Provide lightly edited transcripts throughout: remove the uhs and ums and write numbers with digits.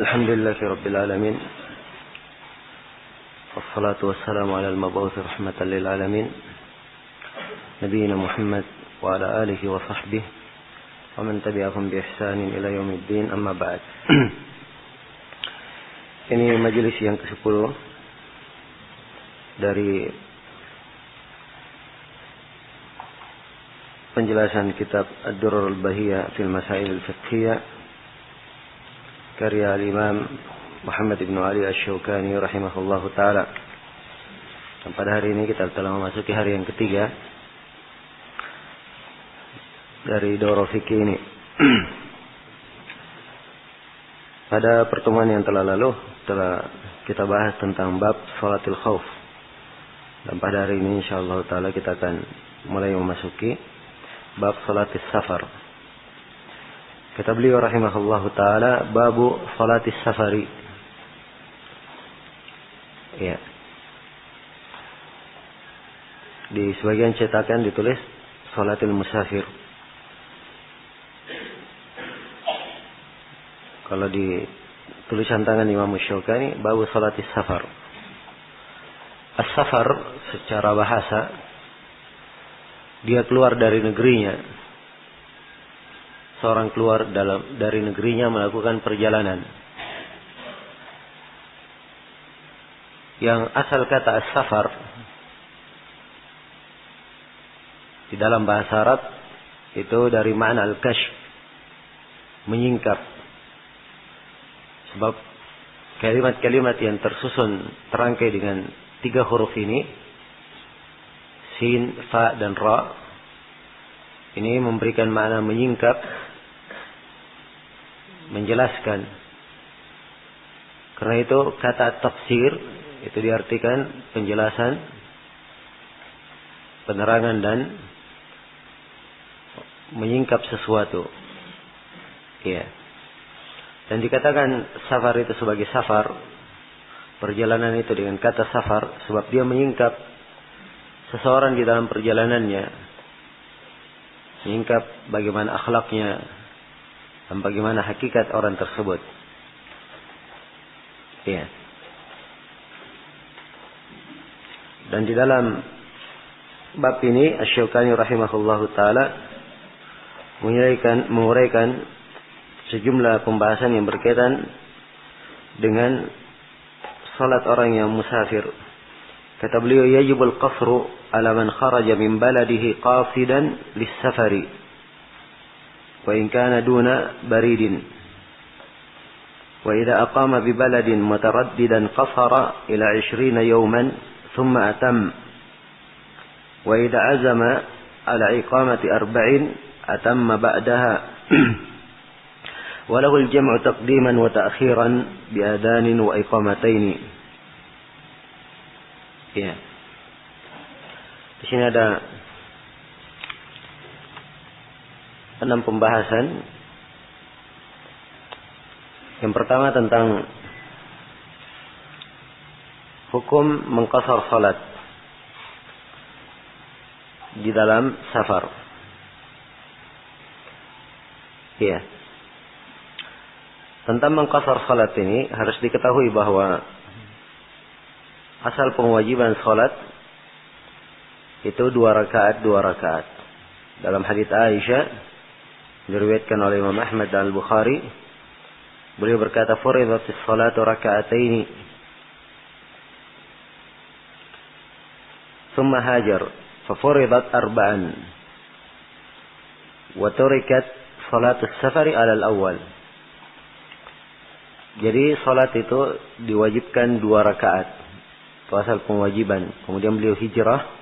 Alhamdulillah Rabbil Alamin. Wassalatu wassalamu ala al-mab'uth rahmatan lil alamin. Nabiyyina Muhammad wa ala alihi wa sahbihi wa man tabi'ahum bi ihsanin ila yaumiddin, amma ba'd. Ini majelis yang ke-10 dari penjelasan kitab Ad-Durrul Bahiyah fil Masail al-Fiqhiyah karya al-Imam Muhammad ibn Ali Asy-Syaukani rahimahullahu ta'ala. Dan pada hari ini kita telah memasuki hari yang ketiga dari Daurah Fikih ini. Pada pertemuan yang telah lalu telah kita bahas tentang bab Salatil Khauf. Dan pada hari ini insyaallah ta'ala kita akan mulai memasuki bab Salatis Safar. Kata beliau rahimahullahu ta'ala, babu salatis safari. Ya. Di sebagian cetakan ditulis salatil musafir. Kalau di tulisan tangan Imam Syaukani, babu salatis safar. As-safar secara bahasa, dia keluar dari negerinya. Seorang keluar dari negerinya melakukan perjalanan. Yang asal kata as-safar di dalam bahasa Arab itu dari makna al-kashf, menyingkap. Sebab kalimat-kalimat yang tersusun terangkai dengan 3 huruf ini, sin, fa, dan ra, ini memberikan makna menyingkap, menjelaskan. Karena itu kata tafsir itu diartikan penjelasan, penerangan dan menyingkap sesuatu. Ya. Dan dikatakan safar itu sebagai safar, perjalanan itu dengan kata safar, sebab dia menyingkap seseorang di dalam perjalanannya, menyingkap bagaimana akhlaknya dan bagaimana hakikat orang tersebut. Ya. Dan di dalam bab ini Asy-Syaukani rahimahullahu taala menguraikan sejumlah pembahasan yang berkaitan dengan salat orang yang musafir. Kata beliau, yajibul qasru ala man kharaja min baladihi qasidan lis-safari wa in kana duna baridin. Wa idza aqama bi baladin mutaraddidan qasara ila 20 yawman thumma atam. Wa idza azama ala iqamati 40 atamma ba'daha. Wa lahu al-jam'u taqdiman wa ta'khiran bi adanin wa iqamataini. Ya. Di sini ada 6 pembahasan. Yang pertama tentang hukum mengqasar salat di dalam safar. Ya. Tentang mengqasar salat ini harus diketahui bahwa asal pengewajiban salat itu 2 rakaat. Dalam hadits Aisyah diriwayatkan oleh Imam Ahmad dan Al-Bukhari, beliau berkata, furidatis salatu raka'ataini thumma hajar fa furidat 4 wa turikat salatus safari ala al-awwal. Jadi salat itu diwajibkan 2 rakaat. Itu asal kewajiban. Kemudian beliau hijrah.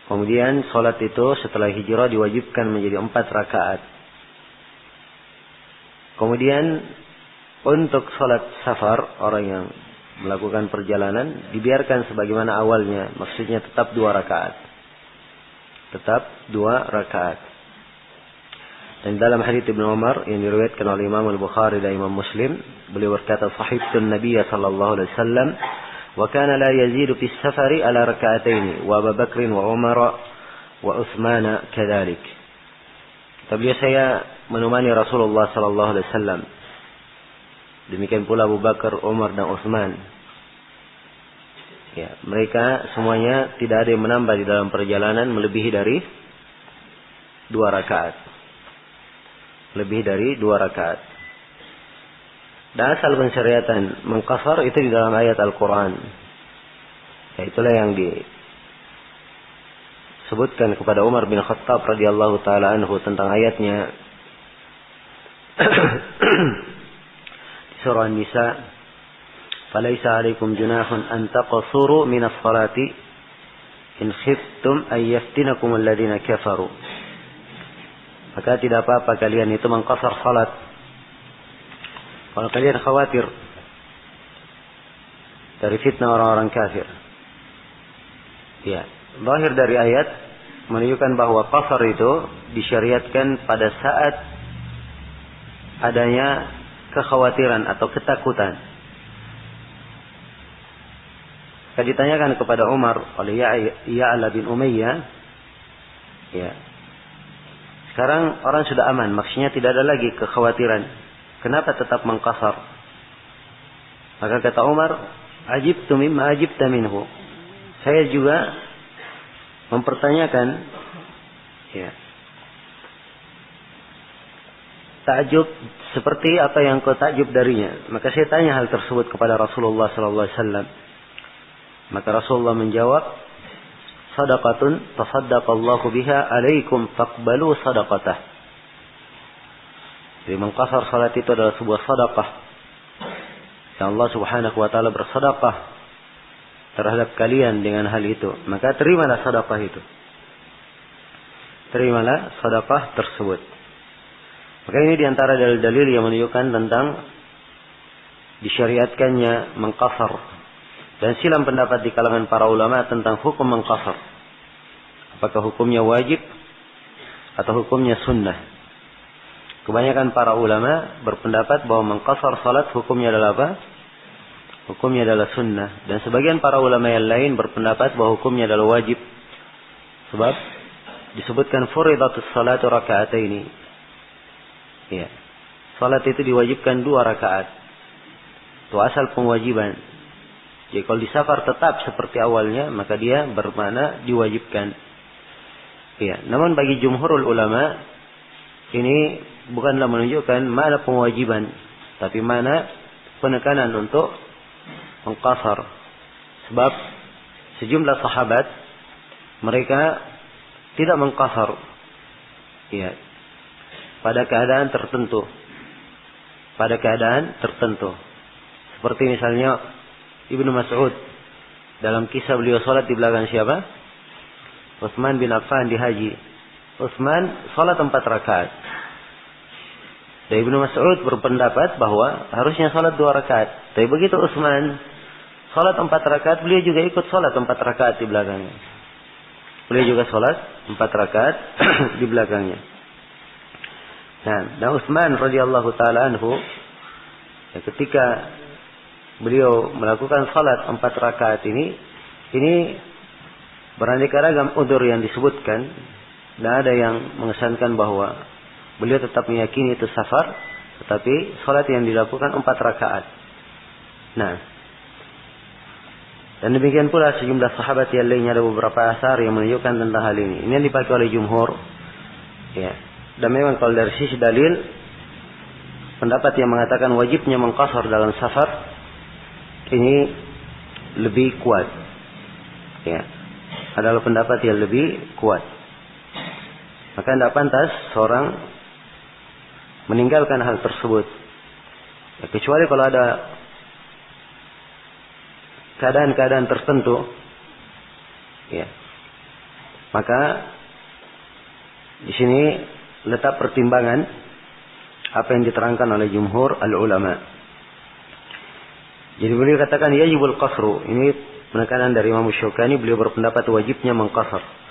Kemudian salat itu setelah hijrah diwajibkan menjadi 4 rakaat. Kemudian untuk salat safar, orang yang melakukan perjalanan, dibiarkan sebagaimana awalnya. Maksudnya tetap 2 rakaat. Tetap 2 rakaat. Dan dalam hadits Ibnu Umar yang diriwayatkan oleh Imam Al-Bukhari dan Imam Muslim, beliau berkata, sahibtun Nabiy sallallahu alaihi wasallam wa kana la yazidu fi safari ala rak'ataini wa Abu Bakr wa Umar wa Utsman kadzalik. Tapi saya menemani Rasulullah sallallahu alaihi wasallam Demikian pula Abu Bakar, Umar dan Utsman. Ya, mereka semuanya tidak ada yang menambah di dalam perjalanan melebihi dari 2 rakaat. Lebih dari 2 rakaat. Dan asal pensyariatan mengqasar itu di dalam ayat Al-Quran. Ya, itulah yang disebutkan kepada Umar bin Khattab radhiyallahu taala anhu tentang ayatnya di surah An-Nisa, "Falaisa 'alaikum junahun an taqsuru minas salati in khiftum ay yaftinakum alladziina kafaru." Maka tidak apa-apa kalian itu mengqasar salat kalau kalian khawatir dari fitnah orang-orang kafir. Ya, zahir dari ayat menunjukkan bahwa qasar itu disyariatkan pada saat adanya kekhawatiran atau ketakutan. Ketika ditanyakan kepada Umar oleh Ya'la bin Umayyah, ya, sekarang orang sudah aman, maksudnya tidak ada lagi kekhawatiran. Kenapa tetap mengqasar? Maka kata Umar, "Ajibtu mimma ajibta minhu." Saya juga mempertanyakan, ya, takjub seperti apa yang kau takjub darinya. Maka saya tanya hal tersebut kepada Rasulullah sallallahu alaihi wasallam. Maka Rasulullah menjawab, "Sadaqatun tasaddaqallahu biha alaikum faqbalu sadaqatah." Jadi mengqasar salat itu adalah sebuah sedekah yang Allah Subhanahu wa taala bersedekah terhadap kalian dengan hal itu. Maka terimalah sedekah itu. Terimalah sedekah tersebut. Maka ini diantara dalil-dalil yang menunjukkan tentang disyariatkannya mengqasar. Dan silam pendapat di kalangan para ulama tentang hukum mengqasar. Apakah hukumnya wajib atau hukumnya sunnah? Kebanyakan para ulama berpendapat bahwa mengqasar salat hukumnya adalah apa? Hukumnya adalah sunnah. Dan sebagian para ulama yang lain berpendapat bahwa hukumnya adalah wajib. Sebab disebutkan furidatus salatu raka'ataini. Ya. Salat itu diwajibkan 2 rakaat. Itu asal pengwajiban. Jadi kalau di safar tetap seperti awalnya, maka dia bermakna diwajibkan. Ya. Namun bagi jumhurul ulama, ini bukanlah menunjukkan mana pengwajiban, tapi mana penekanan untuk mengqasar. Sebab sejumlah sahabat mereka tidak mengqasar, ya, pada keadaan tertentu. Pada keadaan tertentu. Seperti misalnya Ibnu Mas'ud dalam kisah beliau salat di belakang siapa? Utsman bin Affan di haji. Utsman salat 4 rakaat. Dan Ibnu Mas'ud berpendapat bahwa harusnya salat 2 rakaat. Tapi begitu Utsman salat 4 rakaat, beliau juga ikut salat 4 rakaat di belakangnya. Beliau juga salat 4 rakaat di belakangnya. Nah, dan Utsman radhiyallahu taala anhu, ya, ketika beliau melakukan salat 4 rakaat ini beraneka ragam udzur yang disebutkan. Dan ada yang mengesankan bahwa beliau tetap meyakini itu safar, tetapi salat yang dilakukan 4 rakaat. Nah, dan demikian pula sejumlah sahabat yang lainnya, ada beberapa asar yang menunjukkan tentang hal ini. Ini yang dipakai oleh jumhur. Ya. Dan memang kalau dari sisi dalil, pendapat yang mengatakan wajibnya mengqasar dalam safar ini lebih kuat. Ya. Adalah pendapat yang lebih kuat. Maka tidak pantas seorang meninggalkan hal tersebut. Ya, kecuali kalau ada keadaan-keadaan tertentu, ya, maka di sini letak pertimbangan apa yang diterangkan oleh jumhur al-ulama. Jadi beliau katakan yajibul qasru. Ini penekanan dari Imam Syukani, beliau berpendapat wajibnya mengqasar.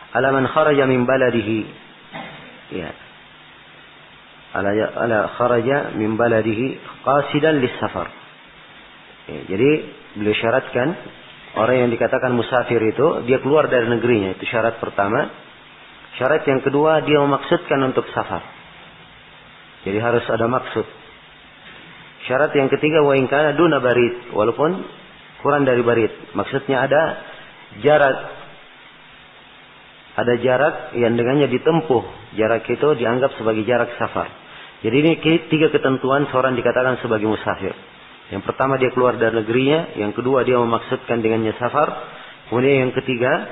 Ala man kharaja min baladihi. Ya. Ala kharaja min baladihi qasidan lis-safar. Ya, jadi beliau syaratkan orang yang dikatakan musafir itu dia keluar dari negerinya, itu syarat pertama. Syarat yang kedua, dia memaksudkan untuk safar. Jadi harus ada maksud. Syarat yang ketiga, wa in kana duna barid, walaupun kurang dari barid. Maksudnya ada jarak yang dengannya ditempuh. Jarak itu dianggap sebagai jarak safar. Jadi ini 3 ketentuan seorang dikatakan sebagai musafir. Yang pertama dia keluar dari negerinya, yang kedua dia memaksudkan dengannya safar, kemudian yang ketiga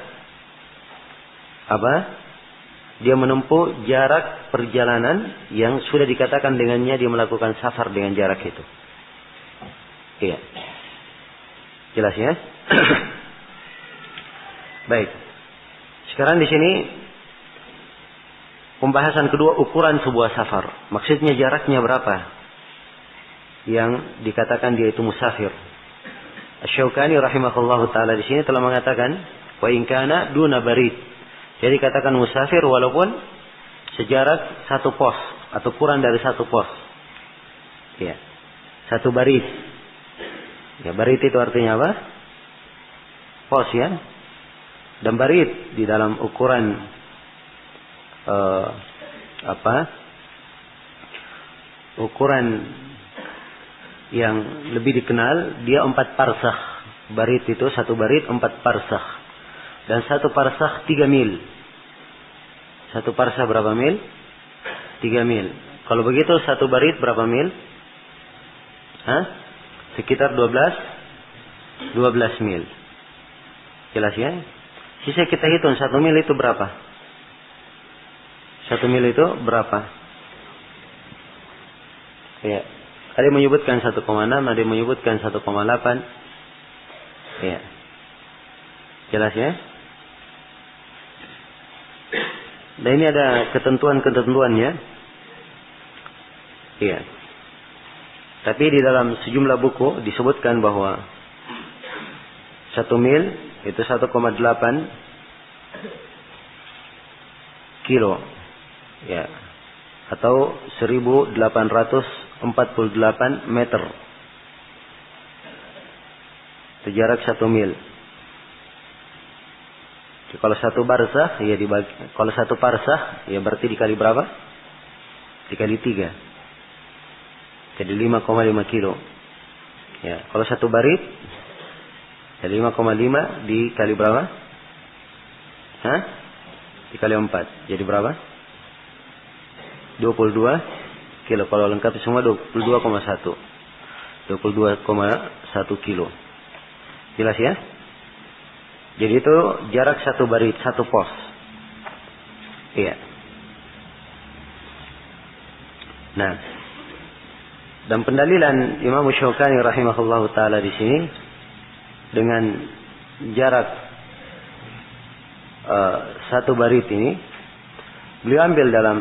dia menempuh jarak perjalanan yang sudah dikatakan dengannya dia melakukan safar dengan jarak itu. Iya. Jelas ya? Baik. Sekarang di sini pembahasan kedua, ukuran sebuah safar. Maksudnya jaraknya berapa yang dikatakan dia itu musafir. Asy-Syaukani rahimahullahu taala di sini telah mengatakan wa in kana duna barid. Jadi katakan musafir walaupun sejarak 1 pos atau kurang dari 1 pos. Ya. 1 barid. Ya, barid itu artinya apa? Pos ya. Dan barid di dalam ukuran ukuran yang lebih dikenal, dia 4 parsakh. Barid itu 1 barid 4 parsakh. Dan 1 parsakh 3 mil. 1 parsakh berapa mil? 3 mil. Kalau begitu 1 barid berapa mil? Sekitar 12 mil. Jelas ya? Sisa kita hitung 1 mil itu berapa? 1 mil itu berapa? Ya. Ada yang menyebutkan 1,6, ada yang menyebutkan 1,8. Ya. Jelas ya? Dan ini ada ketentuan-ketentuannya. Iya. Tapi di dalam sejumlah buku disebutkan bahwa 1 mil itu 1,8 kilo. Ya. Atau 1848 meter. Itu jarak 1 mil. Jadi kalau 1 barsakh ya dibagi, kalau 1 parsakh ya berarti dikali berapa? Dikali 3. Jadi 5,5 kilo. Ya, kalau 1 barid ya 5,5 dikali berapa? Dikali 4. Jadi berapa? 22 kilo. Kalau lengkap semua 22,1. 22,1 kilo. Jelas ya? Jadi itu jarak 1 barid, 1 pos. Iya. Nah, dan pendalilan Imam Syaukani rahimahullahu taala di sini dengan jarak 1 barid ini, beliau ambil dalam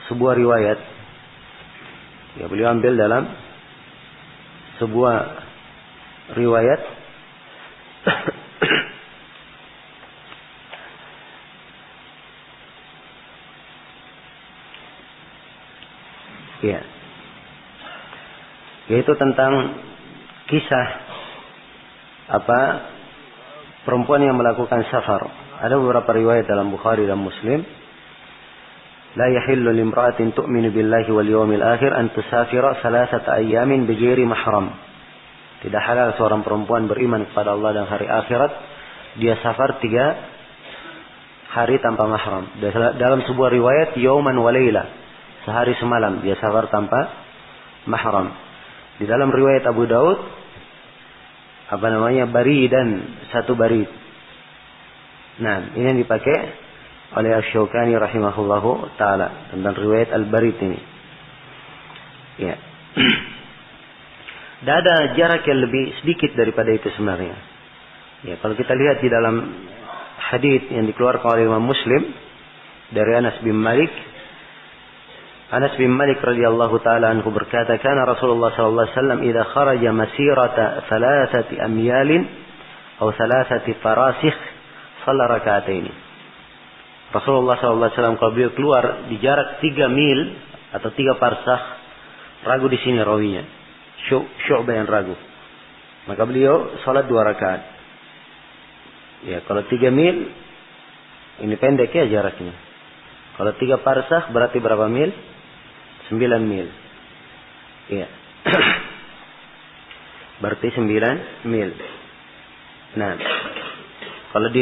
sebuah riwayat. Ya, beliau ambil dalam sebuah riwayat ya, yaitu tentang kisah perempuan yang melakukan safar. Ada beberapa riwayat dalam Bukhari dan Muslim. La yahillu limra'atin tu'minu billahi wal yawmil akhir an tusafira 3 ayyamin bighairi mahram. Tidak halal seorang perempuan beriman kepada Allah dan hari akhirat dia safar 3 hari tanpa mahram. Dalam sebuah riwayat yauman wa laila, sehari semalam dia safar tanpa mahram. Di dalam riwayat Abu Daud baridan, 1 barid. Nah, ini yang dipakai oleh Asy-Syaukani rahimahullahu taala tentang riwayat al-barid ini. Ya. Dan ada jarak yang lebih sedikit daripada itu sebenarnya. Ya, kalau kita lihat di dalam hadis yang dikeluarkan oleh Imam Muslim dari Anas bin Malik radhiyallahu taala anhu berkata, "Kana Rasulullah sallallahu alaihi wasallam idza kharaja masirata 3 amyalin atau 3 farasikh shalla rak'ataini." Rasulullah sallallahu alaihi wasallam kalau beliau keluar di jarak 3 mil atau 3 parsakh, ragu di sini rawinya. Syu'bah yang ragu. Maka beliau salat 2 rakaat. Ya, kalau 3 mil ini pendek ya jaraknya. Kalau 3 parsakh berarti berapa mil? 9 mil. Iya. berarti 9 mil. Nah, kalau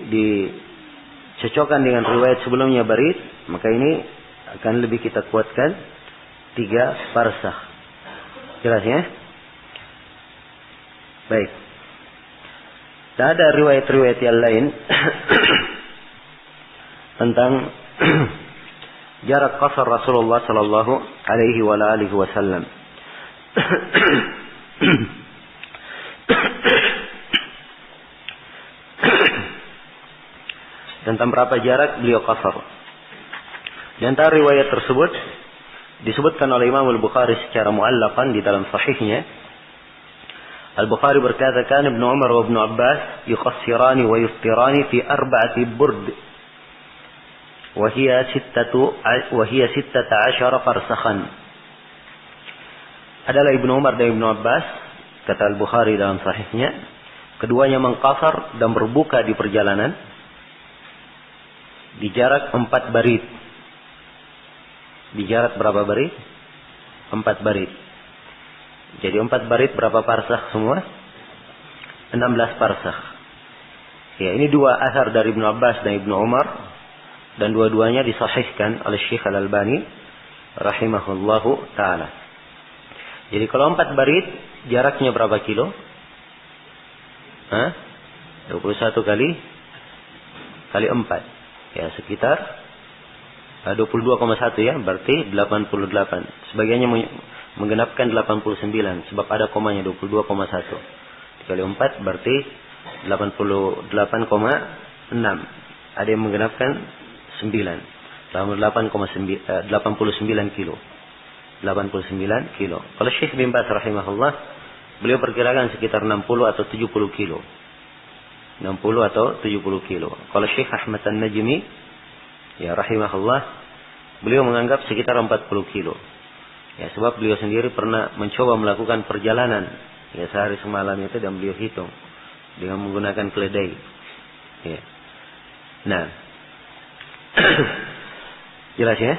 dicocokkan dengan riwayat sebelumnya barid, maka ini akan lebih kita kuatkan 3 parsakh. Jelas ya? Baik. Dan ada riwayat-riwayat yang lain tentang jarak qasar Rasulullah sallallahu alaihi wa alihi wasallam. Tentang berapa jarak beliau qasar. Di antara riwayat tersebut disebutkan oleh Imam Al-Bukhari secara muallaqan di dalam sahihnya. Al-Bukhari berkata, "Kan Ibnu Umar wa Ibnu Abbas yuqassirani wa yuftirani fi 4 burd wa hiya 16 farsakhan." Adalah Ibnu Umar dan Ibnu Abbas, kata Al-Bukhari dalam sahihnya, keduanya mengqasar dan berbuka di perjalanan di jarak 4 barid. Di jarak berapa barid? 4 barid. Jadi 4 barid berapa parsakh semua? 16 parsakh. Ya, ini 2 asar dari Ibnu Abbas dan Ibnu Umar, dan dua-duanya disahihkan oleh Syekh Al-Albani rahimahullahu taala. Jadi kalau 4 barid jaraknya berapa kilo? 21 kali 4. Ya, sekitar 22,1 ya, berarti 88. Sebagiannya menggenapkan 89 sebab ada komanya 22,1. Dikali 4 berarti 88,6. Ada yang menggenapkan 9. 89 kilo. 89 kilo. Kalau Syekh bin Baz rahimahullah, beliau perkirakan sekitar 60 atau 70 kilo. 60 atau 70 kilo. Kalau Syekh Ahmad An-Najmi, ya rahimahullah, beliau menganggap sekitar 40 kilo. Ya, sebab beliau sendiri pernah mencoba melakukan perjalanan ya sehari semalam itu, dan beliau hitung dengan menggunakan keledai. Ya. Nah, jelas ya?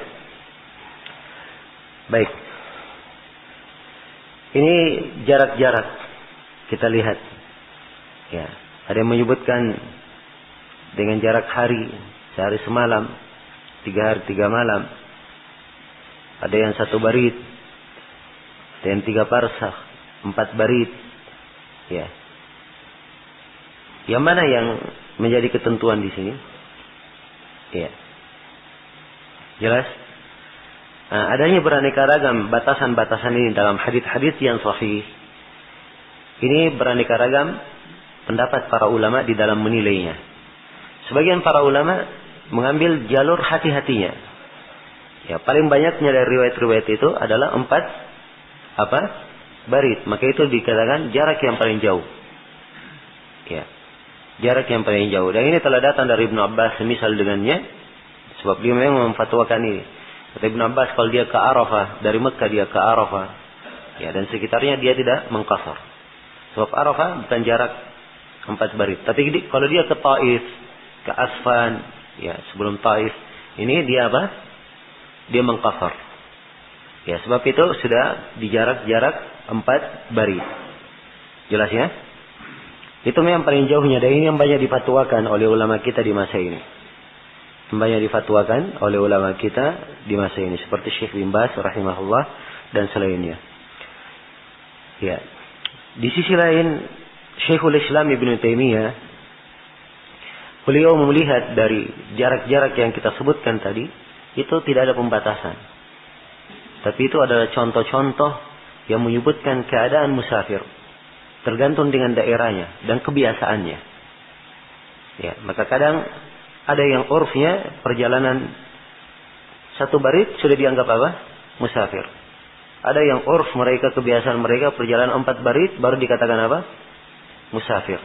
Baik. Ini jarak-jarak kita lihat. Ya, ada yang menyebutkan dengan jarak hari, sehari semalam, 3 hari 3 malam. Ada yang 1 barid, ada yang 3 parsakh, 4 barid. Ya. Yang mana yang menjadi ketentuan di sini? Ya. Jelas? Nah, adanya beraneka ragam batasan-batasan ini dalam hadis-hadis yang sahih. Ini beraneka ragam pendapat para ulama di dalam menilainya. Sebagian para ulama mengambil jalur hati-hatinya. Ya, paling banyaknya dari riwayat-riwayat itu adalah 4 barid. Maka itu dikatakan jarak yang paling jauh. Ya. Jarak yang paling jauh. Dan ini telah datang dari Ibnu Abbas semisal dengannya, sebab dia memang memfatwakan ini. Kata Ibnu Abbas, kalau dia ke Arafah, dari Mekah dia ke Arafah, ya, dan sekitarnya dia tidak mengqasar. Sebab Arafah bukan jarak 4 barid. Tapi kalau dia ke Taif, ke Asfan, ya, sebelum Taif, ini dia apa? Dia mengqasar. Ya, sebab itu sudah di jarak-jarak 4 barid. Jelas ya? Itu memang paling jauhnya, dan ini yang banyak difatwakan oleh ulama kita di masa ini. Banyak difatwakan oleh ulama kita di masa ini, seperti Syekh bin Baz rahimahullah dan selainnya. Ya. Di sisi lain, Syekhul Islam Ibnu Taimiyah, beliau melihat dari jarak-jarak yang kita sebutkan tadi, itu tidak ada pembatasan. Tapi itu adalah contoh-contoh yang menyebutkan keadaan musafir, tergantung dengan daerahnya dan kebiasaannya. Ya, maka kadang ada yang urfnya perjalanan 1 barid sudah dianggap apa? Musafir. Ada yang urf mereka, kebiasaan mereka perjalanan 4 barid baru dikatakan apa? Musafir.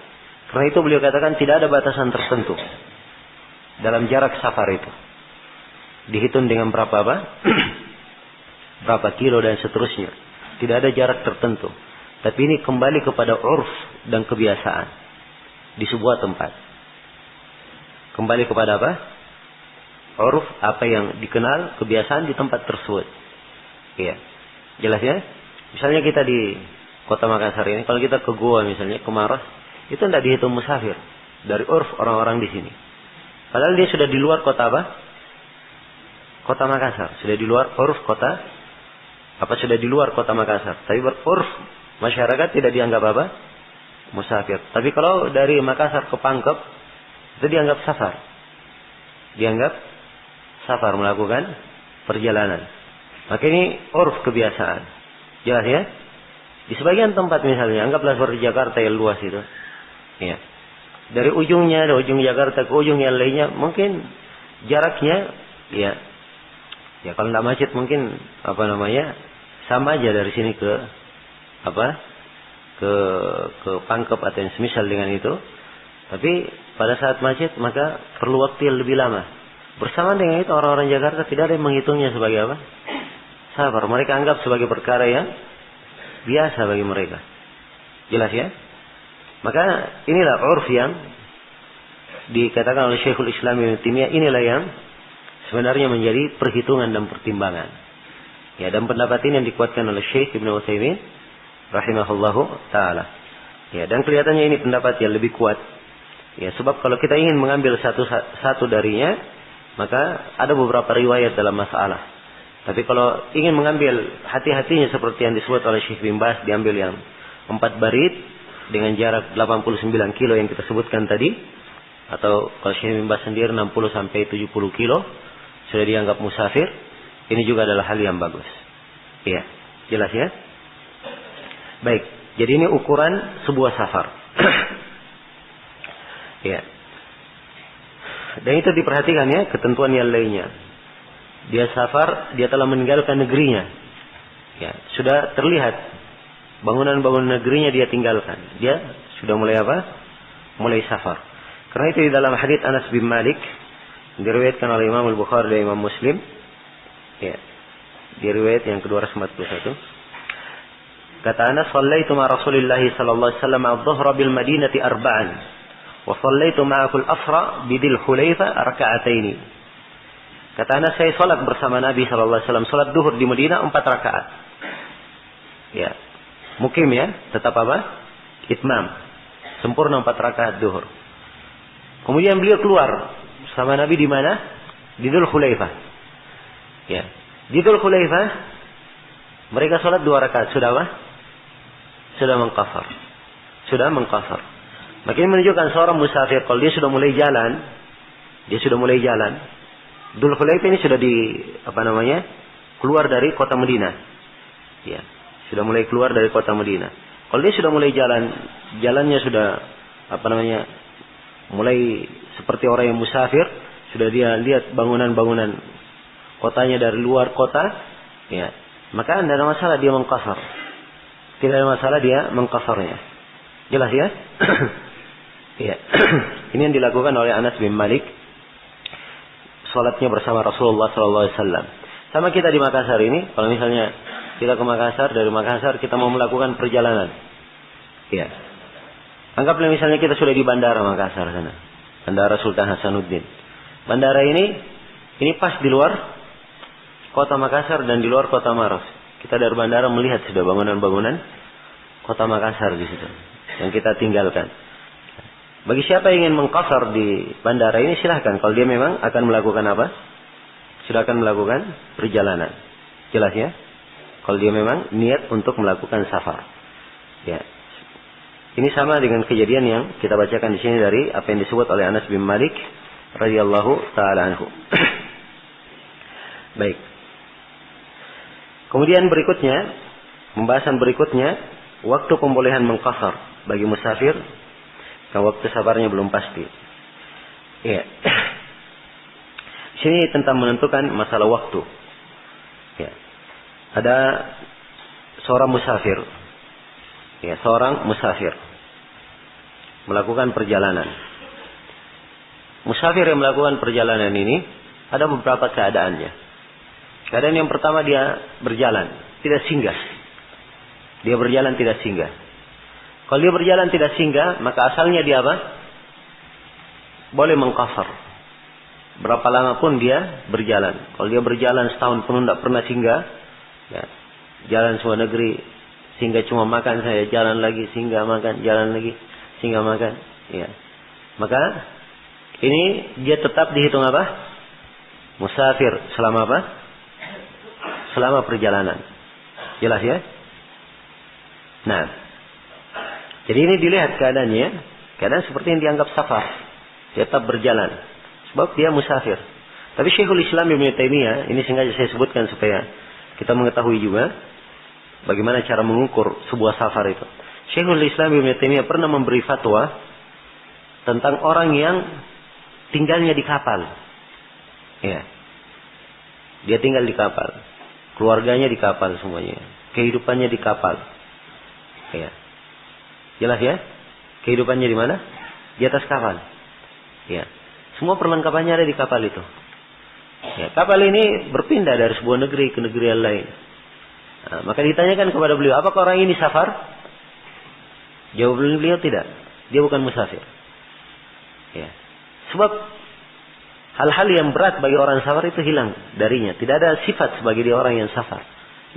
Karena itu beliau katakan tidak ada batasan tertentu dalam jarak safar itu. Dihitung dengan berapa apa? Berapa kilo dan seterusnya. Tidak ada jarak tertentu. Tapi ini kembali kepada urf dan kebiasaan di sebuah tempat. Kembali kepada apa? Uruf, apa yang dikenal, kebiasaan di tempat tersebut. Iya. Jelas ya? Misalnya kita di kota Makassar ini, kalau kita ke Goa misalnya, ke Maros, itu tidak dihitung musafir dari urf orang-orang di sini. Padahal dia sudah di luar kota apa? Kota Makassar, sudah di luar urf kota sudah di luar kota Makassar. Tapi urf masyarakat tidak dianggap apa? Musafir. Tapi kalau dari Makassar ke Pangkep itu dianggap safar. Dianggap safar, melakukan perjalanan. Maka ini urf kebiasaan. Jelas ya? Di sebagian tempat misalnya, anggaplah seperti Jakarta yang luas itu. Ya. Dari ujungnya, dari ujung Jakarta ke ujung yang lainnya, mungkin jaraknya, ya kalau tidak macet mungkin sama aja dari sini ke Pangkep atau yang semisal dengan itu. Tapi pada saat macet maka perlu waktu yang lebih lama. Bersama dengan itu orang-orang Jakarta tidak ada yang menghitungnya sebagai apa? Safar. Mereka anggap sebagai perkara yang biasa bagi mereka. Jelas ya? Maka inilah urf yang dikatakan oleh Syekhul Islam Ibnu Taimiyah, inilah yang sebenarnya menjadi perhitungan dan pertimbangan. Ya, dan pendapat ini yang dikuatkan oleh Syekh Ibnu Utsaimin rahimahullahu taala. Ya, dan kelihatannya ini pendapat yang lebih kuat. Ya, sebab kalau kita ingin mengambil satu darinya, maka ada beberapa riwayat dalam masalah. Tapi kalau ingin mengambil hati-hatinya seperti yang disebut oleh Syekh bin Baz, diambil yang 4 barit dengan jarak 89 kilo yang kita sebutkan tadi, atau kalau Syekh bin Baz sendiri 60 sampai 70 kilo sudah dianggap musafir. Ini juga adalah hal yang bagus. Iya, jelas ya? Baik, jadi ini ukuran sebuah safar. Ya. Dan itu diperhatikan ya, ketentuan yang lainnya. Dia safar, dia telah meninggalkan negerinya. Ya, sudah terlihat bangunan-bangunan negerinya dia tinggalkan. Dia sudah mulai apa? Mulai safar. Karena itu di dalam hadits Anas bin Malik diriwayatkan oleh Imam Al-Bukhari dan Imam Muslim. Ya. Di riwayat yang ke-241. Kata Anas, "Shallaitu ma Rasulillah sallallahu alaihi wasallam adh-dhuhra bil Madinati arba'an wa shallaitu ma'ahu al-asra bi Dzil Hulaifah raka'ataini." Kata Anas, saya salat bersama Nabi sallallahu alaihi wasallam salat duhur di Madinah 4 rakaat. Ya. Mukim ya, tetap apa? Itmam. Sempurna 4 rakaat duhur. Kemudian beliau keluar sama Nabi di mana? Di Dzul Hulaifah. Ya. Di Dzul Hulaifah mereka salat 2 rakaat. Sudah apa? Sudah mengqasar. Sudah mengqasar. Maka ini menunjukkan seorang musafir kalau dia sudah mulai jalan, Dzul Hulaifah ini sudah keluar dari kota Madinah. Ya, sudah mulai keluar dari kota Madinah. Kalau dia sudah mulai jalannya sudah mulai seperti orang yang musafir, sudah dia lihat bangunan-bangunan kotanya dari luar kota, ya, maka tidak ada masalah dia mengqasar. Tidak ada masalah dia mengqasarnya. Jelas ya? Ya. Ini yang dilakukan oleh Anas bin Malik. Salatnya bersama Rasulullah sallallahu alaihi wasallam. Sama kita di Makassar ini, kalau misalnya kita ke Makassar, dari Makassar kita mau melakukan perjalanan. Ya. Anggaplah misalnya kita sudah di Bandara Makassar sana. Bandara Sultan Hasanuddin. Bandara ini pas di luar kota Makassar dan di luar kota Maros. Kita dari bandara melihat sudah bangunan-bangunan kota Makassar di situ yang kita tinggalkan. Bagi siapa yang ingin mengqasar di bandara ini silahkan. Kalau dia memang akan melakukan apa? Sudah akan melakukan perjalanan. Jelas ya? Kalau dia memang niat untuk melakukan safar. Ya. Ini sama dengan kejadian yang kita bacakan di sini dari apa yang disebut oleh Anas bin Malik radhiyallahu taala anhu. Baik. Kemudian pembahasan berikutnya, waktu pembolehan mengqasar bagi musafir. Kalau waktu safarnya belum pasti. Ya. Sini tentang menentukan masalah waktu. Ya. Ada seorang musafir. Ya, seorang musafir melakukan perjalanan. Musafir yang melakukan perjalanan ini ada beberapa keadaannya. Keadaan yang pertama, dia berjalan, tidak singgah. Dia berjalan tidak singgah. Kalau dia berjalan tidak singgah, maka asalnya dia apa? Boleh mengqasar. Berapa lama pun dia berjalan. Kalau dia berjalan setahun penuh tidak pernah singgah, ya, jalan semua negeri Sehingga cuma makan saya, jalan lagi, sehingga makan, jalan lagi, sehingga makan. Ya. Maka ini dia tetap dihitung apa? Musafir. Selama apa? Selama perjalanan. Jelas ya? Nah. Jadi ini dilihat keadaannya. Keadaan seperti yang dianggap safar. Dia tetap berjalan. Sebab dia musafir. Tapi Syekhul Islam Ibnu Taimiyah, ini sengaja saya sebutkan supaya kita mengetahui juga bagaimana cara mengukur sebuah safar itu. Syekhul Islam Ibnu Taimiyah pernah memberi fatwa tentang orang yang tinggalnya di kapal. Ya. Dia tinggal di kapal. Keluarganya di kapal semuanya. Kehidupannya di kapal. Ya. Jelas ya? Kehidupannya di mana? Di atas kapal. Ya. Semua perlengkapannya ada di kapal itu. Ya, kapal ini berpindah dari sebuah negeri ke negeri yang lain. Nah, maka ditanyakan kepada beliau, apakah orang ini safar? Jawaban beliau tidak. Dia bukan musafir. Ya. Sebab hal-hal yang berat bagi orang safar itu hilang darinya. Tidak ada sifat sebagai dia orang yang safar.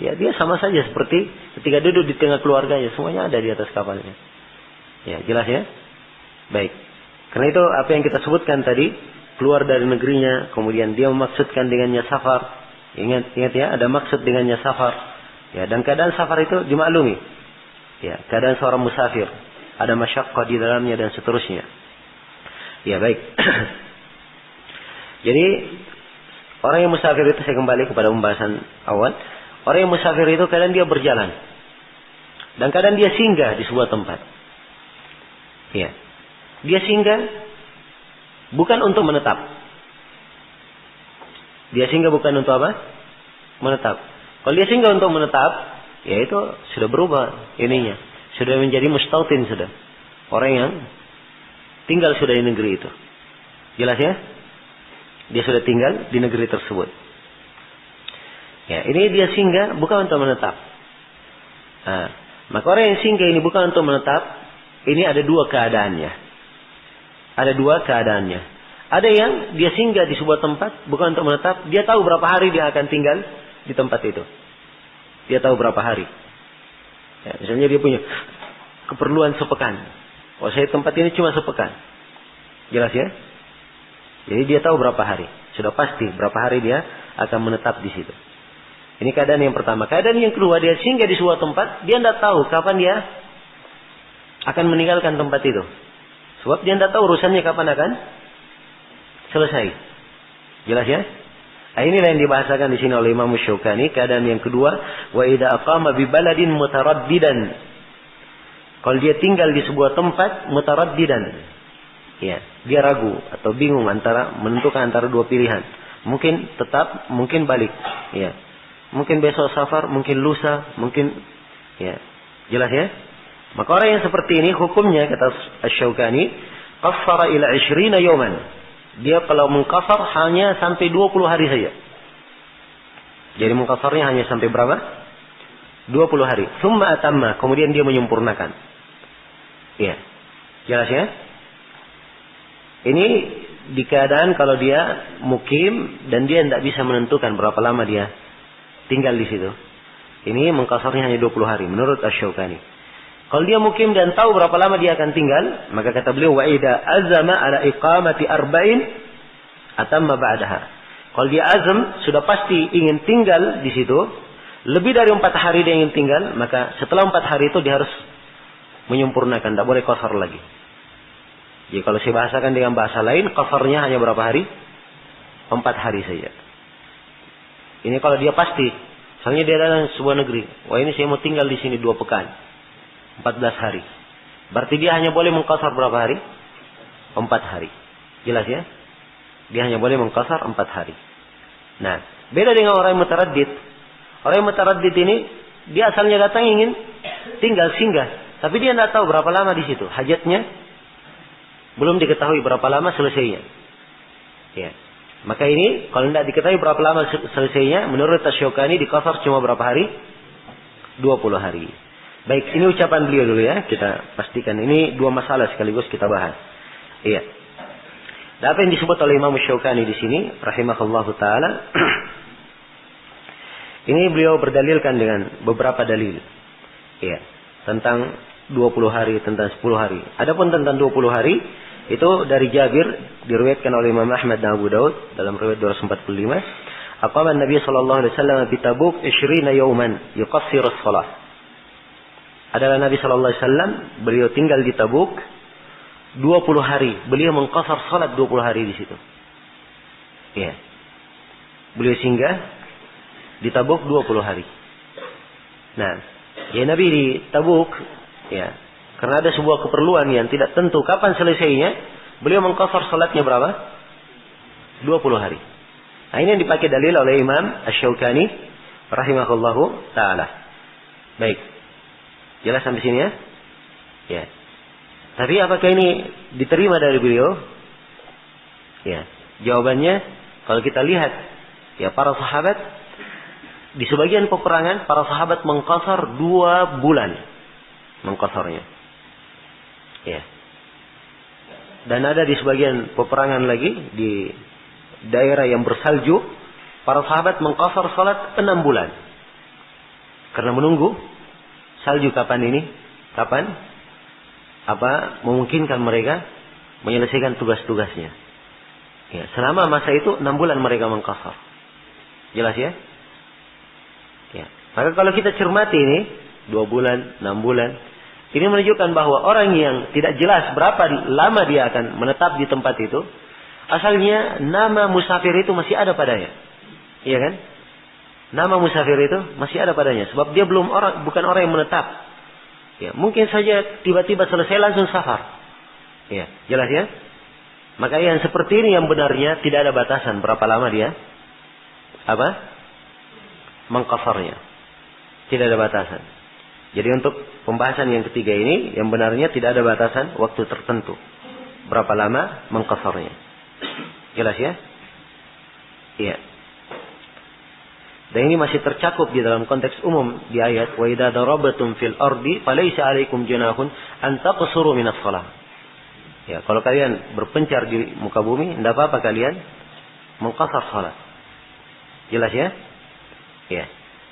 Ya, dia sama saja seperti ketika duduk di tengah keluarganya, semuanya ada di atas kapalnya. Ya, jelas ya? Baik. Karena itu apa yang kita sebutkan tadi, keluar dari negerinya, kemudian dia memaksudkan dengannya safar. Ingat ya, ada maksud dengannya safar. Ya, dan keadaan safar itu dimaklumi. Ya, keadaan seorang musafir, ada masyaqqah di dalamnya dan seterusnya. Ya, baik. Jadi orang yang musafir itu, saya kembali kepada pembahasan awal. Orang yang musafir itu kadang dia berjalan. Dan kadang dia singgah di sebuah tempat. Ya. Dia singgah bukan untuk menetap. Dia singgah bukan untuk apa? Menetap. Kalau dia singgah untuk menetap, ya itu sudah berubah ininya. Sudah menjadi mustautin sudah. Orang yang tinggal sudah di negeri itu. Jelas ya? Dia sudah tinggal di negeri tersebut. Ya, ini dia singgah bukan untuk menetap. Nah, maka orang yang singgah ini bukan untuk menetap, ini ada dua keadaannya. Ada dua keadaannya. Ada yang dia singgah di sebuah tempat bukan untuk menetap, dia tahu berapa hari dia akan tinggal di tempat itu. Dia tahu berapa hari. Ya, misalnya dia punya keperluan sepekan. Oh, saya tempat ini cuma sepekan. Jelas ya? Jadi dia tahu berapa hari. Sudah pasti berapa hari dia akan menetap di situ. Ini keadaan yang pertama. Keadaan yang kedua, dia singgah di sebuah tempat, dia tidak tahu kapan dia akan meninggalkan tempat itu. Sebab dia tidak tahu urusannya kapan akan selesai. Jelas ya? Nah, inilah yang dibahasakan di sini oleh Imam Syaukani. Keadaan yang kedua, wa idza aqama bi baladin mutaraddidan. Kalau dia tinggal di sebuah tempat mutaraddidan. Ya, dia ragu atau bingung menentukan antara dua pilihan. Mungkin tetap, mungkin balik. Ya. Mungkin besok safar, mungkin lusa, mungkin ya. Jelas ya? Maka orang yang seperti ini hukumnya kata Asy-Syaukani, qaffara ila 20 yawman. Dia kalau mengkafar hanya sampai 20 hari saja. Jadi mengkafarnya hanya sampai berapa? 20 hari. Tsumma atamma, kemudian dia menyempurnakan. Ya. Jelas ya? Ini di keadaan kalau dia mukim dan dia tidak bisa menentukan berapa lama dia tinggal di situ. Ini mengkasarnya hanya 20 hari menurut Asy-Syaukani. Kalau dia mukim dan tahu berapa lama dia akan tinggal, maka kata beliau wa idza azama ala iqamati arba'in atamma ba'daha. Kalau dia azam sudah pasti ingin tinggal di situ, lebih dari 4 hari dia ingin tinggal, maka setelah 4 hari itu dia harus menyempurnakan, tidak boleh qasar lagi. Jadi kalau saya bahasakan dengan bahasa lain, qasarnya hanya berapa hari? 4 hari saja. Ini kalau dia pasti, misalnya dia dalam sebuah negeri, wah ini saya mau tinggal di sini 2 pekan, 14 hari. Berarti dia hanya boleh mengqasar berapa hari? 4 hari. Jelas ya? Dia hanya boleh mengqasar 4 hari. Nah, beda dengan orang yang mutaraddid. Orang yang mutaraddid ini, dia asalnya datang ingin tinggal singgah, tapi dia tidak tahu berapa lama di situ. Hajatnya belum diketahui berapa lama selesainya. Ya. Maka ini kalau tidak diketahui berapa lama selesainya, menurut Asy-Syaukani diqasar cuma berapa hari? 20 hari. Baik, ini ucapan beliau dulu ya. Kita pastikan ini 2 masalah sekaligus kita bahas. Iya. Dan apa yang disebut oleh Imam Syaukani di sini, rahimahullahu taala, ini beliau berdalilkan dengan beberapa dalil. Ya, tentang 20 hari, tentang 10 hari. Adapun tentang 20 hari, itu dari Jabir, diriwayatkan oleh Imam Ahmad dan Abu Daud dalam riwayat 245. Aqama Nabi sallallahu alaihi wasallam di Tabuk 20 yawman yuqassiru as-shalah. Adalah Nabi sallallahu alaihi wasallam, beliau tinggal di Tabuk 20 hari. Beliau mengqasar salat 20 hari di situ. Ya. Beliau singgah di Tabuk 20 hari. Nah, ya Nabi di Tabuk, ya, karena ada sebuah keperluan yang tidak tentu kapan selesainya, beliau mengqasar salatnya berapa? 20 hari. Nah, ini yang dipakai dalil oleh Imam Asy-Syaukani rahimahullahu taala. Baik. Jelas sampai sini ya? Ya. Tapi apakah ini diterima dari beliau? Ya. Jawabannya, kalau kita lihat, ya, para sahabat di sebagian peperangan para sahabat mengqasar 2 bulan mengqasarnya. Ya. Dan ada di sebagian peperangan lagi di daerah yang bersalju, para sahabat mengqasar salat 6 bulan. Karena menunggu salju kapan ini? Kapan? Memungkinkan mereka menyelesaikan tugas-tugasnya. Ya, selama masa itu 6 bulan mereka mengqasar. Jelas ya? Ya. Maka kalau kita cermati ini 2 bulan, 6 bulan, ini menunjukkan bahwa orang yang tidak jelas berapa lama dia akan menetap di tempat itu, asalnya nama musafir itu masih ada padanya. Iya kan? Nama musafir itu masih ada padanya. Sebab dia bukan orang yang menetap. Ya, mungkin saja tiba-tiba selesai langsung safar. Ya, jelas ya? Maka yang seperti ini yang benarnya tidak ada batasan berapa lama dia mengqasarnya. Tidak ada batasan. Jadi untuk pembahasan yang ketiga ini, yang benarnya tidak ada batasan waktu tertentu berapa lama mengqasarnya. Jelas ya? Iya. Dan ini masih tercakup di dalam konteks umum di ayat wa idza darabatum fil ardi falaysa 'alaikum junahun an taqsuru minas shalah. Ya, kalau kalian berpencar di muka bumi, tidak apa-apa kalian mengqasar salat. Jelas ya? Ya.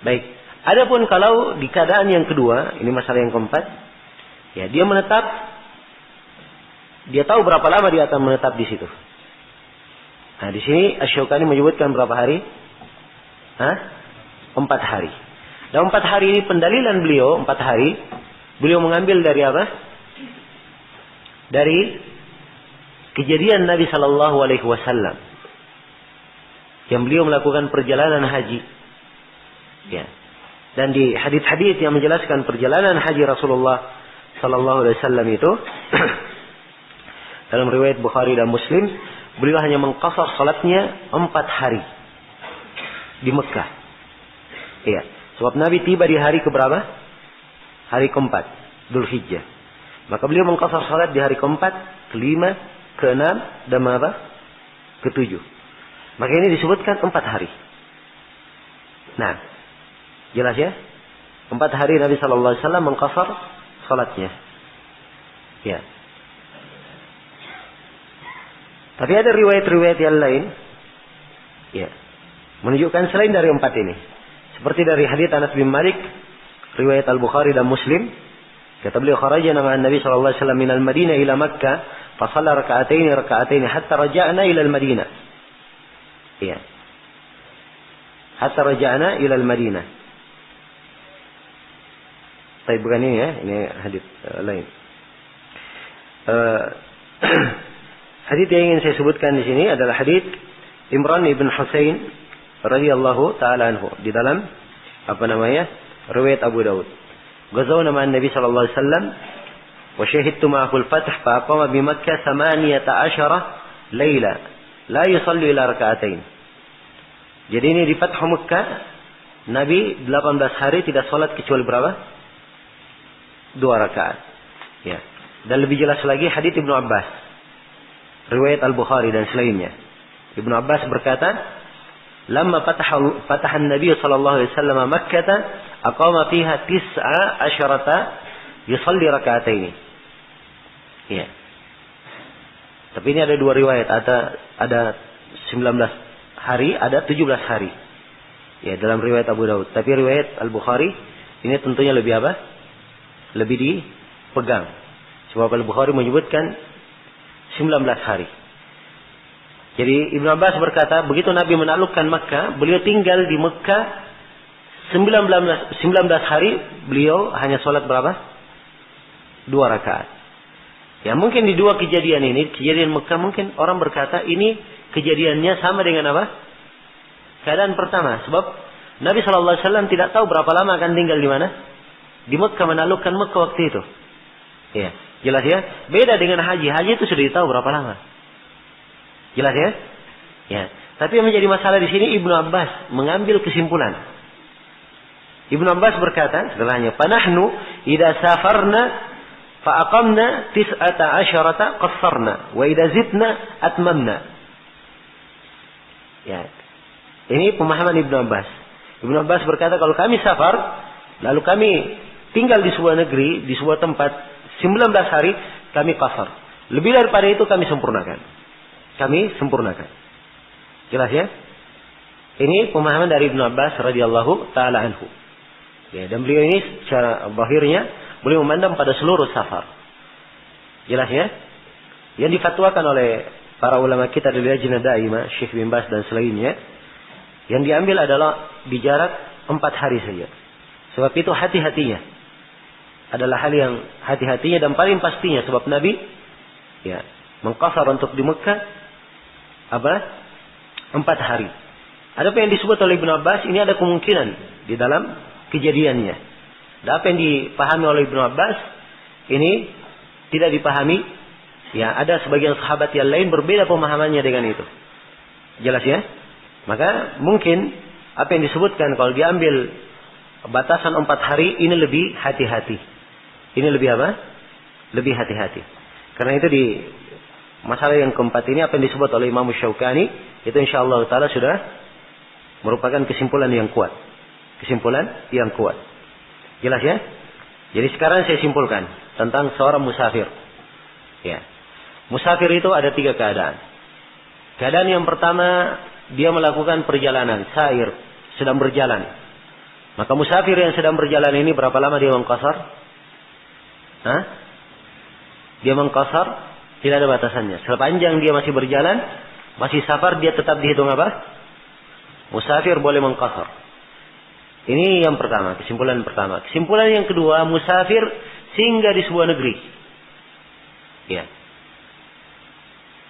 Baik. Adapun kalau di keadaan yang kedua, ini masalah yang keempat, ya, dia menetap, dia tahu berapa lama dia akan menetap di situ. Nah, di sini Asy-Syaukani menyebutkan berapa hari? 4 hari. Dan 4 hari ini pendalilan beliau, 4 hari, beliau mengambil dari apa? Dari kejadian Nabi Sallallahu Alaihi Wasallam yang beliau melakukan perjalanan haji. Ya. Dan di hadits-hadits yang menjelaskan perjalanan haji Rasulullah Sallallahu Alaihi Wasallam itu dalam riwayat Bukhari dan Muslim, beliau hanya mengqasar salatnya 4 hari di Mekah. Iya, sebab Nabi tiba di hari keberapa? Hari keempat, Dzulhijjah. Maka beliau mengqasar salat di hari keempat, kelima, keenam, dan ketujuh. Maka ini disebutkan 4 hari. Nah, jelas ya? 4 hari Nabi Sallallahu Alaihi Wasallam mengqasar salatnya. Ya. Tapi ada riwayat-riwayat yang lain, ya, menunjukkan selain dari 4 ini. Seperti dari hadits Anas bin Malik, riwayat Al-Bukhari dan Muslim, kata beliau, kharajna ma'an Nabi sallallahu alaihi wasallam minal Madinah ila Makkah, fa shalla raka'ataini hatta raja'na ila al-Madinah. Iya. Hatta raja'na ila al-Madinah. Tapi bukan ini ya, ini hadits lain. Hadits yang ingin saya sebutkan di sini adalah hadits Imran ibn Husain radhiyallahu taala anhu di dalam riwayat Abu Daud. Ghazawna ma'an Nabi sallallahu alaihi wasallam wa syahidtu ma'ahu al-fath fa aqama bi Makkah 18 laila la yusalli ila rak'atain. Jadi ini di Fathu Makkah Nabi 18 hari tidak salat kecuali berapa? 2 rakaat. Ya. Dan lebih jelas lagi hadits Ibnu Abbas, riwayat Al-Bukhari dan selainnya. Ibnu Abbas berkata, "Lamma fataha Nabi sallallahu alaihi wasallam Makkah, aqama fiha 19 yusalli rak'ataini." Ya. Tapi ini ada 2 riwayat, ada 19 hari, ada 17 hari. Ya, dalam riwayat Abu Daud. Tapi riwayat Al-Bukhari ini tentunya lebih lebih dipegang. Sebab Al-Bukhari menyebutkan 19 hari. Jadi Ibnu Abbas berkata, begitu Nabi menaklukkan Makkah, beliau tinggal di Makkah 19 hari, beliau hanya sholat berapa? 2 rakaat. Ya mungkin di dua kejadian ini, kejadian Makkah, mungkin orang berkata ini kejadiannya sama dengan apa? Keadaan pertama. Sebab Nabi SAW tidak tahu berapa lama akan tinggal di mana? Di Makkah, menaklukkan Makkah waktu itu. Ya, jelas ya. Beda dengan haji. Haji itu sudah tahu berapa lama. Jelas ya? Ya. Tapi yang menjadi masalah di sini Ibnu Abbas mengambil kesimpulan. Ibnu Abbas berkata setelahnya, "Panahnu idza safarna fa aqamna 19 qassarna wa idza zidna atmamna." Ya. Ini pemahaman Ibnu Abbas. Ibnu Abbas berkata, kalau kami safar, lalu kami tinggal di sebuah negeri, di sebuah tempat 19 hari, kami qasar. Lebih daripada itu kami sempurnakan. Kami sempurnakan. Jelas ya? Ini pemahaman dari Ibnu Abbas radhiyallahu taala anhu. Ya, dan beliau ini secara zahirnya boleh memandang pada seluruh safar. Jelas ya? Yang difatwakan oleh para ulama kita dari Lajnah Daimah, Syekh bin Baz dan selainnya, yang diambil adalah di jarak 4 hari saja. Sebab itu hati-hatinya adalah hal yang hati-hatinya dan paling pastinya. Sebab Nabi ya mengqasar untuk di Mekah apa? 4 hari. Adapun yang disebut oleh Ibnu Abbas, ini ada kemungkinan di dalam kejadiannya. Dan apa yang dipahami oleh Ibnu Abbas ini tidak dipahami. Ya, ada sebagian sahabat yang lain berbeda pemahamannya dengan itu. Jelas ya? Maka mungkin apa yang disebutkan kalau diambil batasan 4 hari ini lebih hati-hati. Ini lebih apa? Lebih hati-hati. Karena itu di masalah yang keempat ini apa yang disebut oleh Imam Syaukani itu insyaallah taala sudah merupakan kesimpulan yang kuat. Kesimpulan yang kuat. Jelas ya? Jadi sekarang saya simpulkan tentang seorang musafir. Ya. Musafir itu ada 3 keadaan. Keadaan yang pertama, dia melakukan perjalanan, sair, sedang berjalan. Maka musafir yang sedang berjalan ini berapa lama dia mengqasar? Dia mengqasar, tidak ada batasannya. Sepanjang dia masih berjalan, masih safar, dia tetap dihitung apa? Musafir boleh mengqasar. Ini yang pertama, kesimpulan pertama. Kesimpulan yang kedua, musafir singgah di sebuah negeri. Ya.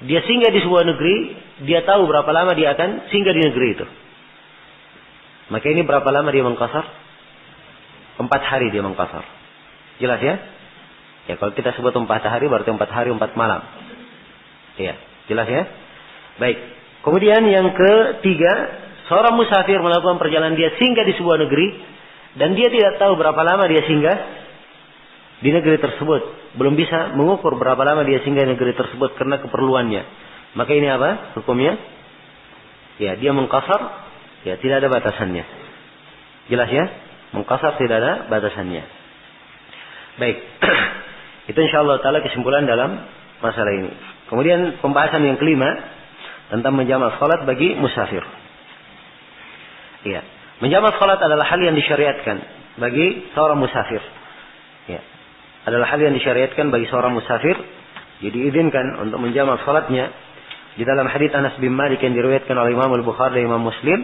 Dia singgah di sebuah negeri, dia tahu berapa lama dia akan singgah di negeri itu. Maka ini berapa lama dia mengqasar? 4 hari dia mengqasar. Jelas ya? Ya, kalau kita sebut 4 hari berarti 4 hari 4 malam. Ya, jelas ya? Baik. Kemudian yang ketiga, seorang musafir melakukan perjalanan, dia singgah di sebuah negeri dan dia tidak tahu berapa lama dia singgah di negeri tersebut. Belum bisa mengukur berapa lama dia singgah di negeri tersebut karena keperluannya. Maka ini apa hukumnya? Ya, dia mengqasar, ya tidak ada batasannya. Jelas ya? Mengqasar tidak ada batasannya. Baik. Itu insyaallah taala kesimpulan dalam masalah ini. Kemudian pembahasan yang kelima tentang menjamak salat bagi musafir. Ya, menjamak salat adalah hal yang disyariatkan bagi seorang musafir. Ya. Adalah hal yang disyariatkan bagi seorang musafir. Jadi diizinkan untuk menjamak salatnya. Di dalam hadits Anas bin Malik yang diriwayatkan oleh Imam Al-Bukhari dan Imam Muslim,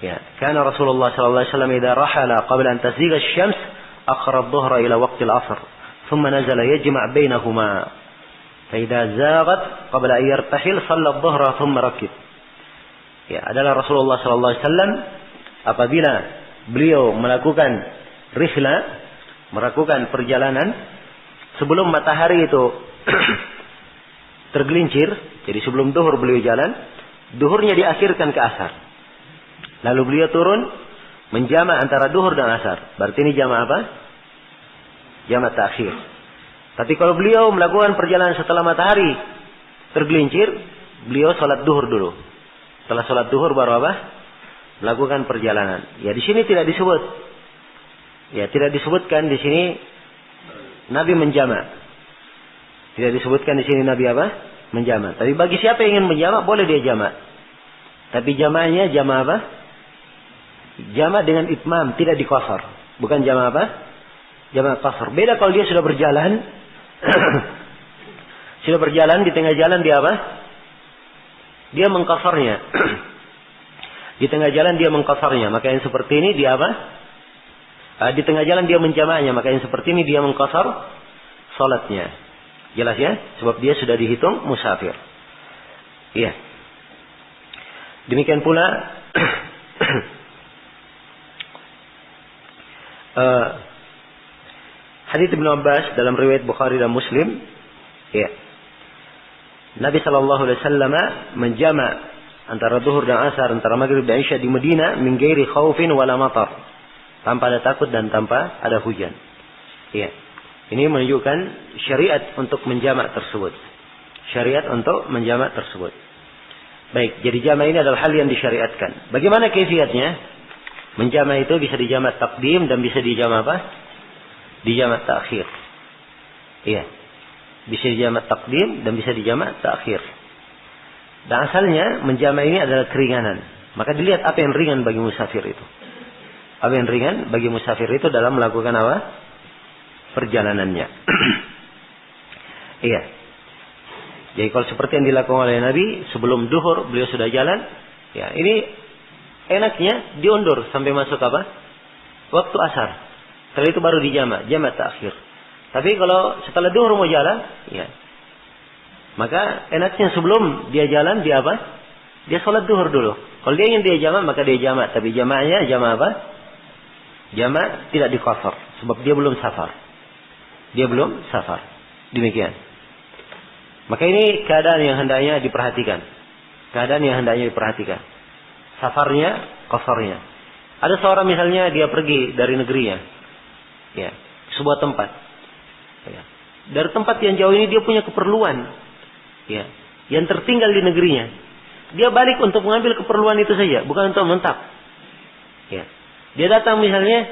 ya, kana Rasulullah sallallahu alaihi wasallam idza rahala qabla an tazigha asy-syams akhara adh-dhuhra ila waqti al-'ashr, thumma nazala yajma' bainahuma. Fa idza zaghat qabla an yartahil shalla adh-dhuhra thumma rakib. Ya, adalah Rasulullah sallallahu alaihi wasallam apabila beliau melakukan rihla, melakukan perjalanan sebelum matahari itu tergelincir, jadi sebelum duhur beliau jalan, duhurnya diakhirkan ke asar. Lalu beliau turun menjama antara duhur dan asar. Berarti ini jama apa? Jama ta'khir. Tapi kalau beliau melakukan perjalanan setelah matahari tergelincir, beliau salat duhur dulu. Setelah salat duhur baru apa? Melakukan perjalanan. Ya di sini tidak disebut. Ya tidak disebutkan di sini Nabi menjama. Tidak disebutkan di sini Nabi apa? Menjama. Tapi bagi siapa yang ingin menjama, boleh dia jama. Tapi jamanya jama apa? Jama dengan itmam, tidak diqasar. Bukan jama apa? Jamak qasr. Beda kalau dia sudah berjalan. Sudah berjalan di tengah jalan dia apa? Dia mengqasarnya. Di tengah jalan dia mengqasarnya. Maka yang seperti ini dia apa? Di tengah jalan dia menjamaknya. Maka yang seperti ini dia mengqasar salatnya. Jelas ya? Sebab dia sudah dihitung musafir. Iya. Demikian pula hadits Ibnu Abbas dalam riwayat Bukhari dan Muslim, ya. Nabi sallallahu alaihi wasallam menjama' antara zuhur dan asar, antara maghrib dan isya di Madinah min ghairi khaufin wala matar. Tanpa ada takut dan tanpa ada hujan. Ya. Ini menunjukkan syariat untuk menjamak tersebut. Syariat untuk menjamak tersebut. Baik, jadi jamak ini adalah hal yang disyariatkan. Bagaimana kaifiatnya? Menjamak itu bisa dijamak taqdim dan bisa dijamak apa? Dijamak ta'khir. Iya. Bisa dijamak taqdim dan bisa dijamak ta'khir. Dan asalnya menjamak ini adalah keringanan. Maka dilihat apa yang ringan bagi musafir itu. Apa yang ringan bagi musafir itu dalam melakukan apa? Perjalanannya. Iya. Jadi kalau seperti yang dilakukan oleh Nabi sebelum duhur beliau sudah jalan, ya ini enaknya diundur sampai masuk apa? Waktu asar. Setelah itu baru dijamak, jamak ta'khir. Tapi kalau setelah duhur mau jalan, ya. Maka enaknya sebelum dia jalan dia apa? Dia sholat duhur dulu. Kalau dia ingin dia jamak maka dia jamak, tapi jamaknya jamak apa? Jamak tidak diqasar sebab dia belum safar. Dia belum safar. Demikian. Maka ini keadaan yang hendaknya diperhatikan. Keadaan yang hendaknya diperhatikan. Safarnya, qasarnya. Ada seorang misalnya dia pergi dari negerinya. Ya, sebuah tempat. Ya. Dari tempat yang jauh ini dia punya keperluan. Ya, yang tertinggal di negerinya. Dia balik untuk mengambil keperluan itu saja, bukan untuk mentap. Ya. Dia datang misalnya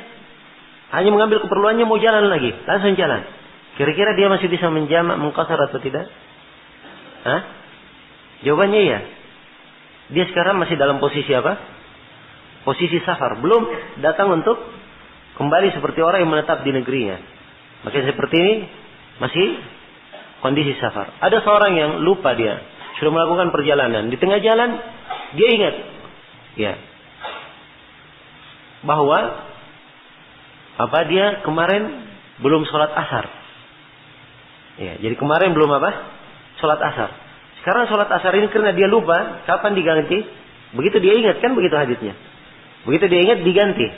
hanya mengambil keperluannya mau jalan lagi, langsung jalan. Kira-kira dia masih bisa menjamak, mengqasar atau tidak? Hah? Jawabannya iya. Dia sekarang masih dalam posisi apa? Posisi safar. Belum datang untuk kembali seperti orang yang menetap di negerinya. Maka seperti ini masih kondisi safar. Ada seorang yang lupa dia. Sudah melakukan perjalanan. Di tengah jalan dia ingat. Ya. Bahwa dia kemarin belum sholat asar. Ya, jadi kemarin belum sholat asar. Sekarang sholat asar ini karena dia lupa kapan diganti. Begitu dia ingat kan begitu haditsnya. Begitu dia ingat diganti.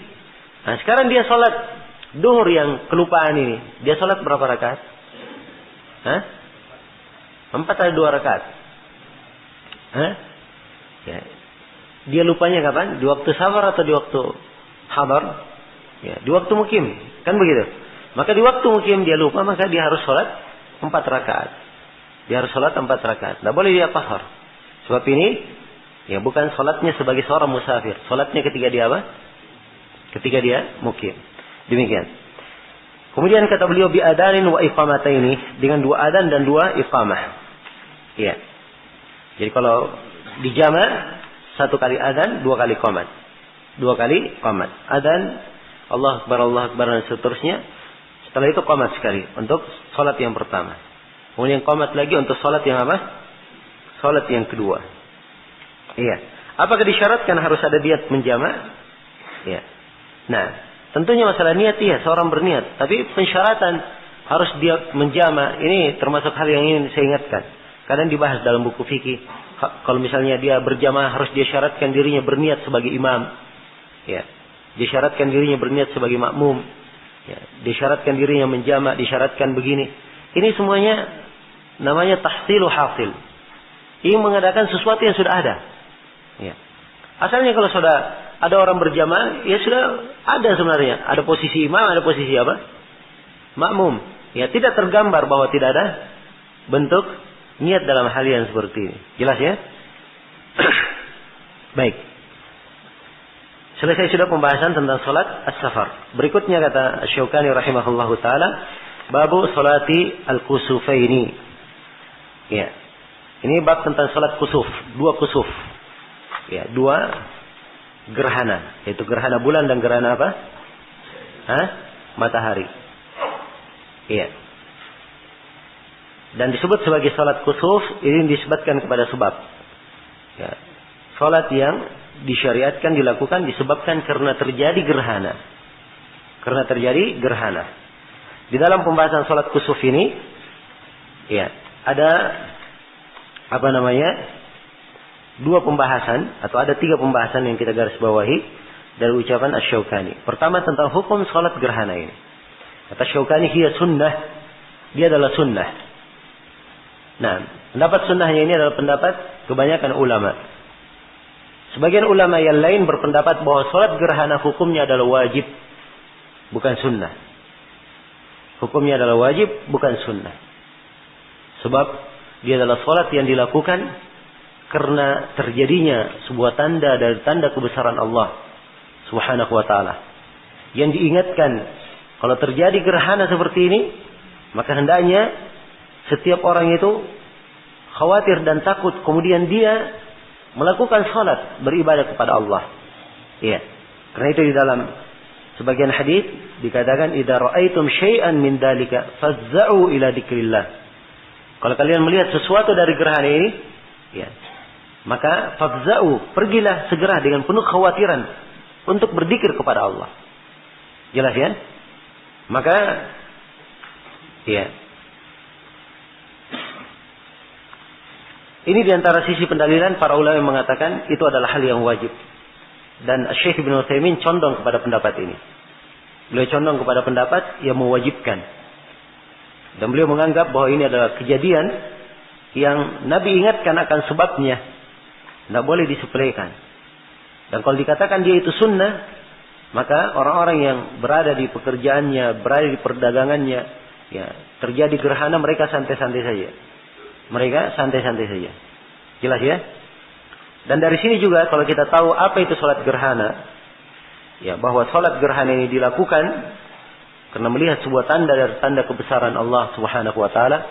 Nah sekarang dia sholat duhur yang kelupaan ini. Dia sholat berapa rakaat? 4 atau 2 rakaat? Ya. Dia lupanya kapan? Di waktu safar atau di waktu hadar? Ya, di waktu mukim. Kan begitu. Maka di waktu mukim dia lupa, maka dia harus sholat 4 rakaat. Dia harus sholat 4 rakaat. Tidak boleh dia qasar. Sebab ini ya bukan sholatnya sebagai seorang musafir. Sholatnya ketika dia apa? Ketika dia mukim. Demikian. Kemudian kata beliau bi adanin wa iqamataini, dengan 2 adan dan 2 iqamah. Iya. Jadi kalau dijamak 1 kali adan, 2 kali qomat. 2 kali qomat. Adan Allah Akbar dan seterusnya. Setelah itu qomat sekali untuk salat yang pertama. Kemudian qomat lagi untuk salat yang apa? Salat yang kedua. Iya. Apakah disyaratkan harus ada niat menjamak? Iya. Nah, tentunya masalah niat ya, seorang berniat. Tapi pensyaratan harus dia menjamak. Ini termasuk hal yang ingin saya ingatkan. Kadang dibahas dalam buku fikih. Kalau misalnya dia berjamaah harus dia syaratkan dirinya berniat sebagai imam. Ya. Disyaratkan dirinya berniat sebagai makmum. Ya. Disyaratkan dirinya menjamak, disyaratkan begini. Ini semuanya namanya tahsilu hasil. Ini mengadakan sesuatu yang sudah ada. Ya. Asalnya kalau sudah ada orang berjamaah, ya sudah ada sebenarnya. Ada posisi imam, ada posisi apa? Makmum. Ya, tidak tergambar bahwa tidak ada bentuk niat dalam hal yang seperti ini. Jelas ya? Baik. Selesai sudah pembahasan tentang salat as-safar. Berikutnya kata Asy-Syaukani rahimahullahu taala, babu salati al-kusufaini. Ya. Ini bab tentang salat kusuf, 2 kusuf. Ya, 2 gerhana, yaitu gerhana bulan dan gerhana apa? Matahari. Iya. Dan disebut sebagai salat kusuf, ini disebutkan kepada sebab. Ya. Salat yang disyariatkan dilakukan disebabkan karena terjadi gerhana. Karena terjadi gerhana. Di dalam pembahasan salat kusuf ini, ya, ada dua pembahasan atau ada tiga pembahasan yang kita garis bawahi dari ucapan Asy-Syaukani. Pertama tentang hukum salat gerhana ini. Kata Syaukani, hiya sunnah, dia adalah sunnah. Nah, pendapat sunnahnya ini adalah pendapat kebanyakan ulama. Sebagian ulama yang lain berpendapat bahwa salat gerhana hukumnya adalah wajib, bukan sunnah. Hukumnya adalah wajib, bukan sunnah. Sebab dia adalah salat yang dilakukan karena terjadinya sebuah tanda dari tanda kebesaran Allah Subhanahu wa ta'ala. Yang diingatkan, kalau terjadi gerhana seperti ini, maka hendaknya setiap orang itu khawatir dan takut, kemudian dia melakukan salat, beribadah kepada Allah. Iya. Karena itu di dalam sebagian hadis dikatakan, idza ra'aitum syai'an min dzalika fazza'u ila dzikrillah. Kalau kalian melihat sesuatu dari gerhana ini, ya, maka fazza'u, pergilah segera dengan penuh kekhawatiran untuk berzikir kepada Allah. Jelas ya? Maka ya, ini diantara sisi pendalilan para ulama yang mengatakan itu adalah hal yang wajib. Dan Syekh Ibnu Utsaimin condong kepada pendapat ini. Beliau condong kepada pendapat yang mewajibkan. Dan beliau menganggap bahwa ini adalah kejadian yang Nabi ingatkan akan sebabnya. Tidak boleh disepelekan. Dan kalau dikatakan dia itu sunnah, maka orang-orang yang berada di pekerjaannya, berada di perdagangannya, ya, terjadi gerhana, mereka santai-santai saja. Mereka santai-santai saja. Jelas ya? Dan dari sini juga kalau kita tahu apa itu salat gerhana, ya, bahwa salat gerhana ini dilakukan karena melihat sebuah tanda dari tanda kebesaran Allah Subhanahu wa taala,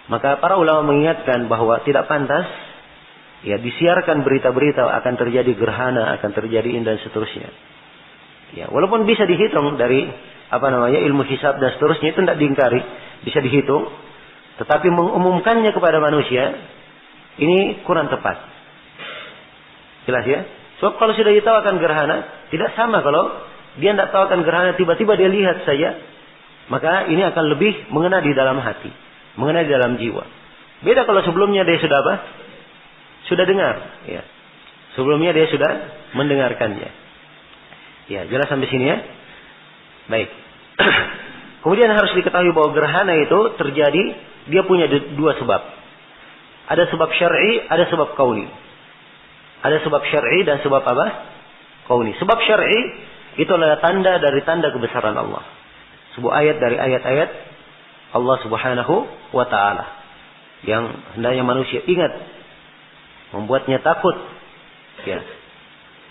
maka para ulama mengingatkan bahwa tidak pantas ya disiarkan berita-berita akan terjadi gerhana, akan terjadi ini dan seterusnya. Ya, walaupun bisa dihitung dari ilmu hisab dan seterusnya, itu tidak diingkari, bisa dihitung. Tetapi mengumumkannya kepada manusia, ini kurang tepat. Jelas ya? Sebab kalau sudah tahu akan gerhana, tidak sama kalau dia tidak tahu akan gerhana, tiba-tiba dia lihat saja, maka ini akan lebih mengena di dalam hati, mengena di dalam jiwa. Beda kalau sebelumnya dia sudah apa? Sudah dengar. Ya. Sebelumnya dia sudah mendengarkannya. Ya, jelas sampai sini ya? Baik. Kemudian harus diketahui bahwa gerhana itu terjadi, dia punya dua sebab. Ada sebab syar'i, ada sebab kauni. Ada sebab syar'i dan sebab apa? Kauni. Sebab syar'i itu adalah tanda dari tanda kebesaran Allah. Sebuah ayat dari ayat-ayat Allah Subhanahu wa ta'ala. Yang hendaknya manusia ingat. Membuatnya takut. Ya.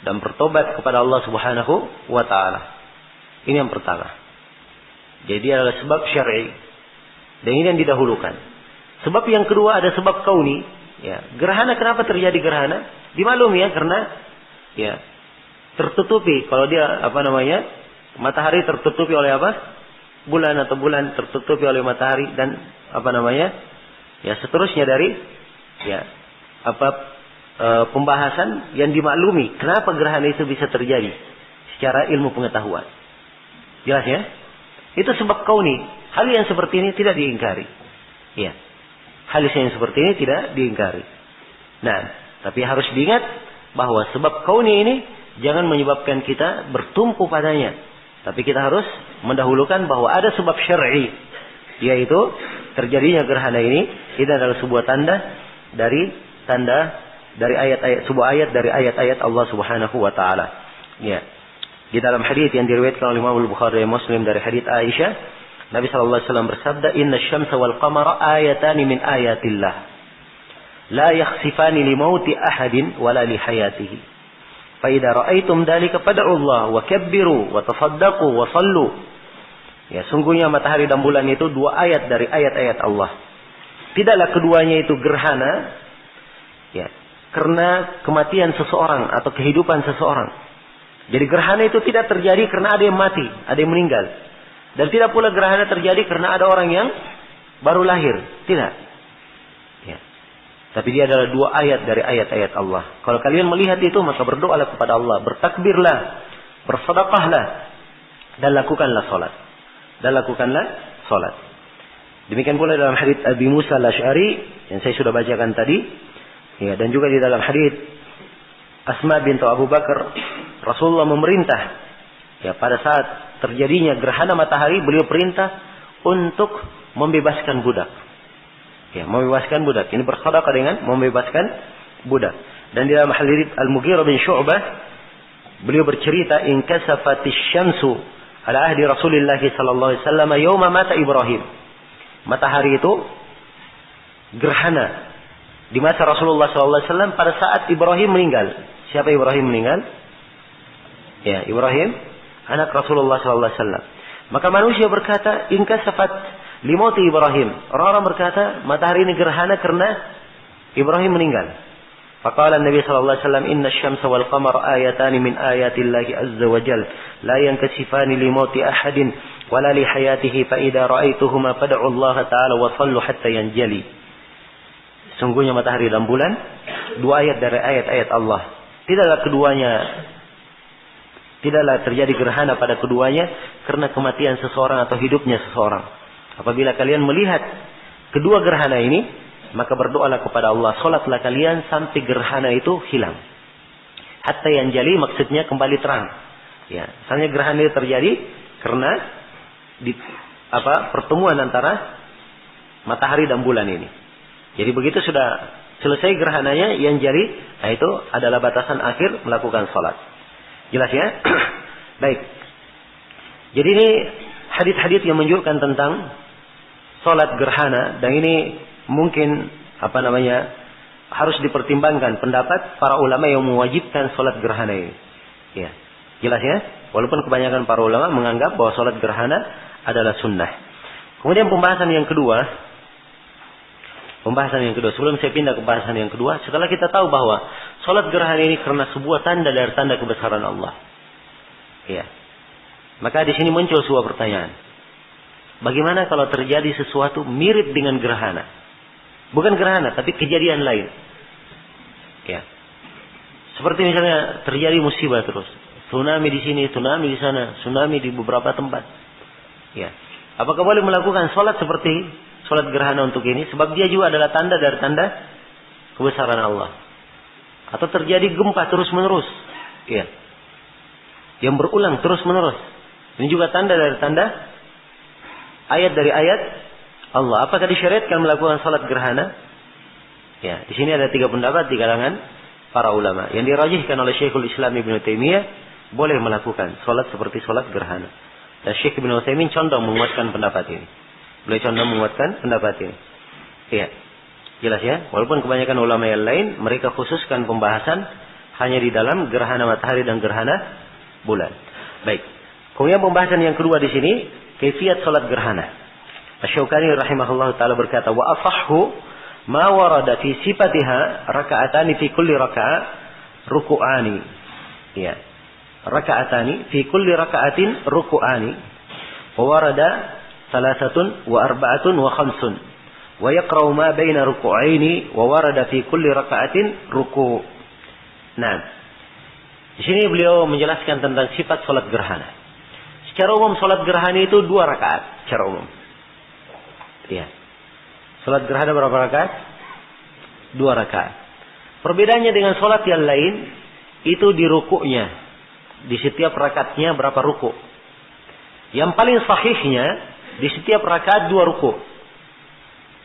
Dan bertobat kepada Allah Subhanahu wa ta'ala. Ini yang pertama. Jadi adalah sebab syar'i. Dan ini yang didahulukan. Sebab yang kedua ada sebab kauni. Ya, gerhana, kenapa terjadi gerhana? Dimaklumi ya, karena ya tertutupi. Kalau dia matahari tertutupi oleh apa? Bulan, atau bulan tertutupi oleh matahari, dan ya seterusnya dari ya pembahasan yang dimaklumi. Kenapa gerhana itu bisa terjadi secara ilmu pengetahuan? Jelas ya? Itu sebab kauni. Hal yang seperti ini tidak diingkari. Ya. Hal yang seperti ini tidak diingkari. Nah, tapi harus diingat bahwa sebab kauni ini jangan menyebabkan kita bertumpu padanya. Tapi kita harus mendahulukan bahwa ada sebab syar'i, yaitu terjadinya gerhana ini. Ini adalah sebuah tanda dari ayat-ayat, sebuah ayat dari ayat-ayat Allah Subhanahu wa taala. Ya. Di dalam hadis yang diriwayatkan oleh Imam Al-Bukhari dan Muslim dari hadis Aisyah, Nabi sallallahu alaihi wasallam bersabda, "Inna asy-syamsa wal qamara ayatan min ayatillah. La yakhsifani li mauti ahadin wala li hayatihi. Fa idza ra'aitum dzalika fad'u Allah wa kabbiru wa tasaddaqu wa sallu." Ya, sungguhnya matahari dan bulan itu dua ayat dari ayat-ayat Allah. Tidaklah keduanya itu gerhana ya, karena kematian seseorang atau kehidupan seseorang. Jadi gerhana itu tidak terjadi karena ada yang mati, ada yang meninggal. Dan tidak pula gerhana terjadi karena ada orang yang baru lahir. Tidak. Ya. Tapi dia adalah dua ayat dari ayat-ayat Allah. Kalau kalian melihat itu, maka berdoalah kepada Allah. Bertakbirlah. Bersedekahlah. Dan lakukanlah solat. Demikian pula dalam hadits Abi Musa al-Asy'ari yang saya sudah bacakan tadi. Ya, dan juga di dalam hadits Asma bintu Abu Bakar, Rasulullah memerintah, ya, pada saat terjadinya gerhana matahari, beliau perintah untuk membebaskan budak. Ya, membebaskan budak. Ini bersedekah dengan membebaskan budak. Dan di dalam hadits Al-Mughirah bin Syu'bah, beliau bercerita, in kasafatis syamsu ala ahdi Rasulillah sallallahu alaihi wasallam yauma mata Ibrahim. Matahari itu gerhana di masa Rasulullah sallallahu alaihi wasallam pada saat Ibrahim meninggal. Siapa Ibrahim meninggal? Ya, Ibrahim, anak Rasulullah sallallahu alaihi wasallam. Maka manusia berkata, in kasafat limauti Ibrahim. Orang-orang berkata, matahari ini gerhana karena Ibrahim meninggal. Faqala Nabi sallallahu alaihi wasallam, inna asy-syamsa wal qamara ayatani min ayatillahi azza wa jalla la yankasifani limauti ahadin wala li hayatihi fa idza ra'aituhuma fad'u Allah ta'ala wa sallu hatta yanjali. Sungguhnya matahari dan bulan dua ayat dari ayat-ayat Allah. Tidaklah terjadi gerhana pada keduanya karena kematian seseorang atau hidupnya seseorang. Apabila kalian melihat kedua gerhana ini, maka berdoalah kepada Allah, salatlah kalian sampai gerhana itu hilang. Hatta yanjali maksudnya kembali terang. Ya, misalnya gerhana itu terjadi karena pertemuan antara matahari dan bulan ini. Jadi begitu sudah selesai gerhananya, yang jari, nah itu adalah batasan akhir melakukan salat. Jelas ya? Baik. Jadi ini hadits-hadits yang menunjukkan tentang salat gerhana, dan ini mungkin harus dipertimbangkan pendapat para ulama yang mewajibkan salat gerhana ini. Ya. Jelas ya? Walaupun kebanyakan para ulama menganggap bahwa salat gerhana adalah sunnah. Kemudian pembahasan yang kedua, sebelum saya pindah ke pembahasan yang kedua, setelah kita tahu bahwa salat gerhana ini karena sebuah tanda dari tanda kebesaran Allah. Ya. Maka di sini muncul sebuah pertanyaan. Bagaimana kalau terjadi sesuatu mirip dengan gerhana? Bukan gerhana, tapi kejadian lain. Ya. Seperti misalnya terjadi musibah terus. Tsunami di sini, tsunami di sana, tsunami di beberapa tempat. Ya. Apakah boleh melakukan salat seperti salat gerhana untuk ini? Sebab dia juga adalah tanda dari tanda kebesaran Allah. Atau terjadi gempa terus-menerus. Ya. Yang berulang terus-menerus. Ini juga tanda dari tanda ayat dari ayat Allah. Apakah disyariatkan melakukan salat gerhana? Ya, di sini ada 3 pendapat di kalangan para ulama. Yang dirajihkan oleh Syekhul Islam Ibnu Taimiyah, boleh melakukan salat seperti salat gerhana. Dan Syekh Ibnu Utsaimin condong menguatkan pendapat ini. Beliau condong menguatkan pendapat ini. Iya. Jelas ya? Walaupun kebanyakan ulama yang lain mereka khususkan pembahasan hanya di dalam gerhana matahari dan gerhana bulan. Baik. Kemudian pembahasan yang kedua di sini, kaifiyat salat gerhana. Asy-Syaukani rahimahullahu taala berkata, wa afahhu ma warada fi sifatiha raka'atani fi kulli raka'a ruku'ani. Ya. Raka'atani fi kulli raka'atin ruku'ani. Wa warada salasatun wa arba'atun wa khamsun. Wa yaqra'u ma baina ruku'aini wa warada fi kulli raka'atin ruku'. Nah. Di sini beliau menjelaskan tentang sifat salat gerhana. Secara umum salat gerhana itu 2 rakaat secara umum. Ya. Salat gerhana berapa rakaat? 2 rakaat. Perbedaannya dengan salat yang lain itu di rukuknya. Di setiap rakaatnya berapa ruku? Yang paling sahihnya di setiap rakaat 2 ruku.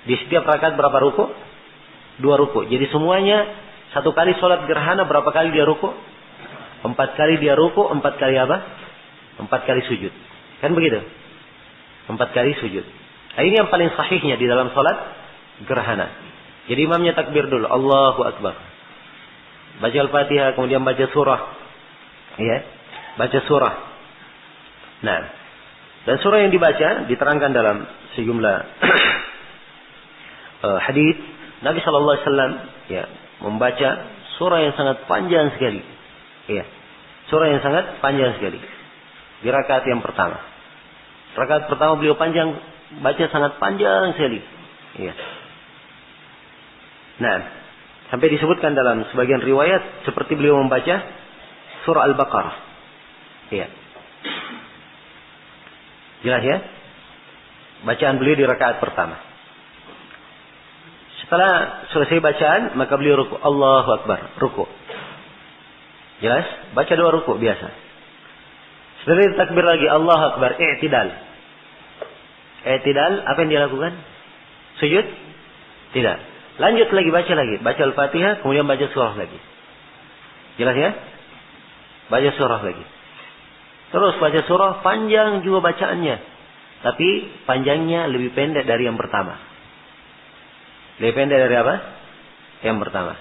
Di setiap rakaat berapa ruku? 2 ruku. Jadi semuanya satu kali salat gerhana berapa kali dia ruku? 4 kali dia ruku, 4 kali apa? 4 kali sujud. Kan begitu? 4 kali sujud. Nah, ini yang paling sahihnya di dalam salat gerhana. Jadi imamnya takbir dulu, Allahu Akbar. Baca Al-Fatihah, kemudian baca surah. Ya, baca surah. Nah, dan surah yang dibaca diterangkan dalam sejumlah hadis. Nabi sallallahu alaihi wasallam ya membaca surah yang sangat panjang sekali. Ya. Surah yang sangat panjang sekali. Di rakaat yang pertama. Rakaat pertama beliau panjang, baca sangat panjang sekali. Iya. Nah, sampai disebutkan dalam sebagian riwayat seperti beliau membaca surah Al-Baqarah. Iya. Jelas ya? Bacaan beliau di rakaat pertama. Setelah selesai bacaan, maka beliau ruku. Allahu Akbar, ruku. Jelas? Baca 2 ruku biasa. Setelah itu takbir lagi, Allahu Akbar, i'tidal. I'tidal, apa yang dia lakukan? Sujud? Tidak. Lanjut lagi, baca lagi. Baca Al-Fatihah, kemudian baca surah lagi. Jelas ya? Baca surah lagi. Terus baca surah, panjang juga bacaannya. Tapi panjangnya lebih pendek dari yang pertama. Lebih pendek dari apa? Yang pertama.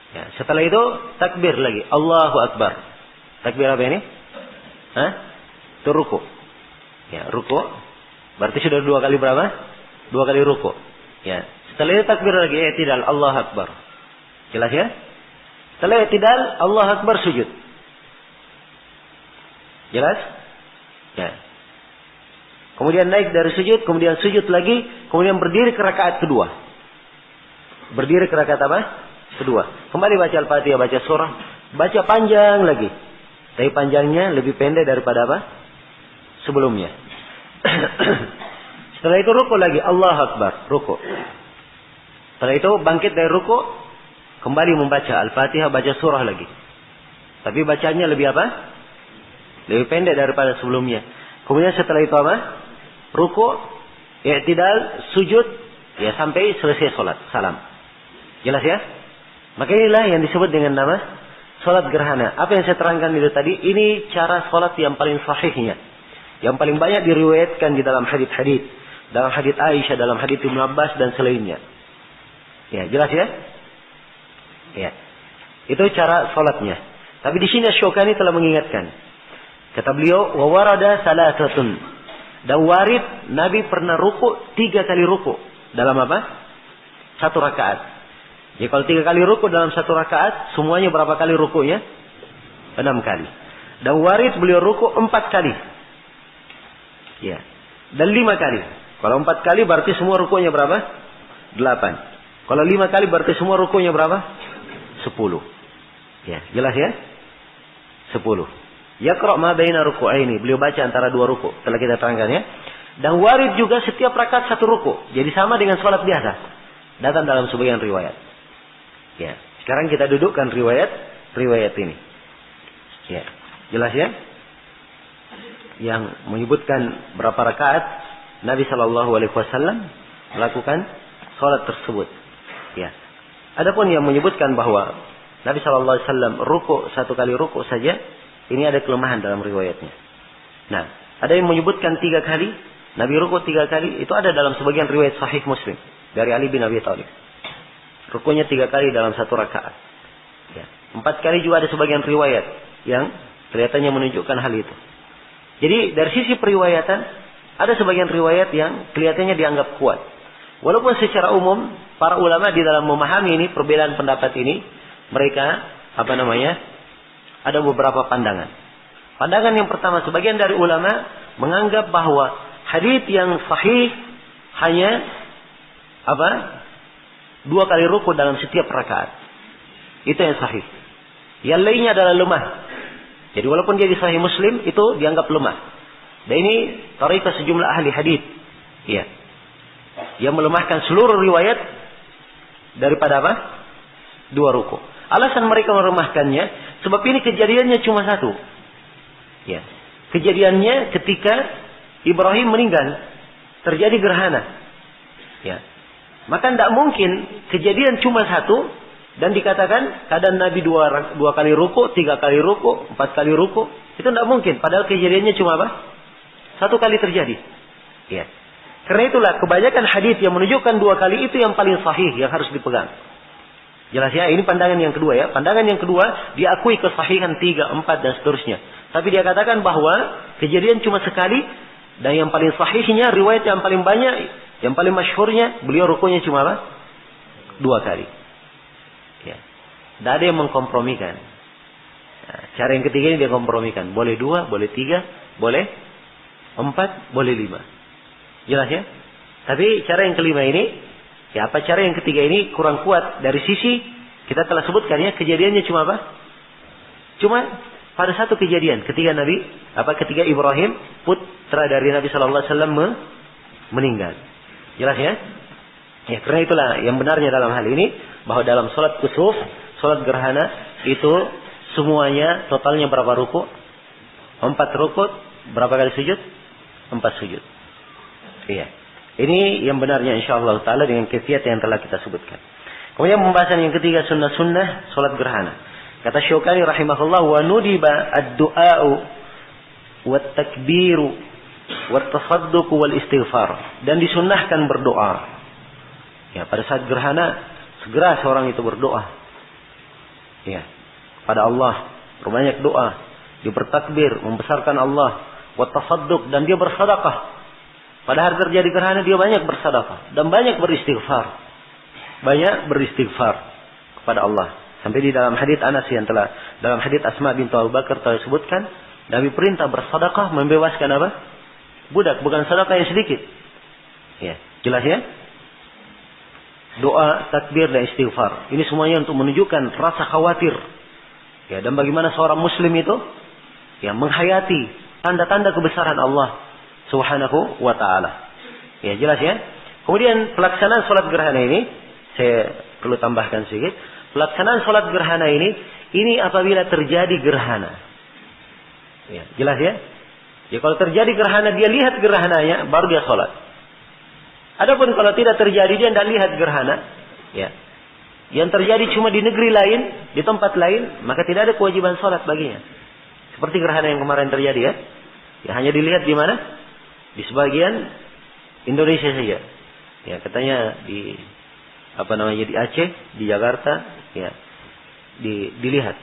Ya, setelah itu takbir lagi. Allahu Akbar. Takbir apa ini? Hah? Itu ruku. Ya, ruku. Berarti sudah 2 kali berapa? 2 kali ruku. Ya. Setelah itu takbir lagi. I'tidal. Allahu Akbar. Jelas ya? Setelah i'tidal, Allahu Akbar sujud. Jelas? Ya. Kemudian naik dari sujud, kemudian sujud lagi, kemudian berdiri ke rakaat kedua. Berdiri ke rakaat apa? Kedua. Kembali baca Al-Fatihah, baca surah, baca panjang lagi. Tapi panjangnya lebih pendek daripada apa? Sebelumnya. Setelah itu ruku lagi, Allahu Akbar, ruku. Setelah itu bangkit dari ruku, kembali membaca Al-Fatihah, baca surah lagi. Tapi bacanya lebih apa? Lebih pendek daripada sebelumnya. Kemudian setelah itu apa? Ruku, i'tidal, sujud, ya sampai selesai salat, salam. Jelas ya? Maka inilah yang disebut dengan nama salat gerhana. Apa yang saya terangkan itu tadi, ini cara salat yang paling sahihnya. Yang paling banyak diriwayatkan di dalam hadits-hadits, dalam hadits Aisyah, dalam hadits Ibnu Abbas dan selainnya. Ya, jelas ya? Ya. Itu cara salatnya. Tapi di sini Asy-Syaukani telah mengingatkan. Kata beliau, wa warada salasatun. Dan warid Nabi pernah ruku 3 kali ruku. Dalam apa? 1 rakaat. Jadi kalau 3 kali ruku dalam 1 rakaat, semuanya berapa kali rukunya? 6 kali. Dan warid beliau ruku 4 kali. Ya. Dan 5 kali. Kalau 4 kali berarti semua rukunya berapa? 8. Kalau 5 kali berarti semua rukunya berapa? 10. Ya, jelas ya? 10. Yaqra' ma baina ruku'aini. Beliau baca antara 2 ruku. Telah kita terangkan ya. Dan warid juga setiap rakaat 1 ruku. Jadi sama dengan salat biasa. Datang dalam sebagian riwayat. Ya. Sekarang kita dudukkan riwayat ini. Ya. Jelas ya? Yang menyebutkan berapa rakaat Nabi sallallahu alaihi wasallam melakukan salat tersebut. Ya. Adapun yang menyebutkan bahwa Nabi sallallahu alaihi wasallam ruku 1 kali ruku saja, ini ada kelemahan dalam riwayatnya. Nah, ada yang menyebutkan 3 kali, Nabi ruku 3 kali, itu ada dalam sebagian riwayat Sahih Muslim dari Ali bin Abi Thalib. Rukunya 3 kali dalam 1 rakaat. Ya. 4 kali juga ada sebagian riwayat yang kelihatannya menunjukkan hal itu. Jadi dari sisi periwayatan ada sebagian riwayat yang kelihatannya dianggap kuat. Walaupun secara umum para ulama di dalam memahami ini perbedaan pendapat ini, mereka ada beberapa pandangan. Pandangan yang pertama, sebagian dari ulama menganggap bahwa hadits yang sahih hanya 2 kali ruku dalam setiap rakaat. Itu yang sahih. Yang lainnya adalah lemah. Jadi walaupun dia di Sahih Muslim, itu dianggap lemah. Dan ini tariqah sejumlah ahli hadits. Iya. Yang melemahkan seluruh riwayat daripada 2 ruku. Alasan mereka melemahkannya, sebab ini kejadiannya cuma 1. Ya. Kejadiannya ketika Ibrahim meninggal, terjadi gerhana. Ya. Maka tidak mungkin kejadian cuma 1 dan dikatakan keadaan Nabi 2 kali ruku, 3 kali ruku, 4 kali ruku. Itu tidak mungkin. Padahal kejadiannya cuma 1 kali terjadi. Ya. Karena itulah kebanyakan hadis yang menunjukkan 2 kali itu yang paling sahih, yang harus dipegang. Jelas ya, ini pandangan yang kedua ya. Pandangan yang kedua, diakui kesahihan 3, 4 dan seterusnya. Tapi dia katakan bahwa kejadian cuma sekali, dan yang paling sahihnya, riwayat yang paling banyak, yang paling masyhurnya, beliau rukunya cuma 2 kali. Ya. Tidak ada yang mengkompromikan. Nah, cara yang ketiga ini dia kompromikan. Boleh 2, boleh 3, boleh 4 boleh 5. Jelas ya? Tapi cara yang kelima ini, ya apa cara yang ketiga ini kurang kuat dari sisi kita telah sebutkan ya, kejadiannya cuma apa? Cuma pada satu kejadian ketika ketika Ibrahim putra dari Nabi sallallahu alaihi wasallam meninggal. Jelas ya? Ya, karena itulah yang benarnya dalam hal ini bahwa dalam salat kusuf, salat gerhana itu semuanya totalnya berapa ruku? 4 ruku, berapa kali sujud? 4 sujud. Iya. Ini yang benarnya insyaallah taala dengan kaifiat yang telah kita sebutkan. Kemudian pembahasan yang ketiga sunnah-sunnah salat gerhana. Kata Syaukani rahimahullah, wa nudiba ad-du'a'u wat takbiru wat tasadduq wal istighfar, dan disunnahkan berdoa. Ya, pada saat gerhana segera seorang itu berdoa. Ya, pada Allah, berbanyak doa, dia bertakbir, membesarkan Allah, wat tasadduq, dan dia bersedekah. Pada hari terjadi gerhana dia banyak bersedekah dan banyak beristighfar. Banyak beristighfar kepada Allah. Sampai di dalam hadits Anas yang telah dalam hadits Asma bintu Abu Bakar telah disebutkan, Nabi perintah bersedekah membebaskan apa? Budak, bukan sedekah yang sedikit. Ya, jelas ya? Doa, takbir dan istighfar. Ini semuanya untuk menunjukkan rasa khawatir. Ya, dan bagaimana seorang muslim itu yang menghayati tanda-tanda kebesaran Allah Subhanahu wa ta'ala. Ya, jelas ya? Kemudian pelaksanaan sholat gerhana ini, saya perlu tambahkan sedikit. Pelaksanaan sholat gerhana ini apabila terjadi gerhana. Ya, jelas ya? Ya, kalau terjadi gerhana, dia lihat gerhananya, baru dia sholat. Adapun kalau tidak terjadi, dia tidak lihat gerhana. Ya. Yang terjadi cuma di negeri lain, di tempat lain, maka tidak ada kewajiban sholat baginya. Seperti gerhana yang kemarin terjadi ya. Ya, hanya dilihat di mana? Di sebagian Indonesia saja. Ya, katanya di di Aceh, di Jakarta, ya. Dilihat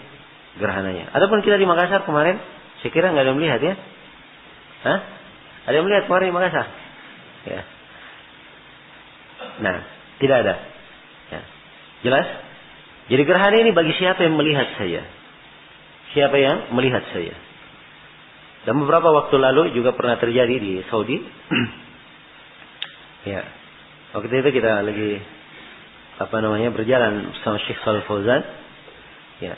gerhananya. Adapun kita di Makassar kemarin, saya kira nggak ada yang melihat ya. Hah? Ada yang melihat kemarin di Makassar? Ya. Nah, tidak ada. Ya. Jelas? Jadi gerhana ini bagi siapa yang melihat saja. Siapa yang melihat saja. Dan beberapa waktu lalu juga pernah terjadi di Saudi. Ya. Waktu itu kita lagi berjalan sama Syekh Shalih Fauzan. Ya.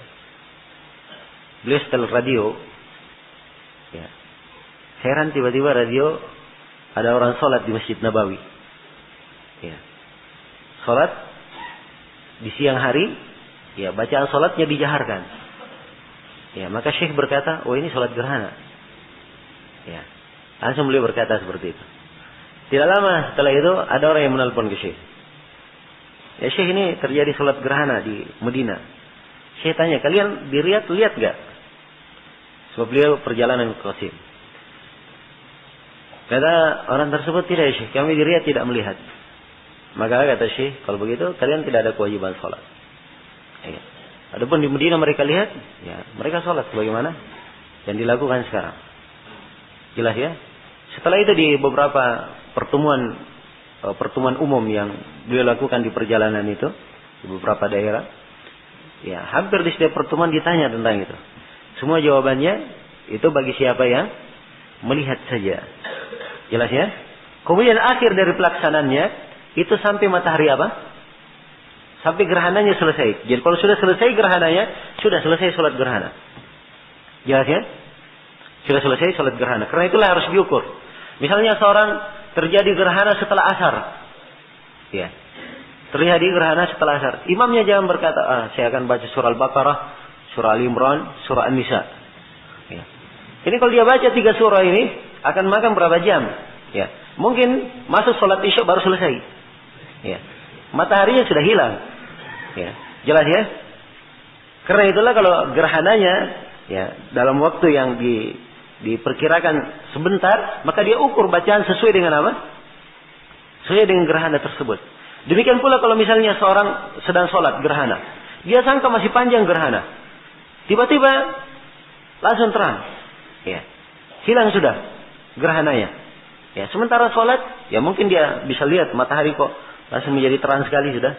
Beliau setel radio. Ya. Heran tiba-tiba radio ada orang sholat di Masjid Nabawi. Ya. Sholat di siang hari. Ya, bacaan sholatnya dijaharkan. Ya, maka Syekh berkata, oh ini sholat gerhana. Ya, langsung beliau berkata seperti itu. Tidak lama setelah itu ada orang yang menelpon ke Syekh. Ya Syekh, ini terjadi sholat gerhana di Medina. Syekh tanya, kalian di Riyadh lihat gak? Sebab beliau perjalanan ke Qasim. Kata orang tersebut, tidak ya Syekh, kami di Riyadh tidak melihat. Maka kata Syekh, kalau begitu kalian tidak ada kewajiban sholat. Ya. Adapun di Medina mereka lihat, ya mereka sholat bagaimana yang dilakukan sekarang. Jelas ya. Setelah itu di beberapa pertemuan umum yang beliau lakukan di perjalanan itu di beberapa daerah, ya hampir di setiap pertemuan ditanya tentang itu. Semua jawabannya itu bagi siapa yang melihat saja. Jelas ya. Kemudian akhir dari pelaksanaannya itu sampai matahari apa? Sampai gerhananya selesai. Jadi kalau sudah selesai gerhananya, sudah selesai sholat gerhana. Jelas ya? Sudah selesai sholat gerhana. Karena itulah harus diukur. Misalnya seorang terjadi gerhana setelah asar. Ya. Terjadi gerhana setelah asar. Imamnya jangan berkata, saya akan baca surah Al-Baqarah, surah Al-Imran, surah An-Nisa. Ya. Ini kalau dia baca 3 surah ini, akan makan berapa jam? Ya. Mungkin masuk sholat isya baru selesai. Ya. Mataharinya sudah hilang. Ya. Jelas ya? Karena itulah kalau gerhananya ya dalam waktu yang diperkirakan sebentar, maka dia ukur bacaan sesuai dengan apa? Sesuai dengan gerhana tersebut. Demikian pula kalau misalnya seorang sedang sholat gerhana, dia sangka masih panjang gerhana, tiba-tiba langsung terang, ya hilang sudah gerhananya. Ya sementara sholat, ya mungkin dia bisa lihat matahari kok langsung menjadi terang sekali sudah.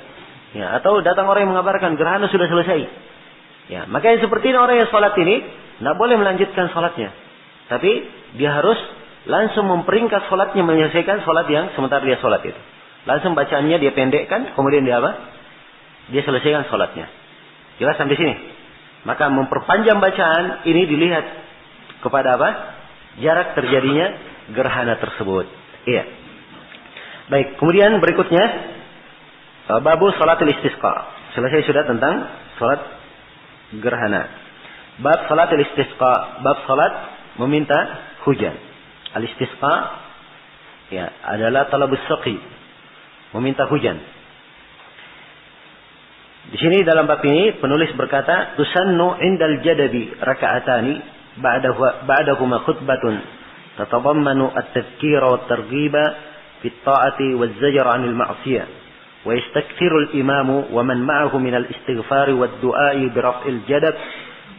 Ya atau datang orang yang mengabarkan gerhana sudah selesai. Ya maka yang seperti ini orang yang sholat ini tidak boleh melanjutkan sholatnya. Tapi dia harus langsung memperingkat sholatnya, menyelesaikan sholat yang sementara dia sholat itu. Langsung bacaannya dia pendekkan, kemudian dia apa? Dia selesaikan sholatnya. Jelas sampai sini? Maka memperpanjang bacaan ini dilihat kepada apa? Jarak terjadinya gerhana tersebut. Iya. Baik, kemudian berikutnya babu sholatul istisqa. Selesai sudah tentang sholat gerhana. Bab sholatul istisqa, bab sholat meminta hujan. Al-istisqa ya adalah talabus saqi, meminta hujan. Di sini dalam bab ini penulis berkata, tusannu indal jadabi raka'atani ba'dahuma khutbatun tatadammanu at-tadhkira wa at-targhiba fi at-ta'ati waz-zajr 'anil ma'siyah wa yastakthiru al-imamu wa man ma'ahu min al-istighfari wad-du'a'i bi raf'il jadab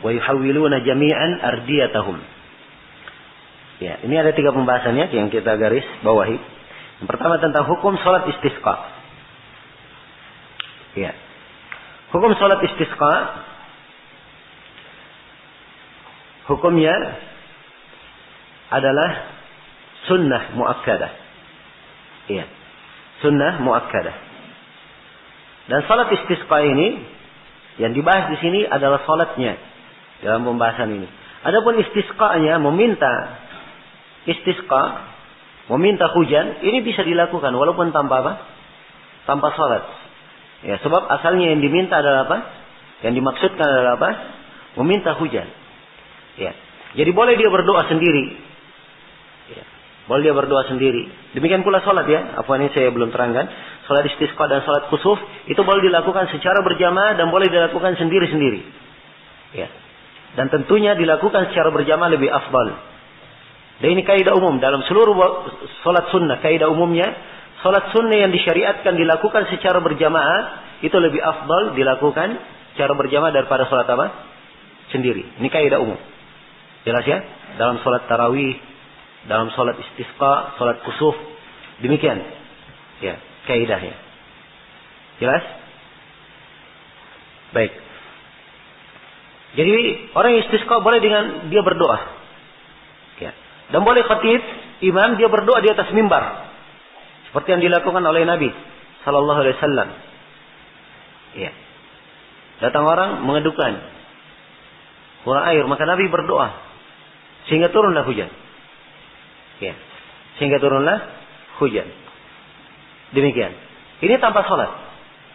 wa yuhawwiluna jami'an ardiyatahum. Ya, ini ada 3 pembahasannya yang kita garis bawahi. Yang pertama tentang hukum salat istisqa. Ya. Hukum salat istisqa hukumnya adalah sunnah muakkadah. Iya. Sunnah muakkadah. Dan salat istisqa ini yang dibahas di sini adalah salatnya dalam pembahasan ini. Adapun istisqanya meminta istisqa, meminta hujan, ini bisa dilakukan walaupun tanpa apa? Tanpa salat. Ya, sebab asalnya yang diminta adalah apa? Yang dimaksudkan adalah apa? Meminta hujan. Ya. Jadi boleh dia berdoa sendiri. Ya. Boleh dia berdoa sendiri. Demikian pula salat ya. Apa ini saya belum terangkan. Salat istisqa dan salat kusuf itu boleh dilakukan secara berjamaah dan boleh dilakukan sendiri-sendiri. Ya. Dan tentunya dilakukan secara berjamaah lebih afdal. Dan ini kaidah umum dalam seluruh salat sunnah. Kaidah umumnya, salat sunnah yang disyariatkan dilakukan secara berjamaah itu lebih afdal dilakukan secara berjamaah daripada salat apa? Sendiri. Ini kaidah umum. Jelas ya? Dalam salat tarawih, dalam salat istisqa, salat kusuf, demikian. Ya, kaidahnya. Jelas? Baik. Jadi orang istisqa boleh dengan dia berdoa. Ya. Dan boleh khatib, imam dia berdoa di atas mimbar. Seperti yang dilakukan oleh Nabi sallallahu alaihi wasallam. Ya. Datang orang mengedukan kurang air, maka Nabi berdoa sehingga turunlah hujan. Ya. Sehingga turunlah hujan. Demikian. Ini tanpa salat.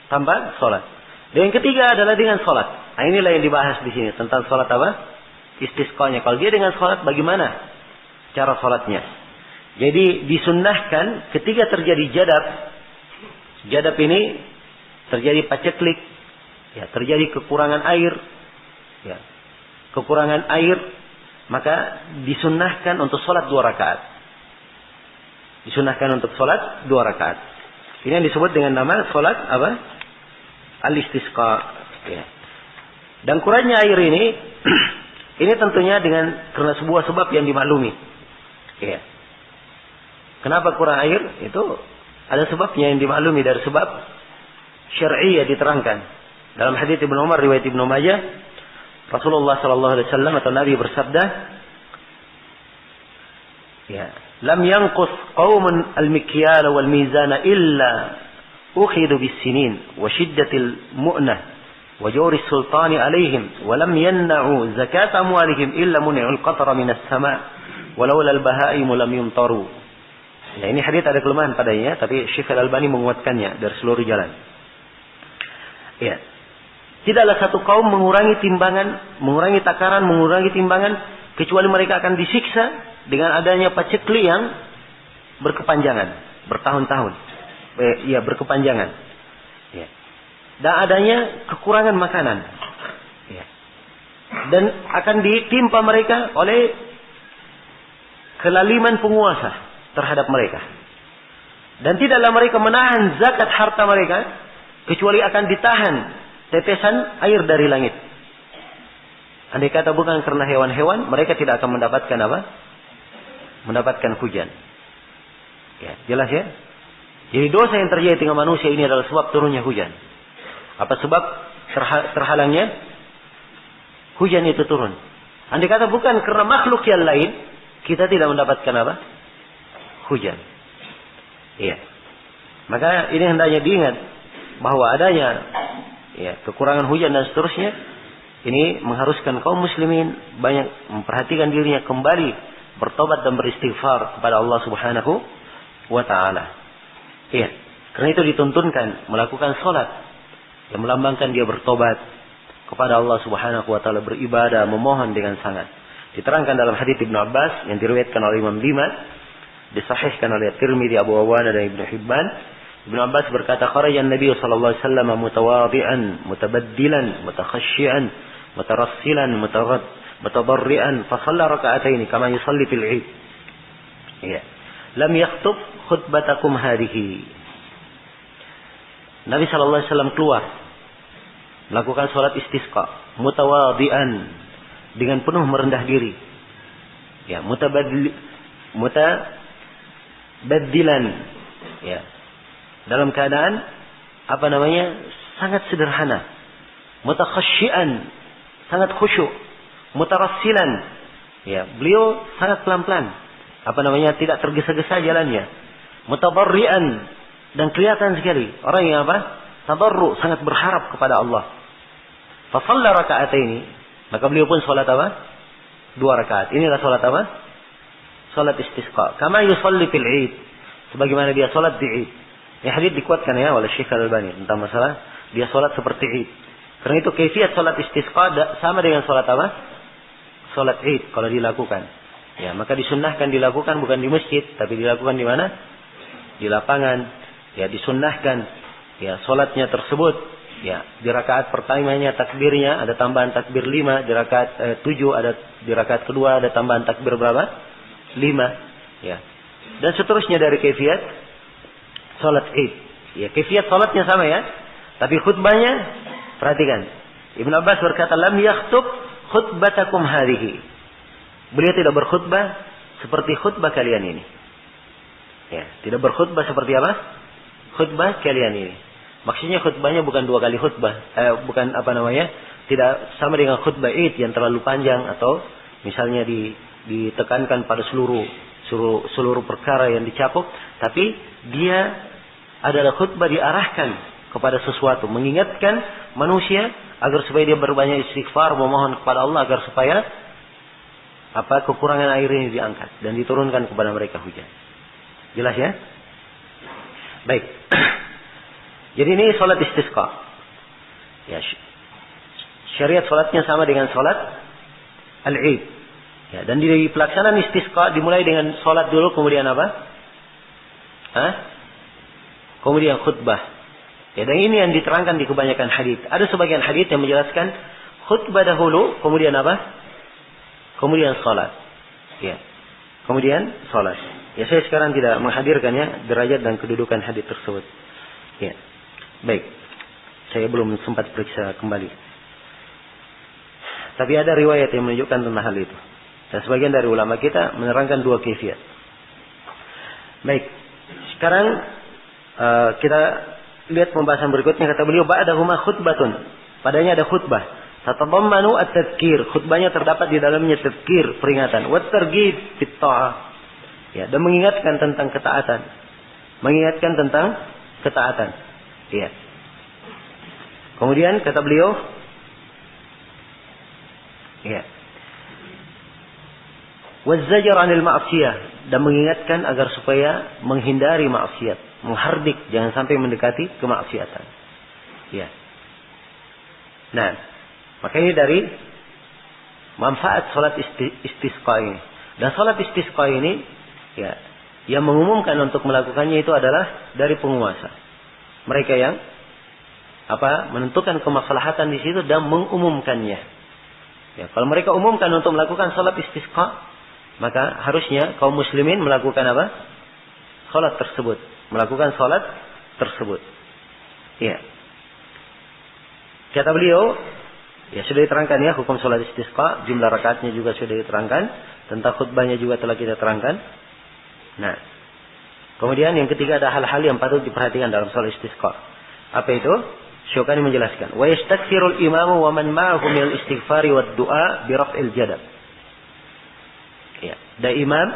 Tanpa salat. Dan yang ketiga adalah dengan salat. Nah, inilah yang dibahas di sini tentang salat apa? Istisqanya. Kalau dia dengan salat bagaimana cara salatnya? Jadi disunnahkan ketika terjadi jadab. Jadab ini terjadi paceklik, ya, terjadi kekurangan air, ya, kekurangan air, maka disunnahkan untuk salat 2 rakaat. Disunnahkan untuk salat 2 rakaat. Ini yang disebut dengan nama salat apa? Al-istisqa. Ya. Dan kurangnya air ini tentunya karena sebuah sebab yang dimaklumi. Ya. Kenapa kurang air? Itu ada sebabnya yang dimaklumi dari sebab syar'iyyah diterangkan. Dalam hadits Ibnu Umar riwayat Ibnu Majah, Rasulullah sallallahu alaihi wasallam atau Nabi bersabda, ya, lam yanqus qaumun al-mikyala wal mizana illa ukhidu bis-sinin wa shiddatil mu'nah wa jawri sultani alaihim wa lam yamna'u zakat amwalihim illa muni'ul qatra minas sama' walaula al-baha'im lam yumtaru. Ya, ini hadits ada kelemahan padanya, tapi Syekh Al-Albani menguatkannya dari seluruh jalan. Ya. Tidaklah satu kaum mengurangi timbangan, mengurangi takaran, mengurangi timbangan kecuali mereka akan disiksa dengan adanya paceklik yang berkepanjangan, bertahun-tahun. Ya, berkepanjangan. Ya. Dan adanya kekurangan makanan. Ya. Dan akan ditimpa mereka oleh kelaliman penguasa terhadap mereka. Dan tidaklah mereka menahan zakat harta mereka kecuali akan ditahan tetesan air dari langit. Andai kata bukan karena hewan-hewan, mereka tidak akan mendapatkan apa? Mendapatkan hujan. Ya, jelas ya? Jadi dosa yang terjadi dengan manusia ini adalah sebab turunnya hujan. Apa sebab terhalangnya hujan itu turun? Andai kata bukan karena makhluk yang lain, kita tidak mendapatkan apa? hujan. Iya. Maka ini hendaknya diingat bahwa adanya kekurangan hujan dan seterusnya ini mengharuskan kaum muslimin banyak memperhatikan dirinya kembali bertobat dan beristighfar kepada Allah Subhanahu wa taala. Iya. Karena itu dituntunkan melakukan salat yang melambangkan dia bertobat kepada Allah Subhanahu wa taala, beribadah, memohon dengan sangat. Diterangkan dalam hadits Ibnu Abbas yang diriwayatkan oleh Imam Lima, disahihkan oleh Tirmidzi, Abu Awana dan Ibnu Hibban. Ibnu Abbas berkata, kharaja Nabi sallallahu alaihi wasallam mutawadhi'an, mutabaddilan, mutakhashshi'an, mutarassilan, mutadarri'an, fa shalla raka'atayn kama yusalli fil 'id. Ya. Lam yakhthub khutbatakum hadhihi. Nabi sallallahu alaihi wasallam keluar melakukan salat istisqa, mutawadhi'an, dengan penuh merendah diri. Ya, mutabaddilan. Ya. Dalam keadaan sangat sederhana. Mutakhashshi'an, sangat khusyuk. Mutarassilan. Ya, beliau sangat pelan-pelan. Tidak tergesa-gesa jalannya. Mutadarri'an, dan kelihatan sekali orang yang tadarru, sangat berharap kepada Allah. Fa shalla raka'ataini, maka beliau pun salat 2 rakaat. Inilah salat Salat istisqa. Kama yusalli fil 'id, sebagaimana dia salat di Id. Ini hadis dikuatkan oleh Syekh Al-Albani tentang masalah dia salat seperti Id. Karena itu kaifiyat salat istisqa sama dengan salat Salat Id kalau dilakukan. Ya, maka disunnahkan dilakukan bukan di masjid, tapi dilakukan di mana? Di lapangan. Ya, disunnahkan ya salatnya tersebut. Ya, di rakaat pertamanya takbirnya ada tambahan takbir 5, di rakaat 7 di rakaat kedua ada tambahan takbir berapa? 5. Ya. Dan seterusnya dari kaifiyat salat Id. Ya, kaifiyat salatnya sama ya. Tapi khutbahnya perhatikan. Ibnu Abbas berkata, lam yakhtub khutbatakum hadhihi. Beliau tidak berkhutbah seperti khutbah kalian ini. Ya, tidak berkhutbah seperti apa? Khutbah kalian ini. Maksudnya khutbahnya bukan 2 kali khutbah. Tidak sama dengan khutbah Id yang terlalu panjang atau misalnya ditekankan pada seluruh perkara yang dicakup, tapi dia adalah khutbah diarahkan kepada sesuatu, mengingatkan manusia agar supaya dia berbanyak istighfar, memohon kepada Allah agar supaya kekurangan air ini diangkat dan diturunkan kepada mereka hujan. Jelas ya? Baik. Jadi ini salat istisqa. Ya, syariat salatnya sama dengan salat al-Id. Ya, dan di pelaksanaan istisqa dimulai dengan salat dulu, kemudian apa? Kemudian khutbah. Ya, dan ini yang diterangkan di kebanyakan hadis. Ada sebagian hadis yang menjelaskan khutbah dahulu, kemudian apa? Kemudian salat. Ya. Kemudian salat. Ya, saya sekarang tidak menghadirkannya derajat dan kedudukan hadis tersebut. Ya. Baik. Saya belum sempat periksa kembali. Tapi ada riwayat yang menunjukkan tentang hal itu. Dan sebagian dari ulama kita menerangkan 2 kaifiyat. Baik. Sekarang kita lihat pembahasan berikutnya. Kata beliau, ba'dahuma khutbatun. Padanya ada khutbah. Tatadammanu at-tadhkir. Khutbahnya terdapat di dalamnya tadhkir, peringatan. Wa targhib fit ta'ah. Ya, dan mengingatkan tentang ketaatan. Mengingatkan tentang ketaatan. Ya. Kemudian kata beliau, ya. Wazzajar 'anil ma'siyah, dan mengingatkan agar supaya menghindari maksiat, menghardik, jangan sampai mendekati kemaksiatan. Ya. Nah, maka ini dari manfaat salat istisqa ini. Dan salat istisqa ini ya, yang mengumumkan untuk melakukannya itu adalah dari penguasa. Mereka yang menentukan kemaslahatan di situ dan mengumumkannya. Ya, kalau mereka umumkan untuk melakukan salat istisqa, maka harusnya kaum muslimin melakukan salat tersebut, melakukan salat tersebut. Ya. Kata beliau, ya sudah diterangkan ya hukum salat istisqa, jumlah rakaatnya juga sudah diterangkan, tentang khutbahnya juga telah kita terangkan. Nah, kemudian yang ketiga ada hal-hal yang patut diperhatikan dalam salat istisqa. Apa itu? Syukani menjelaskan. Wa yastaghfirul imamu wa man ma'ahu minal istighfari wad du'a bi raf'il jadab. Ya, dan imam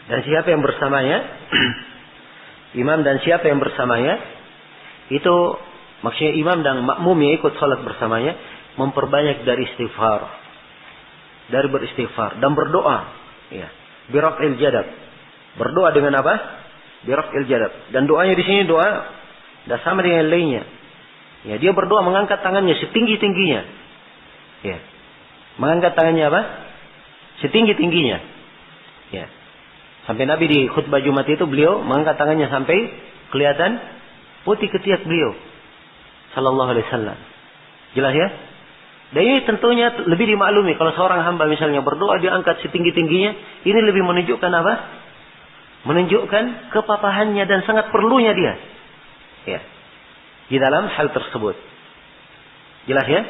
Dan siapa yang bersamanya, imam dan siapa yang bersamanya, itu maksudnya imam dan makmum yang ikut salat bersamanya, memperbanyak dari istighfar, dari beristighfar dan berdoa, ya, biraf'il jadab. Berdoa dengan apa? Biraf'il jadab. Dan doanya di sini doa tidak sama dengan yang lainnya. Ya, dia berdoa mengangkat tangannya setinggi-tingginya. Ya. Mengangkat tangannya apa? Setinggi-tingginya. Ya. Sampai Nabi di khutbah Jumat itu beliau mengangkat tangannya sampai kelihatan putih ketiak beliau. Sallallahu alaihi wasallam. Jelas ya? Dan ini tentunya lebih dimaklumi kalau seorang hamba misalnya berdoa dia angkat setinggi-tingginya, ini lebih menunjukkan apa? Menunjukkan kepapahannya dan sangat perlunya dia. Ya. Di dalam hal tersebut. Jelas ya?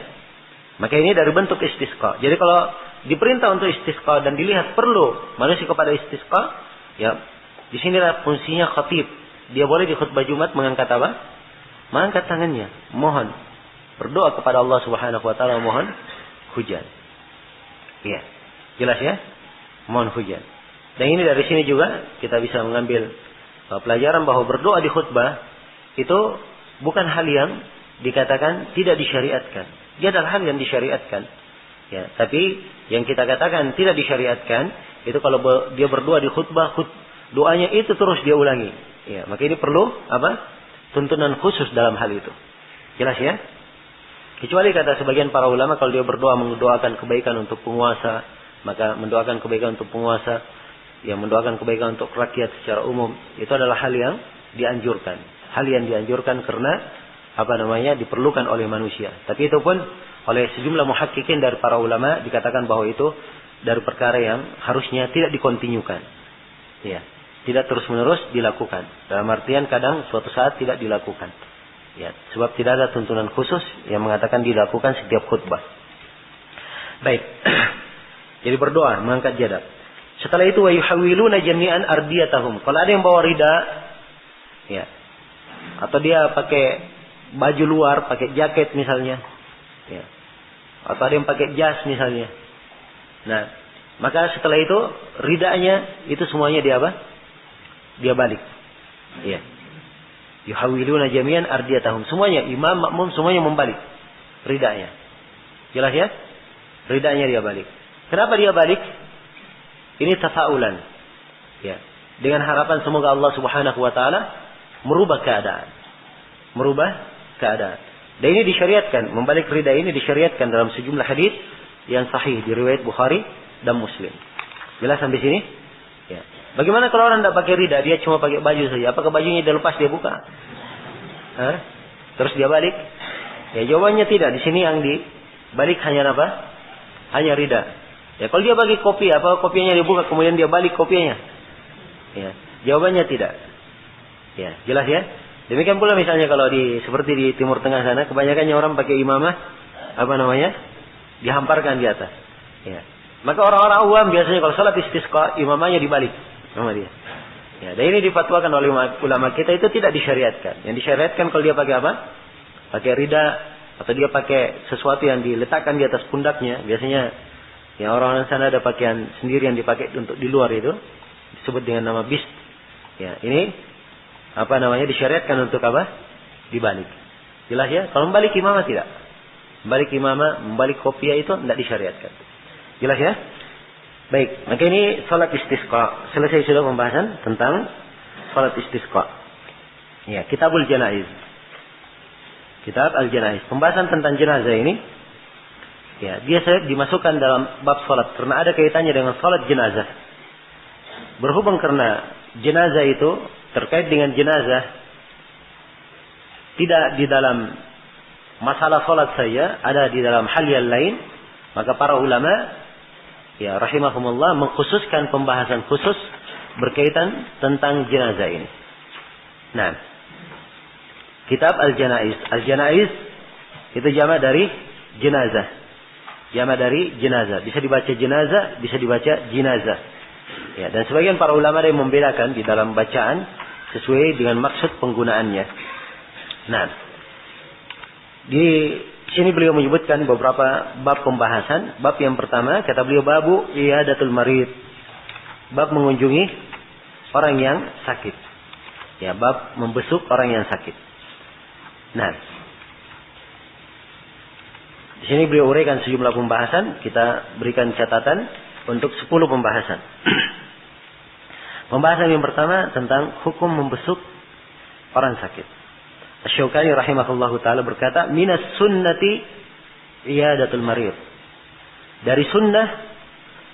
Maka ini dari bentuk istisqa. Jadi kalau diperintah untuk istisqa dan dilihat perlu manusia kepada istisqa, ya, di sinilah fungsinya khatib. Dia boleh di khutbah Jumat mengangkat apa? Mengangkat tangannya, mohon berdoa kepada Allah Subhanahu wa taala, mohon hujan. Iya. Jelas ya? Mohon hujan. Dan ini dari sini juga kita bisa mengambil pelajaran bahwa berdoa di khutbah itu bukan hal yang dikatakan tidak disyariatkan. Dia adalah hal yang disyariatkan. Ya, tapi yang kita katakan tidak disyariatkan itu kalau dia berdoa di khutbah, doanya itu terus dia ulangi. Ya, maka ini perlu apa? Tuntunan khusus dalam hal itu. Jelas ya? Kecuali kata sebagian para ulama kalau dia berdoa mendoakan kebaikan untuk penguasa, maka mendoakan kebaikan untuk penguasa, ya mendoakan kebaikan untuk rakyat secara umum, itu adalah hal yang dianjurkan. Hal yang dianjurkan karena apa namanya? Diperlukan oleh manusia. Tapi itu pun oleh sejumlah muhakkikin dari para ulama dikatakan bahwa itu dari perkara yang harusnya tidak dikontinyukan. Ya, tidak terus-menerus dilakukan. Dalam artian kadang suatu saat tidak dilakukan. Ya, sebab tidak ada tuntunan khusus yang mengatakan dilakukan setiap khutbah. Baik. Jadi berdoa, mengangkat jadab. Setelah itu wa yuhawwiluna jami'an ardiyatahum. Kalau ada yang bawa rida, ya, atau dia pakai baju luar, pakai jaket misalnya, ya, atau ada yang pakai jas misalnya. Nah, maka setelah itu ridanya itu semuanya dia apa? Dia balik. Ya. Yuhawiluna jami'an ardiyatahum. Semuanya imam, makmum semuanya membalik ridanya. Jelas ya? Ridanya dia balik. Kenapa dia balik? Ini tafaulan. Ya. Dengan harapan semoga Allah Subhanahu wa taala merubah keadaan. Merubah keadaan. Dan ini disyariatkan, membalik rida ini disyariatkan dalam sejumlah hadis yang sahih di riwayat Bukhari dan Muslim. Jelas sampai sini? Ya. Bagaimana kalau orang tidak pakai rida, dia cuma pakai baju saja? Apakah bajunya dia lepas dia buka? Hah? Terus dia balik? Ya, jawabannya tidak. Di sini yang dibalik hanya apa? Hanya rida. Ya, kalau dia bagi kopi, apa kopinya dia buka kemudian dia balik kopinya? Ya, jawabannya tidak. Ya, jelas ya? Demikian pula misalnya kalau seperti di Timur Tengah sana, kebanyakannya orang pakai imamah, apa namanya? Dihamparkan di atas. Ya. Maka orang-orang awam biasanya kalau salat istisqa, imamahnya dibalik sama dia. Ya, dan ini difatwakan oleh ulama kita itu tidak disyariatkan. Yang disyariatkan kalau dia pakai apa? Pakai rida atau dia pakai sesuatu yang diletakkan di atas pundaknya. Biasanya yang orang-orang sana ada pakaian sendiri yang dipakai untuk di luar itu, disebut dengan nama bist. Ya, ini apa namanya disyariatkan untuk apa? Dibalik. Jelas ya? Kalau membalik imamah tidak. Membalik imamah, membalik kopiah itu tidak disyariatkan. Jelas ya? Baik, maka ini salat istisqa. Selesai sudah pembahasan tentang salat istisqa. Ya, Kitabul Janaiz. Kitab Al-Janaiz. Pembahasan tentang jenazah ini ya, dia dimasukkan dalam bab salat karena ada kaitannya dengan salat jenazah. Berhubung karena jenazah itu terkait dengan jenazah tidak di dalam masalah salat saja, ada di dalam hal yang lain, maka para ulama ya rahimahumullah mengkhususkan pembahasan khusus berkaitan tentang jenazah ini. Nah, Kitab Al-Janaiz. Al-Janaiz itu jamak dari jenazah. Jamak dari jenazah. Bisa dibaca jenazah, bisa dibaca jinazah. Ya, dan sebagian para ulama yang membedakan di dalam bacaan sesuai dengan maksud penggunaannya. Nah, di sini beliau menyebutkan beberapa bab pembahasan. Bab yang pertama, kata beliau, babu iyadatul marid. Bab mengunjungi orang yang sakit. Ya, bab membesuk orang yang sakit. Nah, di sini beliau uraikan sejumlah pembahasan, kita berikan catatan untuk 10 pembahasan. Pembahasan yang pertama tentang hukum membesuk orang sakit. Asy-Syaukani rahimahullahu taala berkata, "Minas sunnati iyadatul marid." Dari sunnah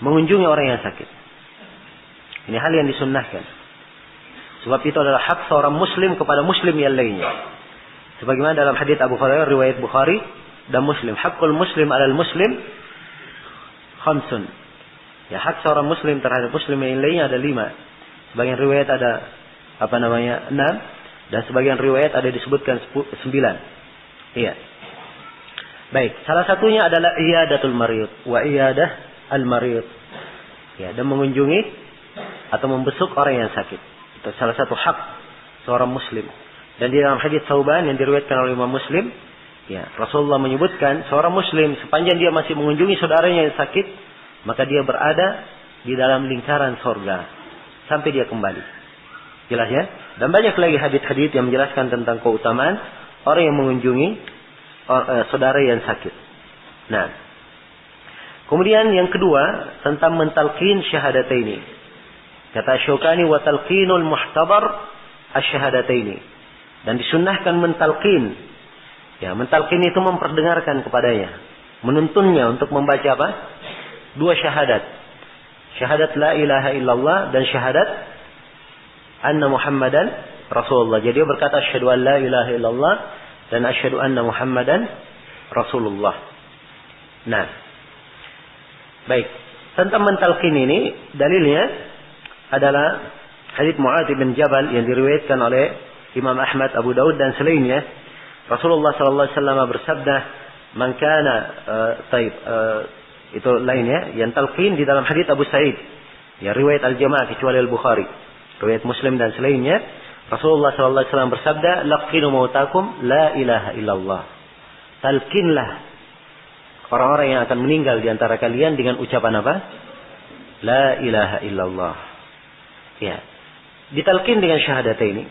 mengunjungi orang yang sakit. Ini hal yang disunnahkan. Sebab itu adalah hak seorang muslim kepada muslim yang lainnya. Sebagaimana dalam hadits Abu Hurairah riwayat Bukhari dan Muslim, hakul muslim alal muslim khamsun. Ya, hak seorang muslim terhadap muslim yang lainnya ada 5. Sebagian riwayat ada 6, dan sebagian riwayat ada disebutkan 9. Iya. Baik, salah satunya adalah iyadatul marid wa iyadah al marid. Ya, dan mengunjungi atau membesuk orang yang sakit. Itu salah satu hak seorang muslim. Dan di dalam hadits Tsauban yang diriwayatkan oleh Imam Muslim, ya, Rasulullah menyebutkan seorang muslim sepanjang dia masih mengunjungi saudaranya yang sakit, maka dia berada di dalam lingkaran sorga sampai dia kembali. Jelas ya? Dan banyak lagi hadits-hadits yang menjelaskan tentang keutamaan orang yang mengunjungi saudara yang sakit. Nah, kemudian yang kedua tentang mentalqin syahadataini. Kata Syaukani, wa talqinul muhtabar asy-syahadataini. Dan disunnahkan mentalqin. Ya, mentalqin itu memperdengarkan kepadanya, menuntunnya untuk membaca apa? 2 syahadat. Syahadat la ilaha illallah dan syahadat anna Muhammadan Rasulullah. Jadi dia berkata asyhadu an la ilaha illallah dan asyhadu anna Muhammadan Rasulullah. Nah, baik. Tentang mentalqin ini dalilnya adalah hadits Mu'adz bin Jabal yang diriwayatkan oleh Imam Ahmad, Abu Daud dan selainnya. Rasulullah sallallahu alaihi wasallam bersabda, "Man kana itu lainnya yang talqin di dalam hadits Abu Sa'id. Ya, riwayat Al-Jamaah kecuali Al-Bukhari. Riwayat Muslim dan selainnya, Rasulullah sallallahu alaihi wasallam bersabda, "Laqinu mautakum la ilaha illallah." Talqinlah orang-orang yang akan meninggal di antara kalian dengan ucapan apa? La ilaha illallah. Ya. Ditalqin dengan syahadat ini.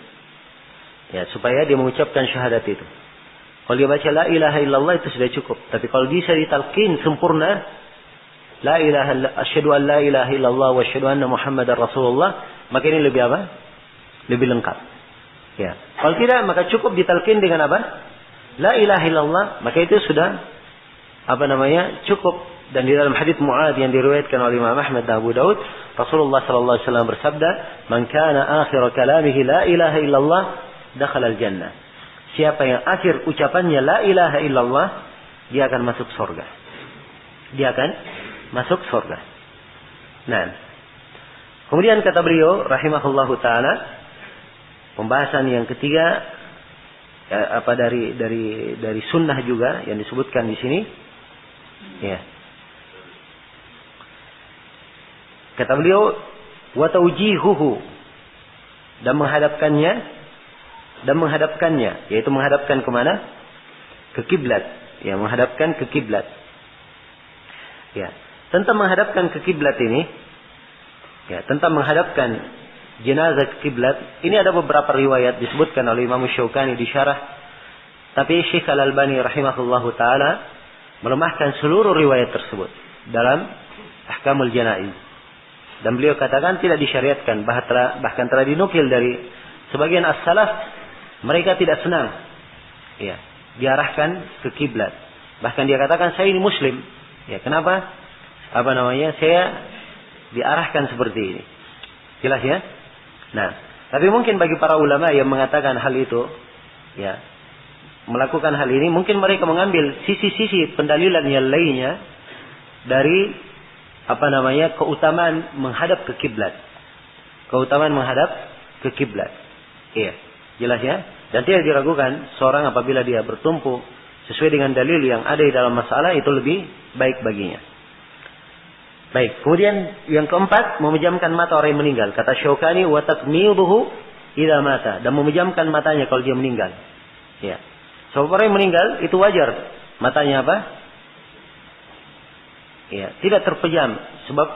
Ya, supaya dia mengucapkan syahadat itu. Kalau dia baca la ilaha illallah itu sudah cukup. Tapi kalau bisa ditalqin sempurna, la ilaha asyhadu an la ilaha illallah wa asyhadu anna Muhammadar Rasulullah, maka ini lebih apa? Lebih lengkap. Ya. Kalau tidak, maka cukup ditalqin dengan apa? La ilaha illallah, maka itu sudah cukup. Dan di dalam hadits Mu'adz yang diriwayatkan oleh Imam Ahmad dan Abu Daud, Rasulullah sallallahu alaihi wasallam bersabda, "Man kana akhir kalamihi la ilaha illallah, dakhala al-jannah." Siapa yang akhir ucapannya la ilaha illallah, dia akan masuk surga. Dia akan masuk surga. Nah, kemudian kata beliau rahimahullahu taala, pembahasan yang ketiga dari sunnah juga yang disebutkan di sini. Ya. Kata beliau, wa tawjihuhu, dan menghadapkannya, yaitu menghadapkan kemana? Ke kiblat. Ya, menghadapkan ke kiblat. Ya, tentang menghadapkan ke kiblat ini, ya, tentang menghadapkan jenazah ke kiblat, ini ada beberapa riwayat disebutkan oleh Imam Syaukani di syarah, tapi Syekh Al-Albani rahimahullahu taala melemahkan seluruh riwayat tersebut dalam Ahkamul Janaiz. Dan beliau katakan tidak disyariatkan, bahkan telah dinukil dari sebagian as-salaf, mereka tidak senang, ya, diarahkan ke kiblat. Bahkan dia katakan, saya ini muslim, ya, kenapa? Saya diarahkan seperti ini. Jelas ya? Nah, tapi mungkin bagi para ulama yang mengatakan hal itu, ya, melakukan hal ini, mungkin mereka mengambil sisi-sisi pendalilan yang lainnya dari keutamaan menghadap ke kiblat. Keutamaan menghadap ke kiblat. Iya, jelas ya? Dan tidak diragukan seorang apabila dia bertumpu sesuai dengan dalil yang ada di dalam masalah, itu lebih baik baginya. Baik, kemudian yang keempat, memejamkan mata orang yang meninggal. Kata Syaukani, wa tatmiduhu idza mata, dan memejamkan matanya kalau dia meninggal. Ya. Sebab orang yang meninggal itu wajar matanya apa? Ya, tidak terpejam, sebab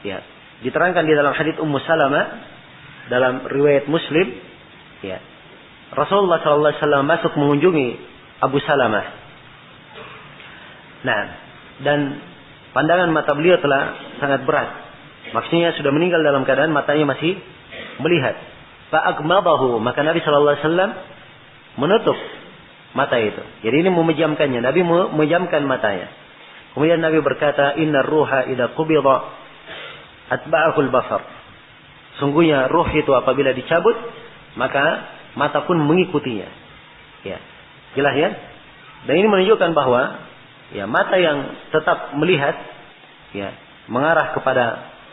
ya, diterangkan di dalam hadits Ummu Salamah, dalam riwayat Muslim, ya, Rasulullah sallallahu alaihi wasallam masuk mengunjungi Abu Salamah. Nah, dan pandangan mata beliau telah sangat berat. Maksudnya sudah meninggal dalam keadaan matanya masih melihat. Fa'agmadahu, maka Nabi sallallahu alaihi wasallam menutup mata itu. Jadi ini memejamkannya. Nabi memejamkan matanya. Kemudian Nabi berkata, "Innar ruha idza qubida atba'ahu al-basar." Sungguhnya ruh itu apabila dicabut, maka mata pun mengikutinya. Ya. Jelas ya? Dan ini menunjukkan bahwa ya mata yang tetap melihat ya mengarah kepada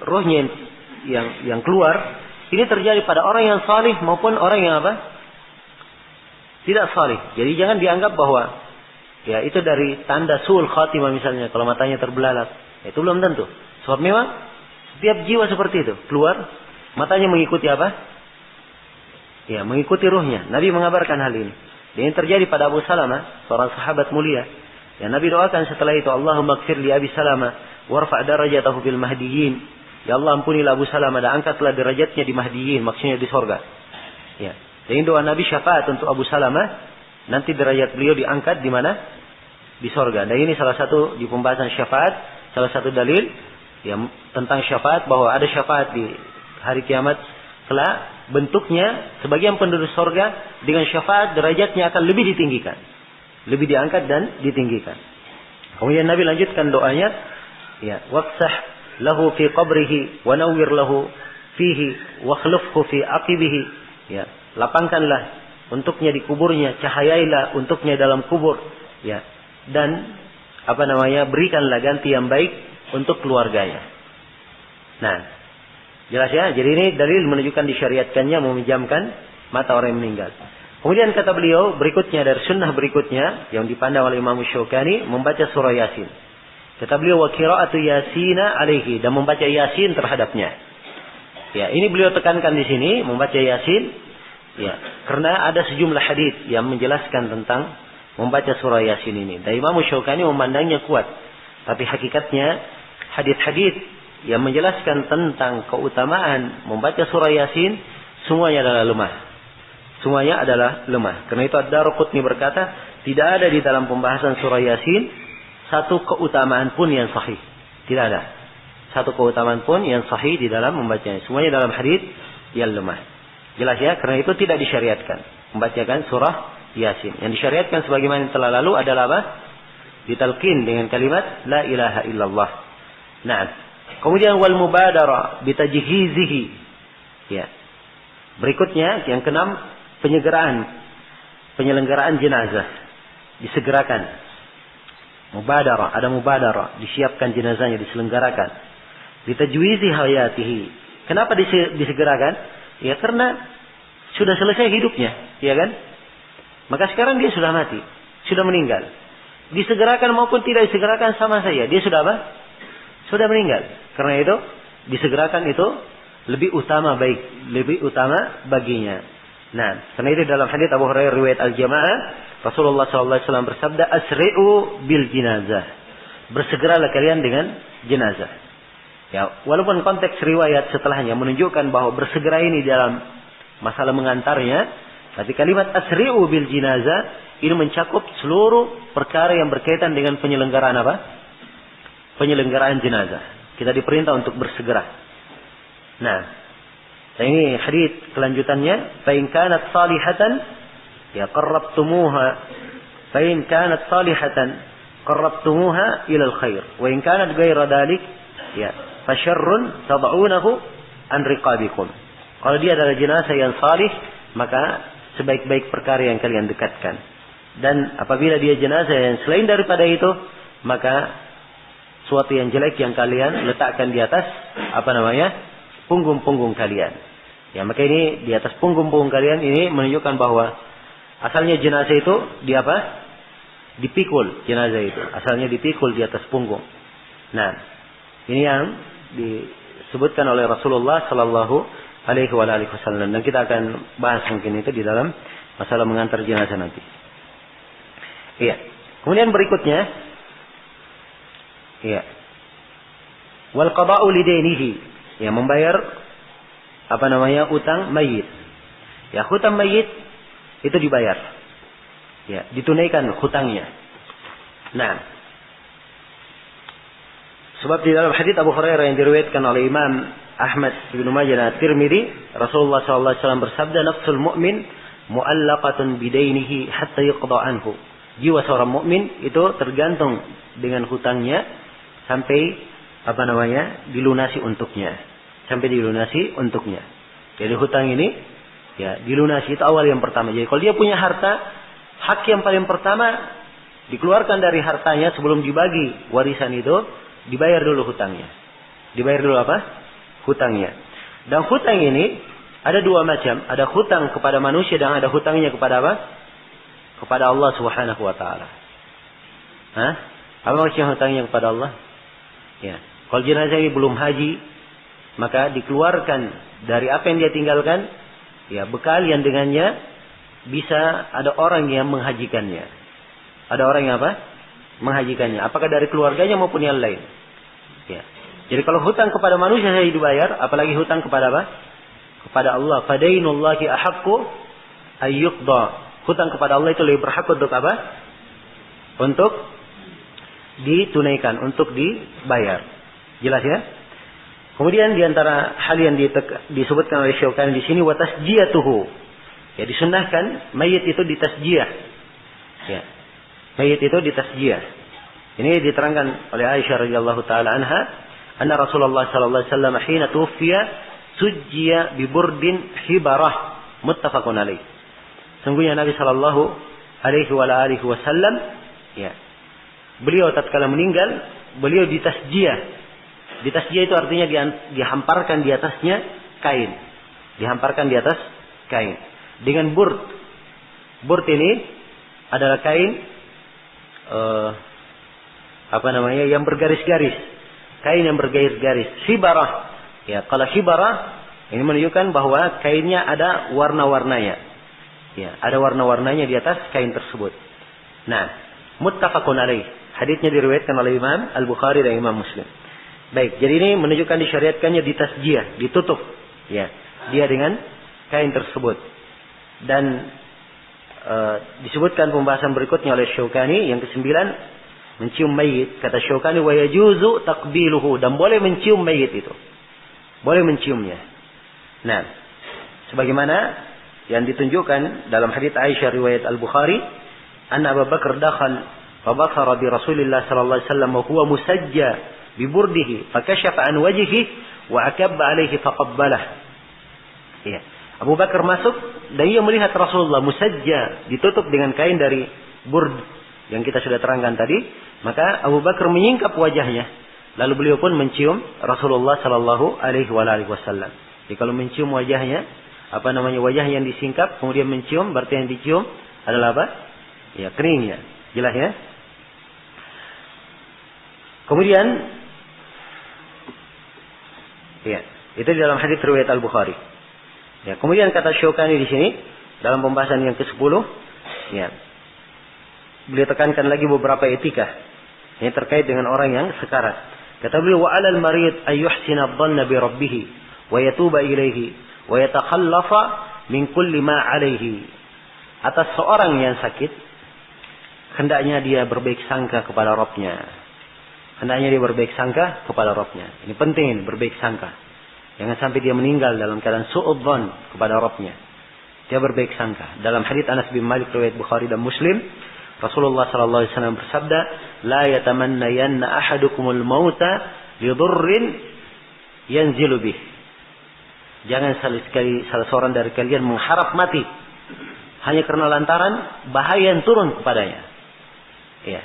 ruhnya yang keluar, ini terjadi pada orang yang salih maupun orang yang apa? Tidak salih. Jadi jangan dianggap bahwa ya itu dari tanda suul khatimah misalnya kalau matanya terbelalak. Itu belum tentu. Sebab memang setiap jiwa seperti itu keluar matanya mengikuti apa? Ya, mengikuti ruhnya. Nabi mengabarkan hal ini. Dan ini terjadi pada Abu Salamah, seorang sahabat mulia. Ya, Nabi doakan setelah itu, Allahumma ighfir li Abi Salamah warfa' darajatahu fil mahdiyyin. Ya Allah, ampunilah Abu Salamah dan angkatlah derajatnya di mahdiyin, maksudnya di sorga. Ya. Dan ini doa Nabi syafaat untuk Abu Salamah, nanti derajat beliau diangkat di mana? Di sorga. Dan ini salah satu di pembahasan syafaat, salah satu dalil ya tentang syafaat, bahwa ada syafaat di hari kiamat kelak, bentuknya sebagian penduduk sorga dengan syafaat derajatnya akan lebih ditinggikan, lebih diangkat dan ditinggikan. Kemudian Nabi lanjutkan doanya, ya, wafsah lahu fi qabrihi wa nawwir lahu fihi wa khlufhu fi aqibihi. Ya, lapangkanlah untuknya di kuburnya, cahayailah untuknya dalam kubur, ya, dan berikanlah ganti yang baik untuk keluarganya. Nah, jelas ya. Jadi ini dalil menunjukkan disyariatkannya memejamkan mata orang yang meninggal. Kemudian kata beliau berikutnya, dari sunnah berikutnya yang dipandang oleh Imam Syaukani, membaca surah Yasin. Kata beliau, wa qira'atu Yasina alaihi, dan membaca Yasin terhadapnya. Ya, ini beliau tekankan di sini membaca Yasin, ya, karena ada sejumlah hadis yang menjelaskan tentang membaca surah Yasin ini. Dan Imam Syaukani memandangnya kuat, tapi hakikatnya hadis-hadis yang menjelaskan tentang keutamaan membaca surah Yasin semuanya adalah lemah. Semuanya adalah lemah. Karena itu Ad-Darqutni berkata, tidak ada di dalam pembahasan surah Yasin satu keutamaan pun yang sahih. Tidak ada satu keutamaan pun yang sahih di dalam membacanya. Semuanya dalam hadis yang lemah. Jelas ya? Karena itu tidak disyariatkan membacakan surah Yasin. Yang disyariatkan sebagaimana yang telah lalu adalah apa? Ditalqin dengan kalimat la ilaha illallah. Nah, kemudian wal mubadara bitajhizihi. Ya. Berikutnya yang keenam, penyelenggaraan jenazah disegerakan. Mubadara, ada mubadara, disiapkan jenazahnya, diselenggarakan. Bitajwizi hayatihi. Kenapa disegerakan? Ya karena sudah selesai hidupnya, ya kan? Maka sekarang dia sudah mati, sudah meninggal. Disegerakan maupun tidak disegerakan sama saja. Dia sudah apa? Sudah meninggal. Karena itu disegerakan itu lebih utama baginya. Nah, karena itu dalam hadis Abu Hurairah riwayat Al-Jamaah, Rasulullah SAW bersabda, asri'u bil jenazah. Bersegeralah kalian dengan jenazah. Ya, walaupun konteks riwayat setelahnya menunjukkan bahwa bersegera ini dalam masalah mengantarnya, tapi kalimat asri'u bil jenazah ini mencakup seluruh perkara yang berkaitan dengan penyelenggaraan apa? Penyelenggaraan jenazah. Kita diperintah untuk bersegera. Nah, ini hadis kelanjutannya, fa in kanat salihatan ya qarrabtumuha, fa in kanat salihatan qarrabtumuha ila alkhair, wa in kanat ghayra dalik ya fa syarrun tad'unahu an riqabikum. Kalau dia adalah jenazah yang salih, maka sebaik-baik perkara yang kalian dekatkan. Dan apabila dia jenazah yang selain daripada itu, maka suatu yang jelek yang kalian letakkan di atas punggung-punggung kalian. Ya, maka ini di atas punggung-punggung kalian ini menunjukkan bahwa asalnya jenazah itu dipikul jenazah itu. Asalnya dipikul di atas punggung. Nah, ini yang disebutkan oleh Rasulullah sallallahu alaihi wasallam, dan kita akan bahas mungkin itu di dalam masalah mengantar jenazah nanti. Iya. Kemudian berikutnya, iya, wal qada'u lidainihi, ya, membayar utang mayit. Ya, hutang mayit itu dibayar. Ya, ditunaikan hutangnya. Nah, sebab di dalam hadits Abu Hurairah yang diriwayatkan oleh Imam Ahmad bin Majah dan Tirmidzi, Rasulullah sallallahu alaihi wasallam bersabda, "Nafsul mu'min mu'allaqatun bidainihi hatta yuqda anhu." Jiwa seorang mukmin itu tergantung dengan hutangnya sampai dilunasi untuknya. Sampai dilunasi untuknya. Jadi hutang ini ya dilunasi, itu awal yang pertama. Jadi kalau dia punya harta, hak yang paling pertama dikeluarkan dari hartanya sebelum dibagi warisan itu, dibayar dulu hutangnya. Dibayar dulu apa? Hutangnya. Dan hutang ini ada dua macam. Ada hutang kepada manusia dan ada hutangnya kepada apa? Kepada Allah Subhanahu wa taala. Apa maksudnya hutangnya kepada Allah? Ya. Kalau jenazah ini belum haji, maka dikeluarkan dari apa yang dia tinggalkan, ya bekal yang dengannya bisa ada orang yang menghajikannya. Ada orang yang apa? Menghajikannya. Apakah dari keluarganya maupun yang lain. Ya. Jadi kalau hutang kepada manusia saja dibayar, apalagi hutang kepada apa? Kepada Allah. Fadainullahi ahaqqu ayyuqda. Hutang kepada Allah itu lebih berhak untuk apa? Untuk ditunaikan, untuk dibayar. Jelas ya? Kemudian di antara hal yang disebutkan oleh Syaukani di sini, wa tasjiyatuhu. Ya, disunnahkan mayit itu ditasjiyah. Ya. Mayit itu ditasjiyah. Ini diterangkan oleh Aisyah radhiyallahu taala anha, anna Rasulullah sallallahu alaihi wasallam hina tuwfiya sujjiya bi burdin hibarah, muttafaqun alaih. Sungguhnya Nabi sallallahu alaihi wasallam, ya, beliau tatkala meninggal, beliau ditasjiyah. Ditasjiyah itu artinya dihamparkan di atasnya kain. Dihamparkan di atas kain. Dengan burd. Burd ini adalah kain yang bergaris-garis. Kain yang bergaris-garis. Hibarah. Ya, kalau hibarah ini menunjukkan bahwa kainnya ada warna-warnanya. Ya, ada warna-warnanya di atas kain tersebut. Nah, muttafaqun alaih. Haditsnya diriwayatkan oleh Imam Al-Bukhari dan Imam Muslim. Baik, jadi ini menunjukkan disyariatkannya ditasjiyah, ditutup, ya, dia dengan kain tersebut. Dan disebutkan pembahasan berikutnya oleh Syaukani yang ke-9, mencium mayit. Kata Syaukani, wa yajuzu taqbiluhu, dan boleh mencium mayit itu, boleh menciumnya. Nah, sebagaimana yang ditunjukkan dalam hadits Aisyah riwayat Al-Bukhari, anna Abu Bakar dakhal fa basara bi Rasulillah sallallahu alaihi wasallam wa huwa musajja bi burdihi fa kashafa an wajhihi wa akabba alaihi fa qabbalah. Ya. Abu Bakar masuk dan ia melihat Rasulullah musajja, ditutup dengan kain dari burd yang kita sudah terangkan tadi, maka Abu Bakar menyingkap wajahnya, lalu beliau pun mencium Rasulullah sallallahu alaihi wasallam. Jadi kalau mencium wajahnya, wajah yang disingkap kemudian mencium, berarti yang dicium adalah apa? Ya, keningnya. Jelas ya? Kemudian ya, itu di dalam hadits riwayat Al-Bukhari. Ya, kemudian kata Syaukani di sini dalam pembahasan yang ke-10, ya, beliau tekankan lagi beberapa etika ini terkait dengan orang yang sekarat. Kata beliau, wa 'alal marid ay yuhsina adh-dhanna bi rabbih wa yatuba ilaihi wa yatakhallafa min kulli ma 'alaihi. Atas seorang yang sakit, hendaknya dia berbaik sangka kepada Rabb-nya. Hendaknya dia berbaik sangka kepada Rabb-nya. Ini penting, berbaik sangka. Jangan sampai dia meninggal dalam keadaan su'udzon kepada Rabb-nya. Dia berbaik sangka. Dalam hadits Anas bin Malik riwayat Bukhari dan Muslim, Rasulullah sallallahu alaihi wasallam bersabda, "La yatamannayanna ahadukumul mauta li dhurrin yanzilu bih." Jangan sekali-sekali salah seorang dari kalian mengharap mati hanya karena lantaran bahaya yang turun kepadanya. Ya.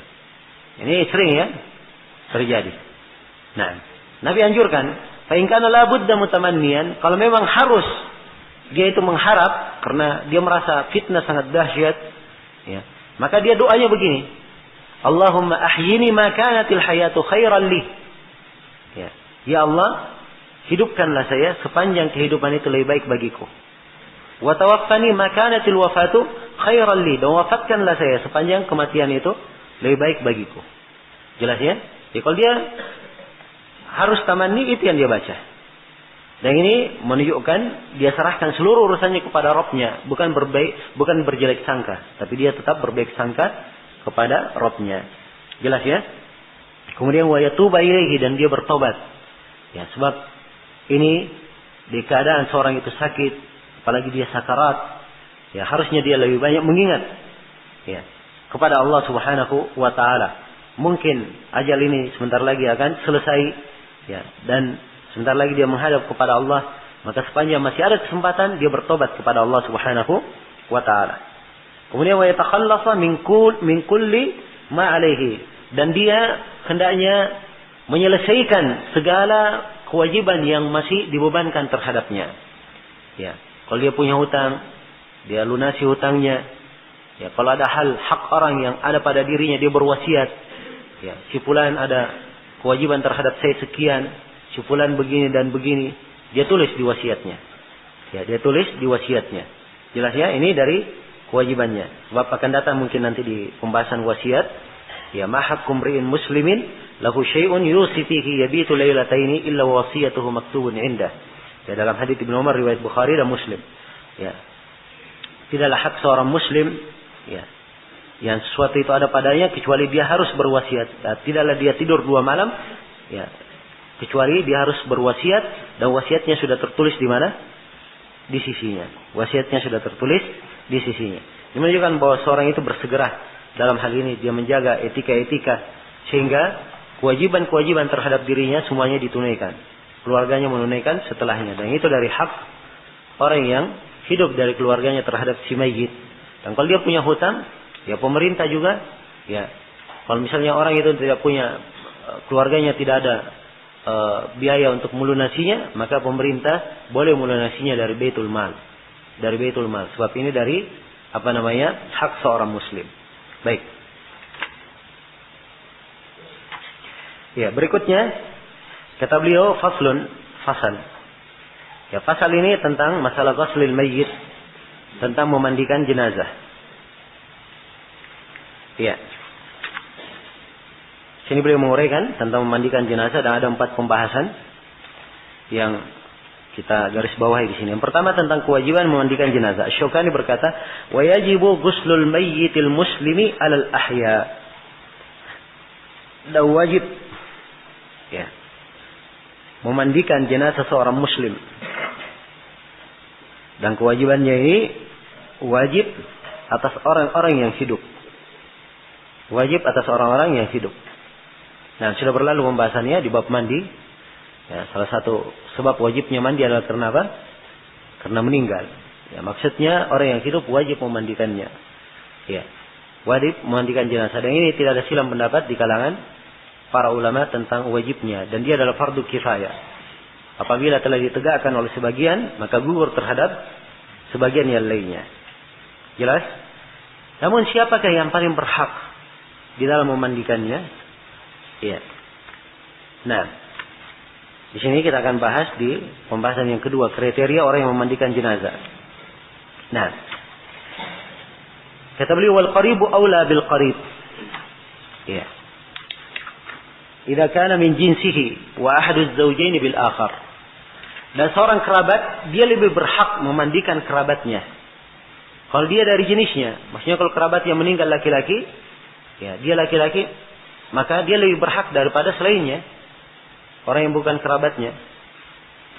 Ini sering ya terjadi. Nah, Nabi anjurkan, fa in kana la budda mutamanniyan, kalau memang harus dia itu mengharap karena dia merasa fitnah sangat dahsyat, ya, maka dia doanya begini, Allahumma ahyini ma kanatil hayatu khairan li. Ya Allah, hidupkanlah saya sepanjang kehidupan itu lebih baik bagiku. Wa tawaffani ma kanatil wafatu khairan li, dan wafatkanlah saya sepanjang kematian itu lebih baik bagiku. Jelas ya? Jadi kalau dia harus tamanni, itu yang dia baca. Dan ini menunjukkan dia serahkan seluruh urusannya kepada Rabb-nya, bukan berjelek sangka, tapi dia tetap berbaik sangka kepada Rabb-nya. Jelas ya? Kemudian wa yatuba ilaihi, dan dia bertobat. Ya, sebab ini di keadaan seorang itu sakit, apalagi dia sakarat, ya harusnya dia lebih banyak mengingat ya kepada Allah Subhanahu wa taala. Mungkin ajal ini sebentar lagi akan selesai ya, dan sebentar lagi dia menghadap kepada Allah, maka sepanjang masih ada kesempatan dia bertobat kepada Allah Subhanahu wa taala. Kemudian wa yatakhallasa min kulli ma alaihi, dan dia hendaknya menyelesaikan segala kewajiban yang masih dibebankan terhadapnya. Ya, kalau dia punya hutang, dia lunasi hutangnya. Ya, kalau ada hak orang yang ada pada dirinya, dia berwasiat. Ya, si fulan ada kewajiban terhadap saya sekian, si fulan begini dan begini, dia tulis di wasiatnya. Ya, dia tulis di wasiatnya. Jelas ya, ini dari kewajibannya. Sebab akan datang mungkin nanti di pembahasan wasiat. Ya, ma haqqu mri'in muslimin lahu syai'un yusi fihi yabitu lailataini illa wasiyatuhu maktubun indah. Ya, dalam hadits Ibnu Umar riwayat Bukhari dan Muslim. Ya. Tidaklah hak seorang muslim ya yang sesuatu itu ada padanya kecuali dia harus berwasiat. Ya, tidaklah dia tidur 2 malam ya kecuali dia harus berwasiat, dan wasiatnya sudah tertulis di mana? Di sisinya. Wasiatnya sudah tertulis di sisinya. Ini menunjukkan bahwa seorang itu bersegera dalam hal ini, dia menjaga etika-etika sehingga kewajiban-kewajiban terhadap dirinya semuanya ditunaikan. Keluarganya menunaikan setelahnya, dan itu dari hak orang yang hidup dari keluarganya terhadap si mayit. Dan kalau dia punya hutang, ya pemerintah juga, ya kalau misalnya orang itu tidak punya, keluarganya tidak ada biaya untuk melunasinya, maka pemerintah boleh melunasinya dari Baitul Mal. Dari Baitul Mal. Sebab ini dari hak seorang muslim. Baik. Ya, berikutnya kata beliau fasal. Ya, pasal ini tentang masalah ghuslil mayyit, tentang memandikan jenazah. Ya. Sini beliau menguraikan tentang memandikan jenazah, dan ada 4 pembahasan yang kita garis bawahi di sini. Yang pertama tentang kewajiban memandikan jenazah. Asy-Syaukani berkata, "Wa yajibu ghuslul mayyitil muslimi 'alal ahya." Dan wajib ya memandikan jenazah seorang muslim. Dan kewajibannya ini wajib atas orang-orang yang hidup. Wajib atas orang-orang yang hidup. Nah, sudah berlalu pembahasannya di bab mandi. Ya, salah satu sebab wajibnya mandi adalah karena apa? Karena meninggal. Ya, maksudnya orang yang hidup wajib memandikannya. Ya, wajib memandikan jenazah. Dan ini tidak ada silang pendapat di kalangan para ulama tentang wajibnya. Dan dia adalah fardu kifayah. Apabila telah ditegakkan oleh sebagian, maka gugur terhadap sebagian yang lainnya. Jelas? Namun siapakah yang paling berhak di dalam memandikannya? Ya. Nah, di sini kita akan bahas di pembahasan yang kedua, kriteria orang yang memandikan jenazah. Nah, kata beliau, wal qaribu aula bil qarib. Ya. Idza kana min jinsihi wa ahadu az-zawjayn bil akhar. Dan seorang kerabat, dia lebih berhak memandikan kerabatnya. Kalau dia dari jenisnya, maksudnya kalau kerabat yang meninggal laki-laki, ya dia laki-laki, maka dia lebih berhak daripada selainnya, orang yang bukan kerabatnya.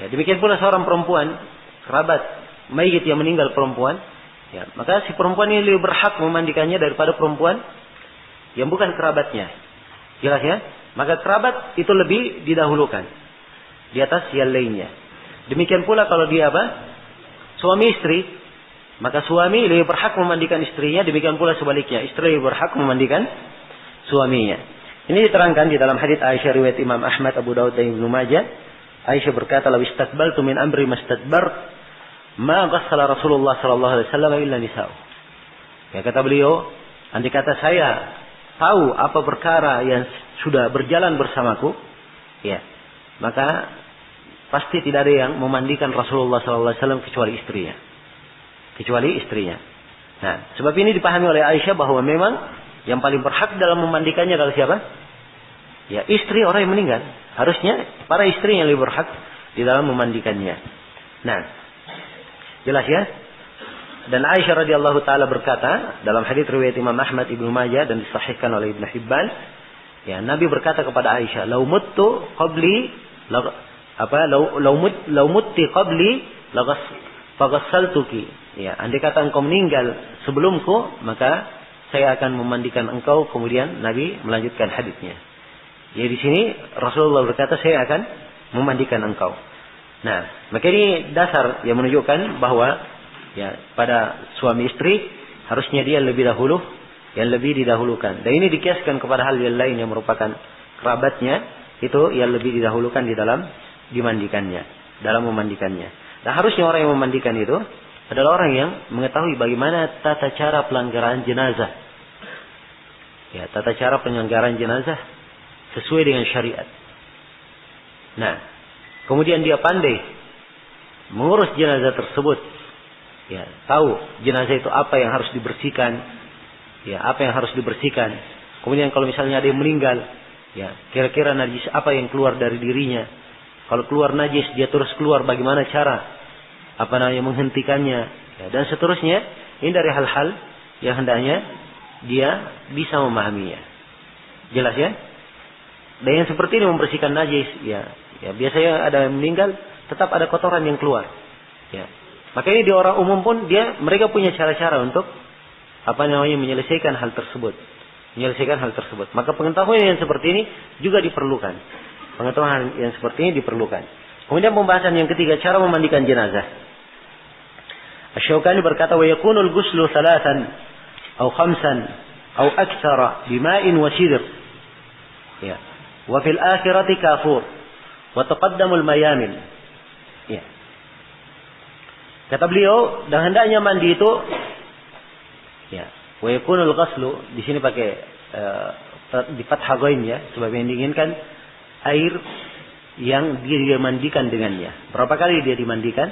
Ya, demikian pula seorang perempuan, kerabat mayit yang meninggal perempuan, ya, maka si perempuan ini lebih berhak memandikannya daripada perempuan yang bukan kerabatnya. Jelas ya? Maka kerabat itu lebih didahulukan di atas yang lainnya. Demikian pula kalau dia apa? Suami istri, maka suami lebih berhak memandikan istrinya, demikian pula sebaliknya, istri lebih berhak memandikan suaminya. Ini diterangkan di dalam hadits Aisyah riwayat Imam Ahmad, Abu Daud dan Ibnu Majah. Aisyah berkata, "Law istaqbaltu min amri mastadbar, ma ghassala Rasulullah sallallahu alaihi wasallam illa nisa'u." Ya, kata beliau, andai kata saya tahu apa perkara yang sudah berjalan bersamaku, ya, maka pasti tidak ada yang memandikan Rasulullah sallallahu alaihi wasallam kecuali istrinya. Kecuali istrinya. Nah, sebab ini dipahami oleh Aisyah bahwa memang yang paling berhak dalam memandikannya adalah siapa? Ya, istri orang yang meninggal. Harusnya para istri yang lebih berhak di dalam memandikannya. Nah, jelas ya? Dan Aisyah radhiyallahu taala berkata dalam hadits riwayat Imam Ahmad, Ibnu Majah dan disahihkan oleh Ibnu Hibban, ya, Nabi berkata kepada Aisyah, "Lau muttu qabli lau mutti qabli faghassaltuki." Ya, andai kata engkau meninggal sebelumku, maka saya akan memandikan engkau. Kemudian Nabi melanjutkan hadisnya. Ya, di sini Rasulullah berkata, saya akan memandikan engkau. Nah, maka ini dasar yang menunjukkan bahwa ya, pada suami istri harusnya dia lebih dahulu, yang lebih didahulukan. Dan ini dikiaskan kepada hal yang lain yang merupakan kerabatnya, itu yang lebih didahulukan di dalam dimandikannya, dalam memandikannya. Dan harusnya orang yang memandikan itu adalah orang yang mengetahui bagaimana tata cara pelanggaran jenazah. Ya, tata cara penyelenggaraan jenazah sesuai dengan syariat. Nah, kemudian dia pandai mengurus jenazah tersebut. Ya, tahu jenazah itu apa yang harus dibersihkan, ya, apa yang harus dibersihkan. Kemudian kalau misalnya ada yang meninggal, ya, kira-kira najis apa yang keluar dari dirinya. Kalau keluar najis, dia terus keluar, bagaimana cara menghentikannya, ya, dan seterusnya. Ini dari hal-hal yang hendaknya dia bisa memahaminya. Jelas ya? Dan yang seperti ini membersihkan najis, ya biasanya ada yang meninggal, tetap ada kotoran yang keluar. Ya. Maka ini di orang umum pun mereka punya cara-cara untuk menyelesaikan hal tersebut. Maka pengetahuan yang seperti ini juga diperlukan. Pengetahuan yang seperti ini diperlukan. Kemudian pembahasan yang ketiga, cara memandikan jenazah. Asy-Syaukani berkata, wa yakunul ghuslu 3 atau 5 atau aktsara bima'in wa sidr. Ya. Wa fil akhirati kafur wa taqaddamul mayamin. Ya. Kata beliau, dan hendaknya mandi itu, ya, wa yakunul ghuslu, di sini pakai di fathah ghain, ya, sebab yang diinginkan air yang dia dimandikan dengannya. Berapa kali dia dimandikan?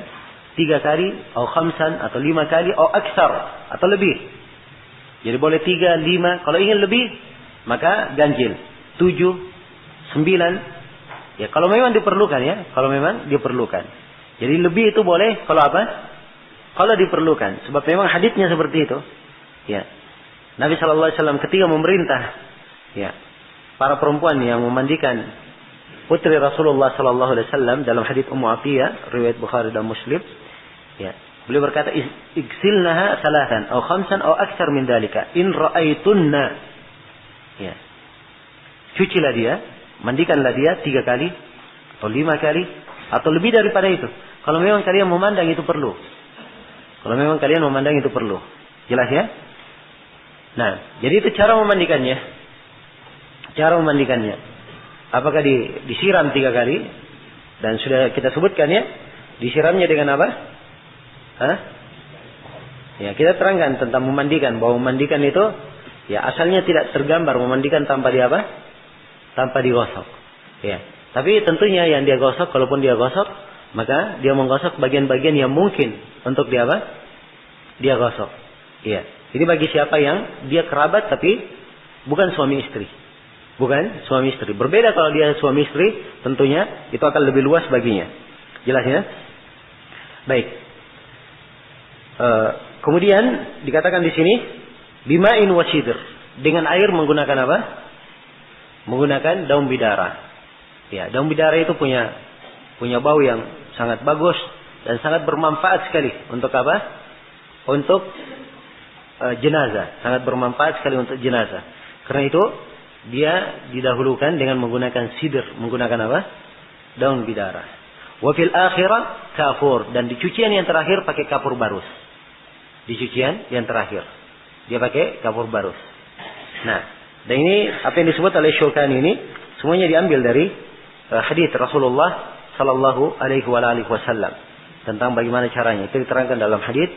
3 kali, atau 5 atau 5 kali, atau aksar, atau lebih. Jadi boleh 3, 5. Kalau ingin lebih, maka ganjil. 7, 9. Ya, kalau memang diperlukan, ya. Kalau memang diperlukan. Jadi lebih itu boleh kalau apa? Kalau diperlukan. Sebab memang hadisnya seperti itu. Ya. Nabi SAW ketika memerintah, ya, para perempuan yang memandikan putri Rasulullah SAW dalam hadis Ummu Atiyah, riwayat Bukhari dan Muslim, ya, beliau berkata, "Igsilnaha 3 atau 5 atau aktsar min dalika in ra'aitunna." Ya. Cucilah dia, mandikanlah dia 3 kali atau 5 kali atau lebih daripada itu. Kalau memang kalian memandang itu perlu. Jelas ya? Nah, jadi itu cara memandikannya. Apakah disiram 3 kali? Dan sudah kita sebutkan, ya. Disiramnya dengan apa? Ya, kita terangkan tentang memandikan. Bahwa memandikan itu, ya, asalnya tidak tergambar memandikan tanpa tanpa digosok. Ya. Tapi tentunya yang dia gosok, kalaupun dia gosok, maka dia menggosok bagian-bagian yang mungkin untuk dia gosok. Iya. Jadi bagi siapa yang dia kerabat tapi bukan suami istri. Berbeda kalau dia suami istri, tentunya itu akan lebih luas baginya. Jelas ya? Baik. Kemudian dikatakan di sini bima'in wa sidr, dengan air menggunakan apa? Menggunakan daun bidara. Ya, daun bidara itu punya bau yang sangat bagus dan sangat bermanfaat sekali untuk apa? Untuk jenazah, sangat bermanfaat sekali untuk jenazah. Karena itu dia didahulukan dengan menggunakan sidr, menggunakan apa? Daun bidara. Wa fil akhirah kafur, dan di cucian yang terakhir pakai kapur barus. Di cucian yang terakhir dia pakai kapur barus. Nah, dan ini apa yang disebut oleh Syaukani ini semuanya diambil dari hadis Rasulullah sallallahu alaihi wasallam tentang bagaimana caranya. Itu diterangkan dalam hadis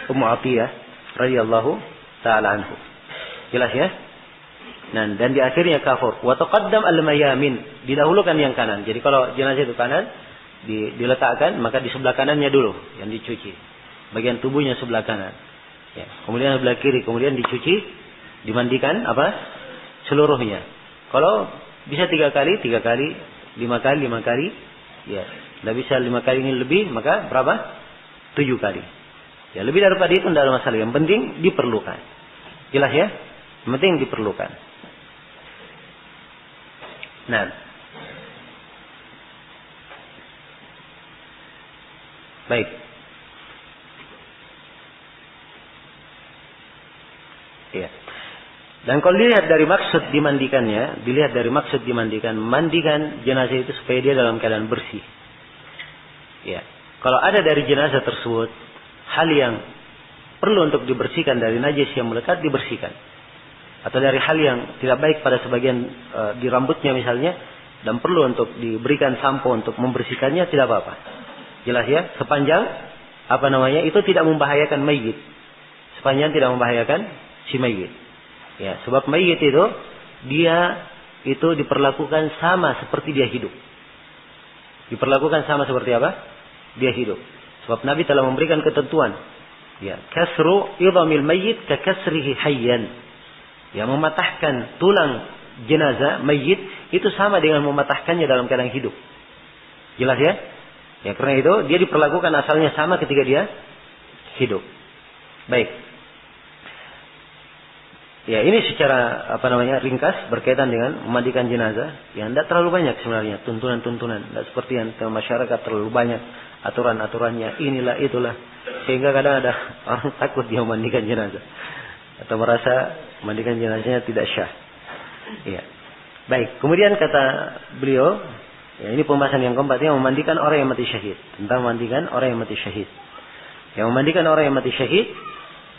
Ummu Atiyah radhiyallahu taala anhu. Jelas ya? Dan di akhirnya kafur. Wa taqaddam al-mayamin, didahulukan yang kanan. Jadi kalau jenazah itu kanan, diletakkan, maka di sebelah kanannya dulu yang dicuci. Bagian tubuhnya sebelah kanan. Ya, kemudian sebelah kiri, kemudian dicuci, dimandikan apa? Seluruhnya. Kalau bisa 3 kali, 3 kali, 5 kali, 5 kali, Ya, tidak bisa 5 kali ini lebih, maka berapa? 7 kali. Ya, lebih daripada itu tidak ada masalah. Yang penting diperlukan. Jelas ya? Yang penting diperlukan. Nah, baik. Ya. Dan kalau dilihat dari maksud dimandikannya, mandikan jenazah itu supaya dia dalam keadaan bersih. Ya. Kalau ada dari jenazah tersebut hal yang perlu untuk dibersihkan dari najis yang melekat, dibersihkan. Atau dari hal yang tidak baik pada sebagian di rambutnya misalnya, dan perlu untuk diberikan sampo untuk membersihkannya, tidak apa-apa. Jelas ya? Sepanjang itu tidak membahayakan mayit. Sepanjang tidak membahayakan si mayit. Ya, sebab mayit itu dia itu diperlakukan sama seperti dia hidup. Diperlakukan sama seperti apa? Dia hidup. Sebab Nabi telah memberikan ketentuan. Ya, kasru idhamil mayyit ka kasrihi hayyan. Ya, mematahkan tulang jenazah mayit itu sama dengan mematahkannya dalam keadaan hidup. Jelas ya? Ya, karena itu dia diperlakukan asalnya sama ketika dia hidup. Baik. Ya, ini secara ringkas berkaitan dengan memandikan jenazah. Ya, tidak terlalu banyak sebenarnya tuntunan-tuntunan. Tidak seperti yang masyarakat terlalu banyak aturan-aturannya, inilah itulah, sehingga kadang ada orang takut dia memandikan jenazah atau merasa memandikan jenazahnya tidak syah. Ya. Baik, kemudian kata beliau, ya, ini pembahasan yang keempat, yang memandikan orang yang mati syahid. Tentang memandikan orang yang mati syahid. Yang memandikan orang yang mati syahid,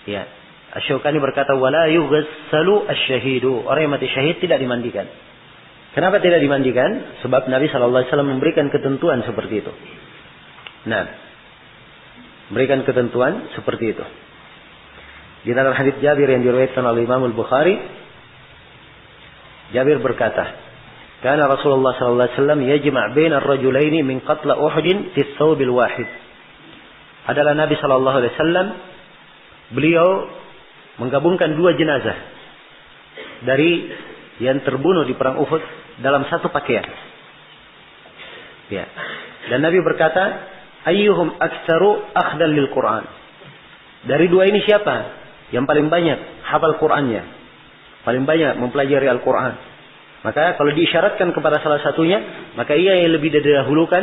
ya, Asy-Syaukani berkata, wala yughassalu asy-syahidu. Orang yang mati syahid tidak dimandikan. Kenapa tidak dimandikan? Sebab Nabi SAW memberikan ketentuan seperti itu. Nah, memberikan ketentuan seperti itu. Di dalam hadits Jabir yang diriwayatkan oleh Imam Al-Bukhari, Jabir berkata, "Kana Rasulullah sallallahu alaihi wasallam yajma' baina ar-rajulaini min qatl Uhud fi ath-thawb al-wahid." Adalah Nabi sallallahu alaihi wasallam, beliau menggabungkan 2 jenazah dari yang terbunuh di perang Uhud dalam satu pakaian. Ya. Dan Nabi berkata, ayyuhum aktsaru akhdan lil Quran. Dari 2 ini siapa yang paling banyak hafal Qurannya? Paling banyak mempelajari Al-Quran. Maka kalau diisyaratkan kepada salah satunya, maka ia yang lebih didahulukan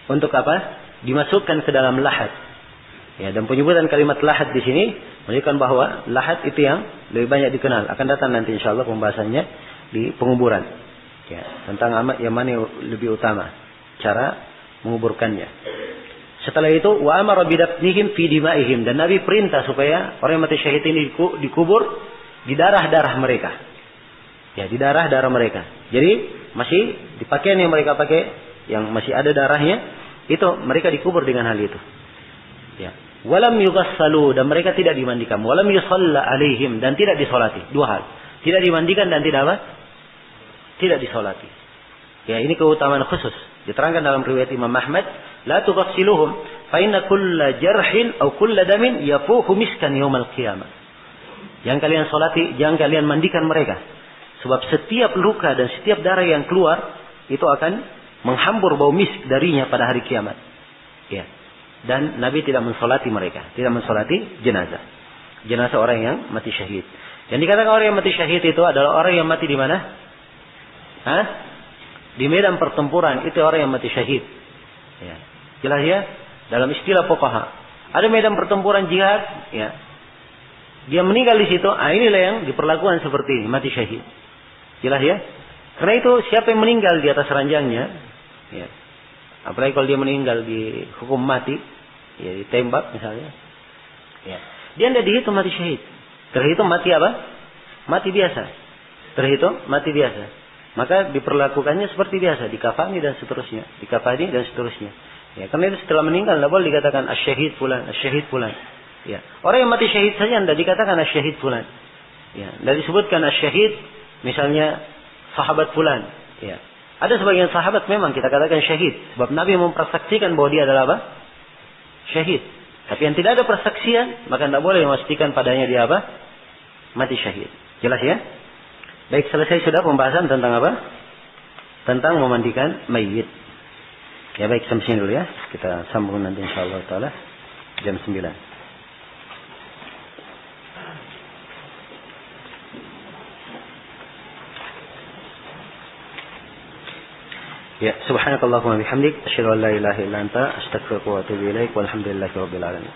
untuk apa? Dimasukkan ke dalam lahat. Ya, dan penyebutan kalimat lahat di sini menunjukkan bahwa lahat itu yang lebih banyak dikenal. Akan datang nanti insyaallah pembahasannya di penguburan. Ya, tentang yang mana yang lebih utama cara menguburkannya. Setelah itu wa amara bidafnihim fi dimaihim, dan Nabi perintah supaya orang yang mati syahid ini dikubur di darah-darah mereka. Ya, di darah-darah mereka. Jadi masih di pakaian yang mereka pakai yang masih ada darahnya, itu mereka dikubur dengan hal itu. Ya. Walam yughassalu, dan mereka tidak dimandikan. Walam yusalla alaihim, dan tidak disolati. 2 hal. Tidak dimandikan dan tidak apa? Tidak disolati. Ya, ini keutamaan khusus. Diterangkan dalam riwayat Imam Ahmad, la tughassiluhum fa inna kulla jarhin aw kulla damin yafuhu miskan yaumal qiyamah. Jangan kalian solati, jangan kalian mandikan mereka. Sebab setiap luka dan setiap darah yang keluar itu akan menghambur bau misk darinya pada hari kiamat. Ya. Dan Nabi tidak mensolati mereka, tidak mensolati jenazah. Jenazah orang yang mati syahid. Yang dikatakan orang yang mati syahid itu adalah orang yang mati di mana? Di medan pertempuran, itu orang yang mati syahid. Ya. Jelas ya? Dalam istilah fuqaha. Ada medan pertempuran jihad, ya. Dia meninggal di situ, inilah yang diperlakukan seperti ini, mati syahid. Jelas ya? Karena itu siapa yang meninggal di atas ranjangnya, ya. Apalagi kalau dia meninggal di hukum mati, ya ditembak misalnya, ya, dia tidak dihitung mati syahid. Terhitung mati apa? Mati biasa. Terhitung mati biasa. Maka diperlakukannya seperti biasa, dikafani dan seterusnya, dikafani dan seterusnya. Ya, karena itu setelah meninggal tidak boleh dikatakan asyahid fulan, asyahid fulan. Ya, orang yang mati syahid saja tidak dikatakan asyahid fulan. Ya, tidak disebutkan asyahid, misalnya sahabat fulan. Ya. Ada sebagian sahabat memang kita katakan syahid. Sebab Nabi mempersaksikan bahwa dia adalah apa? Syahid. Tapi yang tidak ada persaksian, maka tidak boleh memastikan padanya dia apa? Mati syahid. Jelas ya? Baik, selesai sudah pembahasan tentang apa? Tentang memandikan mayit. Ya baik, sampai sini dulu ya. Kita sambung nanti insyaallah taala jam 9. Ya, subhanakallahumma bihamdik, asyhadu an la ilaha illa anta, astaghfiruka wa atubu ilaik, walhamdulillahi rabbil alamin.